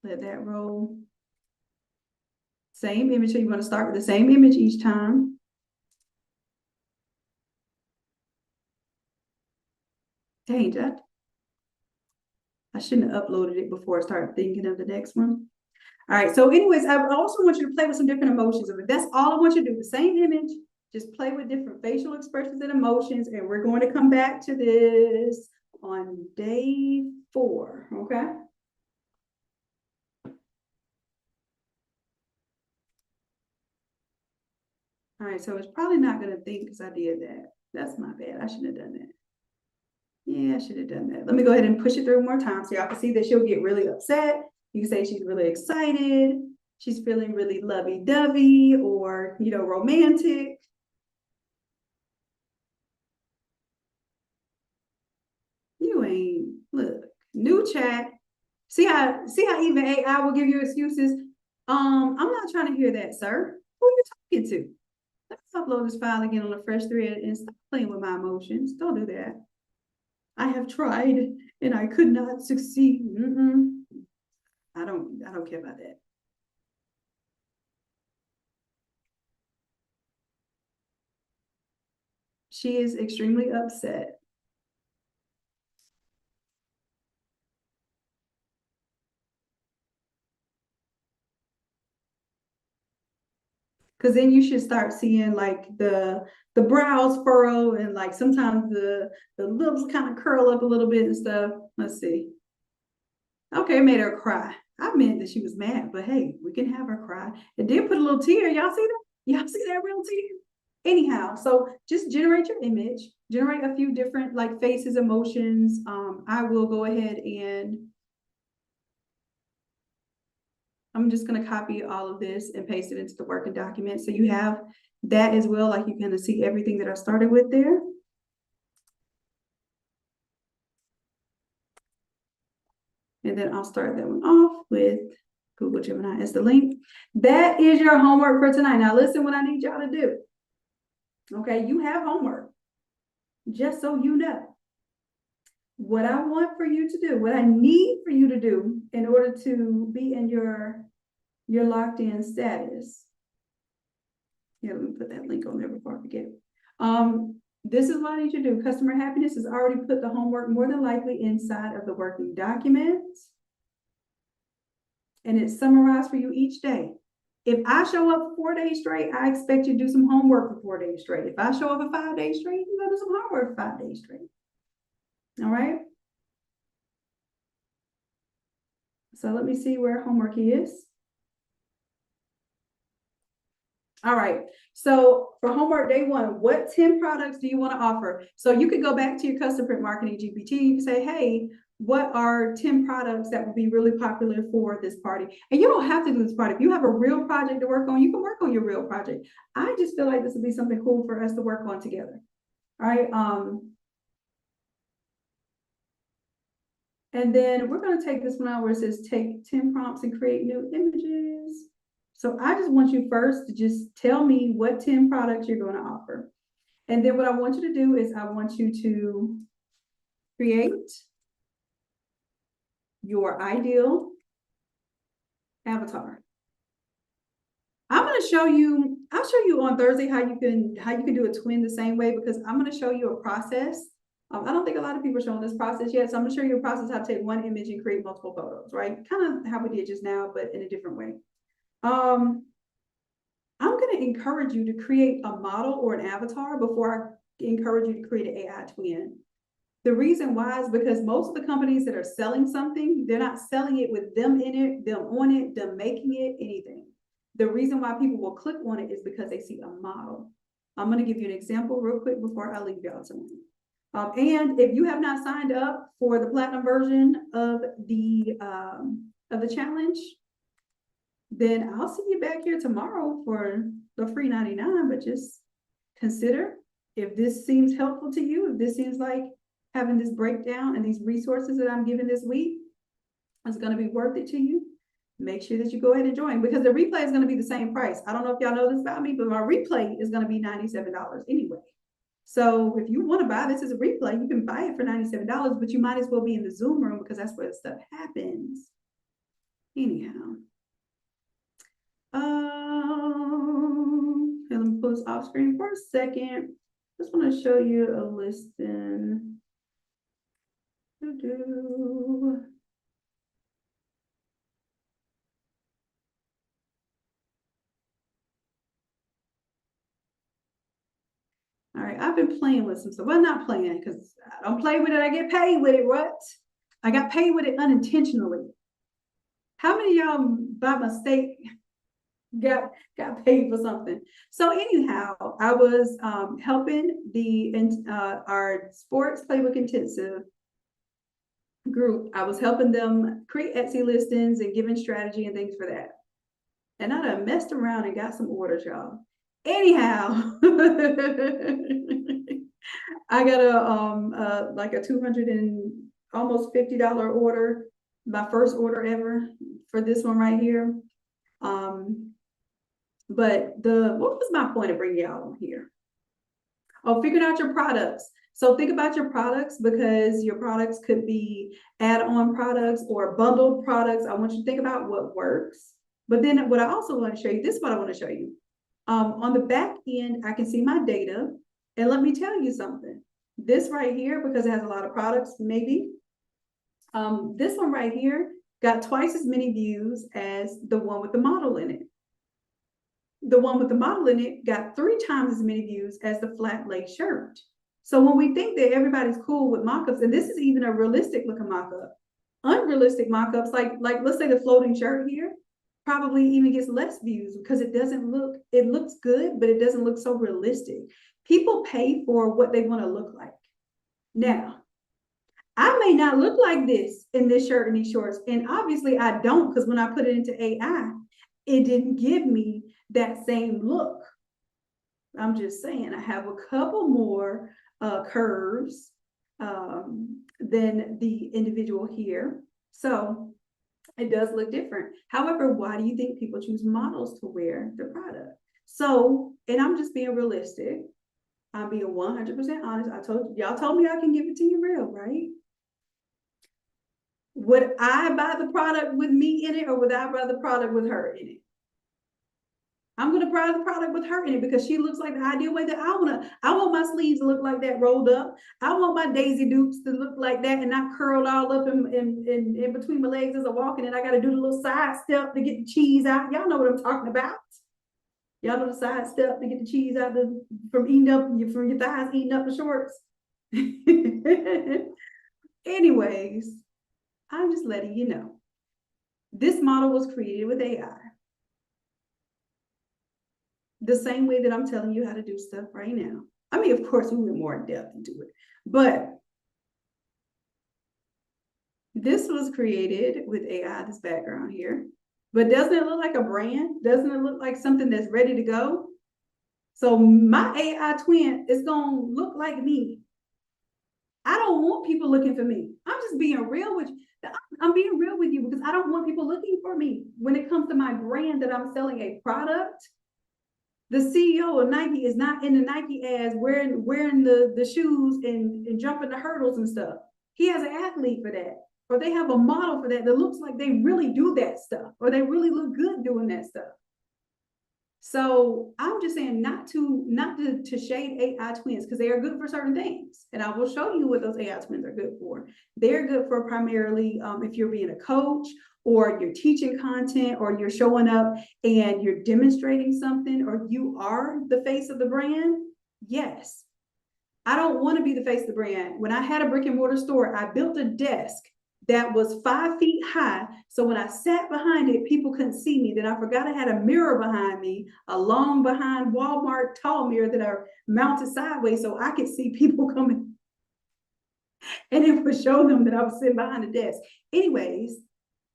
Let that roll. Same image. So you want to start with the same image each time. Dang, I shouldn't have uploaded it before I started thinking of the next one. All right. So anyways, I also want you to play with some different emotions of it. That's all I want you to do. The same image, just play with different facial expressions and emotions. And we're going to come back to this on day 4. Okay. All right. So it's probably not going to think because I did that. That's my bad. I shouldn't have done that. Yeah, I should have done that. Let me go ahead and push it through one more time so y'all can see that she'll get really upset. You can say she's really excited. She's feeling really lovey-dovey or, romantic. You ain't, look, new chat. See how even AI will give you excuses? I'm not trying to hear that, sir. Who are you talking to? Let's upload this file again on a fresh thread and stop playing with my emotions. Don't do that. I have tried and I could not succeed. I don't care about that. She is extremely upset. Because then you should start seeing like the brows furrow and like sometimes the lips kind of curl up a little bit and stuff. Let's see. Okay, it made her cry. I meant that she was mad, but hey, we can have her cry. It did put a little tear. Y'all see that? Y'all see that real tear? Anyhow, so just generate your image, generate a few different like faces, emotions. I will go ahead and I'm just going to copy all of this and paste it into the working document. So you have that as well. Like you kind of see everything that I started with there. And then I'll start that one off with Google Gemini as the link. That is your homework for tonight. Now listen what I need y'all to do. Okay, you have homework. Just so you know. What I want for you to do, what I need for you to do in order to be in your locked in status. Yeah, let me put that link on there before I forget. This is what I need you to do. Customer happiness has already put the homework more than likely inside of the working document. And it's summarized for you each day. If I show up for 4 days straight, I expect you to do some homework for 4 days straight. If I show up for 5 days straight, you gotta do some homework for 5 days straight. All right. So let me see where homework is. All right. So for homework day 1, what 10 products do you want to offer? So you could go back to your custom print marketing GPT. You can say, hey, what are 10 products that would be really popular for this party? And you don't have to do this party. If you have a real project to work on, you can work on your real project. I just feel like this would be something cool for us to work on together. All right. And then we're going to take this one out where it says take 10 prompts and create new images. So I just want you first to just tell me what 10 products you're going to offer. And then what I want you to do is I want you to create your ideal avatar. I'm going to show you, I'll show you on Thursday how you can do a twin the same way, because I'm going to show you a process. I don't think a lot of people are showing this process yet. So I'm going to show you a process how to take one image and create multiple photos, right? Kind of how we did just now, but in a different way. I'm going to encourage you to create a model or an avatar before I encourage you to create an AI twin. The reason why is because most of the companies that are selling something, they're not selling it with them in it, them on it, them making it, anything. The reason why people will click on it is because they see a model. I'm going to give you an example real quick before I leave y'all tonight. And if you have not signed up for the platinum version of the challenge, then I'll see you back here tomorrow for the free 99. But just consider, if this seems helpful to you, if this seems like having this breakdown and these resources that I'm giving this week is going to be worth it to you, make sure that you go ahead and join, because the replay is going to be the same price. I don't know if y'all know this about me, but my replay is going to be $97 anyway. So if you want to buy this as a replay, you can buy it for $97, but you might as well be in the Zoom room, because that's where the stuff happens. Anyhow. Let me pull this off screen for a second. Just want to show you a listing. All right, I've been playing with some stuff. Well, not playing, because I don't play with it, I get paid with it. What? I got paid with it unintentionally. How many of y'all by mistake got paid for something? So anyhow, I was helping our sports playbook intensive group. I was helping them create Etsy listings and giving strategy and things for that. And I done messed around and got some orders, y'all. Anyhow, I got a like a $200 and almost $50 order, my first order ever for this one right here. But what was my point of bringing y'all on here? Oh, figuring out your products. So think about your products, because your products could be add-on products or bundled products. I want you to think about what works. But then what I also want to show you, this is what I want to show you. On the back end, I can see my data. And let me tell you something. This right here, because it has a lot of products, maybe. This one right here got twice as many views as the one with the model in it. The one with the model in it got 3 times as many views as the flat lace shirt. So when we think that everybody's cool with mock-ups, and this is even a realistic looking mock-up, unrealistic mock-ups, like let's say the floating shirt here, probably even gets less views, because it looks good, but it doesn't look so realistic. People pay for what they want to look like. Now, I may not look like this in this shirt and these shorts, and obviously I don't, because when I put it into AI, it didn't give me that same look. I'm just saying, I have a couple more curves than the individual here. So it does look different. However, why do you think people choose models to wear the product? So, and I'm just being realistic. I'm being 100% honest. Y'all told me I can give it to you real, right? Would I buy the product with me in it, or would I buy the product with her in it? I'm going to buy the product with her in it, because she looks like the ideal way that I want my sleeves to look like that, rolled up. I want my Daisy Dukes to look like that and not curled all up in between my legs as I'm walking, and I got to do the little side step to get the cheese out. Y'all know what I'm talking about. Y'all know the side step to get the cheese out from your thighs eating up the shorts. Anyways, I'm just letting you know. This model was created with AI. The same way that I'm telling you how to do stuff right now. I mean, of course, we went more in depth into it, but this was created with AI, this background here. But doesn't it look like a brand? Doesn't it look like something that's ready to go? So my AI twin is going to look like me. I don't want people looking for me. I'm just being real with you. I'm being real with you because I don't want people looking for me. When it comes to my brand that I'm selling a product, the CEO of Nike is not in the Nike ads wearing the shoes and jumping the hurdles and stuff. He has an athlete for that, or they have a model for that looks like they really do that stuff, or they really look good doing that stuff. So I'm just saying not to shade AI twins, because they are good for certain things. And I will show you what those AI twins are good for. They're good for primarily if you're being a coach, or you're teaching content, or you're showing up and you're demonstrating something, or you are the face of the brand. Yes. I don't want to be the face of the brand. When I had a brick and mortar store, I built a desk that was 5 feet high. So when I sat behind it, people couldn't see me. Then I forgot I had a mirror behind me, a long behind Walmart tall mirror that I mounted sideways so I could see people coming. And it would show them that I was sitting behind the desk. Anyways,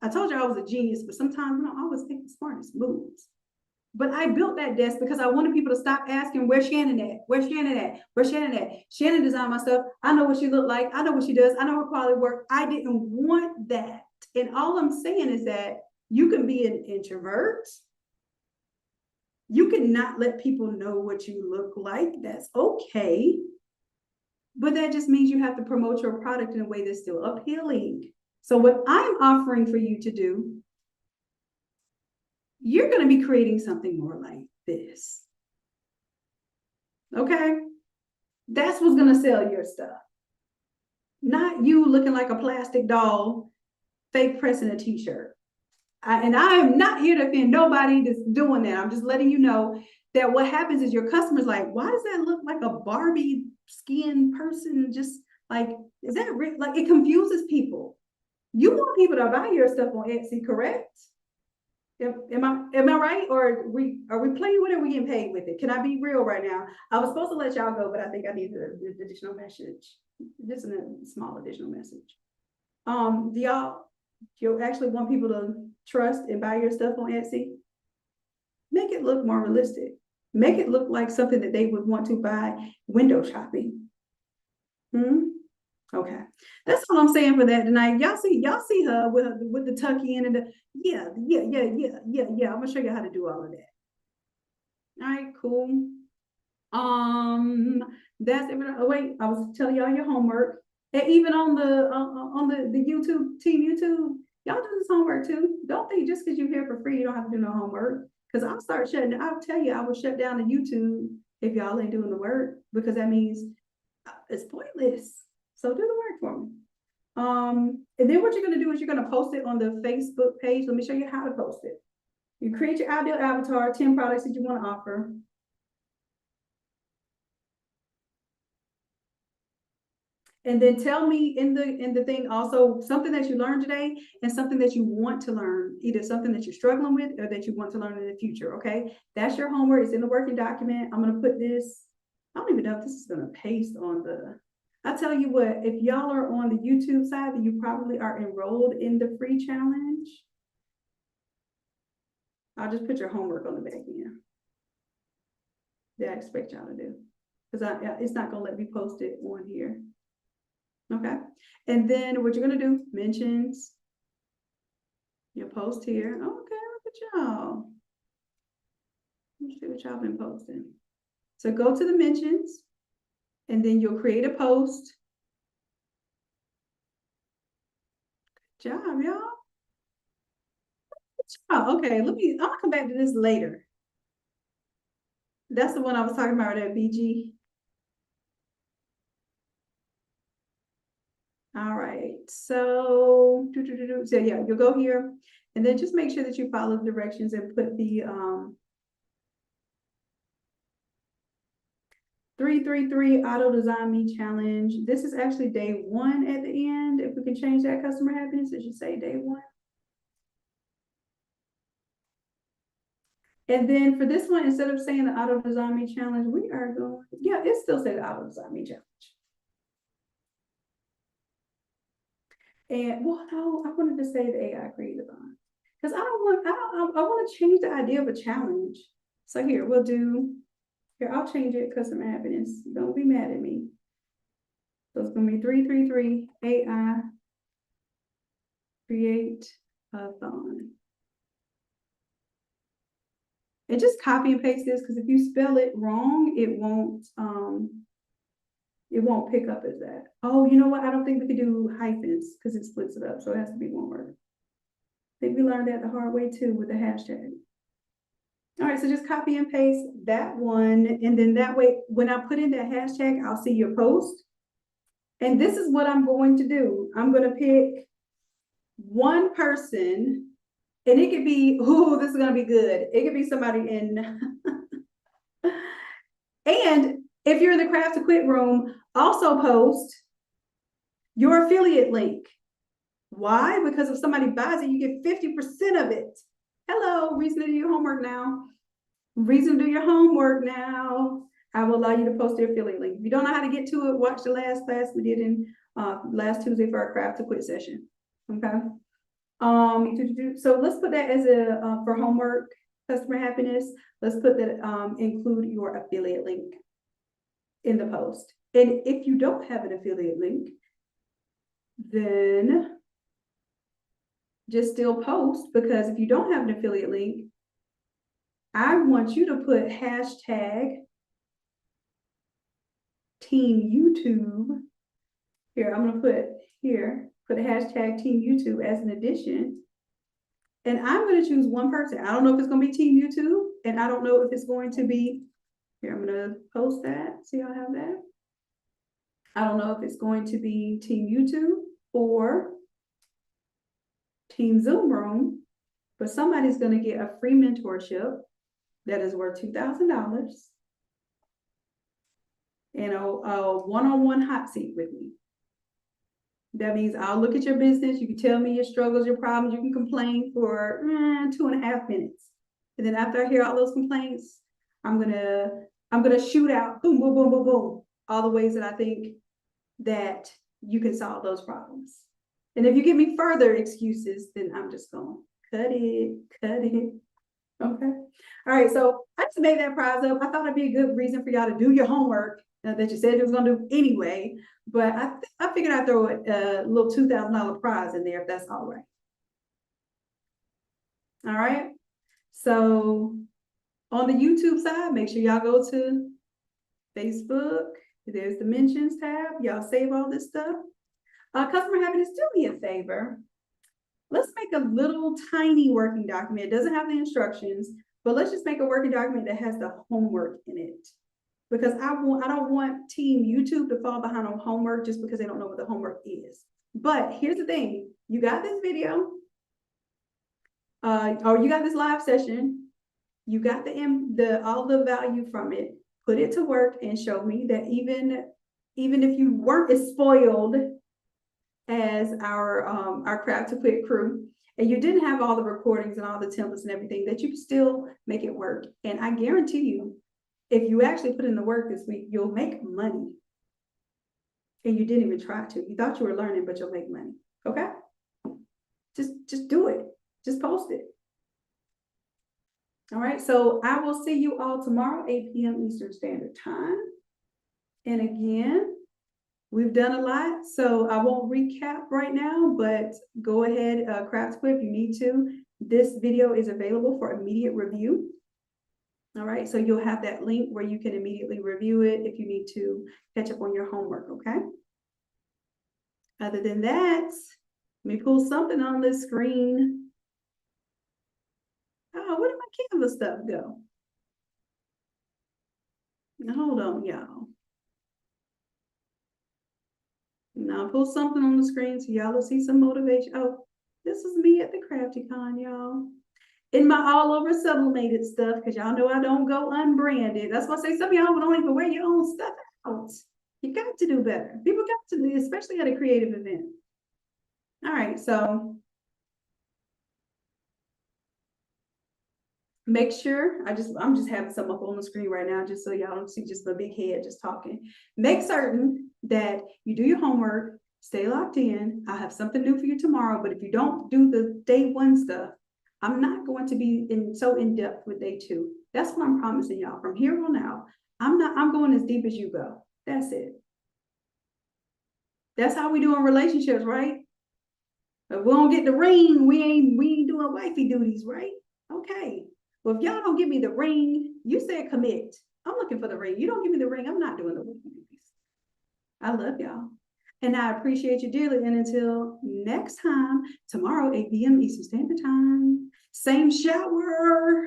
I told you I was a genius, but sometimes I don't always think the smartest moves. But I built that desk because I wanted people to stop asking, where's Shanon at? Where's Shanon at? Where's Shanon at? Shanon designed my stuff. I know what she looked like. I know what she does. I know her quality work. I didn't want that. And all I'm saying is that you can be an introvert. You can not let people know what you look like. That's okay. But that just means you have to promote your product in a way that's still appealing. So what I'm offering for you to do, you're going to be creating something more like this. Okay? That's what's going to sell your stuff. Not you looking like a plastic doll, fake pressing a t-shirt. And I am not here to offend nobody that's doing that. I'm just letting you know that what happens is your customer's like, why does that look like a Barbie skin person? Just like, is that real? Like, it confuses people. You want people to buy your stuff on Etsy, correct? Am I right? Or are we playing with it? Or are we getting paid with it? Can I be real right now? I was supposed to let y'all go, but I think I need the additional message. Just a small additional message. Do you actually want people to trust and buy your stuff on Etsy? Make it look more realistic. Make it look like something that they would want to buy window shopping. Okay, that's all I'm saying for that tonight. Y'all see her with the tuck in and the yeah. I'm gonna show you how to do all of that. All right, cool. That's it. Oh wait, I was telling y'all your homework. And even on the YouTube team YouTube, y'all do this homework too. Don't think just because you're here for free, you don't have to do no homework. Because I'll tell you, I will shut down the YouTube if y'all ain't doing the work, because that means it's pointless. So do the work for me. And then what you're going to do is you're going to post it on the Facebook page. Let me show you how to post it. You create your ideal avatar, 10 products that you want to offer. And then tell me in the thing also something that you learned today and something that you want to learn, either something that you're struggling with or that you want to learn in the future. Okay, that's your homework. It's in the working document. I'm going to put this. I don't even know if this is going to paste on the. I tell you what, if y'all are on the YouTube side, then you probably are enrolled in the free challenge. I'll just put your homework on the back end. That I expect y'all to do, because it's not going to let me post it on here. Okay, and then what you're going to do, mentions your post here. Okay, look at y'all. Let's see what y'all been posting. So go to the mentions, and then you'll create a post. Good job, y'all. Good job. Okay, I'll come back to this later. That's the one I was talking about at BG. All right, so yeah, you'll go here and then just make sure that you follow the directions and put the 333 Auto Design Me Challenge. This is actually day 1 at the end. If we can change that, customer happiness, it should say day 1. And then for this one, instead of saying the Auto Design Me Challenge, we are going, yeah, it still says Auto Design Me Challenge. And well, no, I wanted to say the AI Create-a-thon, because I want to change the idea of a challenge. So here I'll change it, customer happiness. Don't be mad at me. So it's gonna be 333 AI Create-a-thon. And just copy and paste this, because if you spell it wrong, it won't pick up as that. Oh, you know what? I don't think we could do hyphens because it splits it up. So it has to be one word. I think we learned that the hard way too with the hashtag. All right, so just copy and paste that one. And then that way, when I put in that hashtag, I'll see your post. And this is what I'm going to do. I'm going to pick one person, and it could be, oh, this is going to be good. It could be somebody in. And if you're in the Craft to Quit room, also post your affiliate link. Why? Because if somebody buys it, you get 50% of it. Hello, reason to do your homework now. Reason to do your homework now. I will allow you to post your affiliate link. If you don't know how to get to it, watch the last class we did in last Tuesday for our Craft to Quit session. Okay. So let's put that as a for homework, customer happiness. Let's put that include your affiliate link in the post. And if you don't have an affiliate link, then just still post, because if you don't have an affiliate link, I want you to put hashtag Team YouTube. Here, I'm gonna put a hashtag Team YouTube as an addition. And I'm gonna choose one person. I don't know if it's gonna be Team YouTube, and I don't know if it's going to be, here, I'm gonna post that, see how I have that. I don't know if it's going to be Team YouTube or Team Zoom Room, but somebody's gonna get a free mentorship that is worth $2,000 and a one-on-one hot seat with me. That means I'll look at your business. You can tell me your struggles, your problems. You can complain for 2.5 minutes. And then after I hear all those complaints, I'm gonna shoot out boom, boom, boom, boom, boom, all the ways that I think that you can solve those problems. And if you give me further excuses, then I'm just gonna cut it. Okay. All right. So I just made that prize up. I thought it'd be a good reason for y'all to do your homework that you said you was gonna do anyway. But I figured I'd throw a little $2,000 prize in there if that's all right. All right. So on the YouTube side, make sure y'all go to Facebook. There's the mentions tab. Y'all save all this stuff. Customer happiness, do me a favor. Let's make a little tiny working document. It doesn't have the instructions, but let's just make a working document that has the homework in it. Because I don't want Team YouTube to fall behind on homework just because they don't know what the homework is. But here's the thing. You got this video, or you got this live session. You got all the value from it. Put it to work and show me that even if you weren't as spoiled as our Craft to Quit crew, and you didn't have all the recordings and all the templates and everything, that you can still make it work. And I guarantee you, if you actually put in the work this week, you'll make money. And you didn't even try to. You thought you were learning, but you'll make money. Okay? Just do it. Just post it. All right. So I will see you all tomorrow, 8 p.m. Eastern Standard Time. And again, we've done a lot, so I won't recap right now, but go ahead, Craft Quit if you need to. This video is available for immediate review. All right, so you'll have that link where you can immediately review it if you need to catch up on your homework, okay? Other than that, let me pull something on the screen. Oh, where did my Canva stuff go? Hold on, y'all. Now pull something on the screen so y'all will see some motivation. Oh, this is me at the Crafty-Con, y'all. In my all over sublimated stuff, because y'all know I don't go unbranded. That's why I say some of y'all don't even wear your own stuff out. You got to do better. People got to do, especially at a creative event. All right, so make sure, I'm just having some up on the screen right now, just so y'all don't see just my big head just talking. Make certain that you do your homework, stay locked in. I'll have something new for you tomorrow, but if you don't do the day one stuff, I'm not going to be so in depth with day two. That's what I'm promising y'all. From here on out, I'm going as deep as you go. That's it. That's how we do in relationships, right? If we don't get the ring, we ain't doing wifey duties, right? Okay. Well, if y'all don't give me the ring, you said commit. I'm looking for the ring. You don't give me the ring, I'm not doing the wifey duties. I love y'all. And I appreciate you dearly. And until next time, tomorrow, 8 p.m. Eastern Standard Time. Same shower,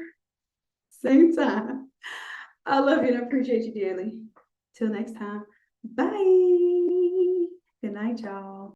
same time. I love you and I appreciate you dearly. Till next time. Bye. Good night, y'all.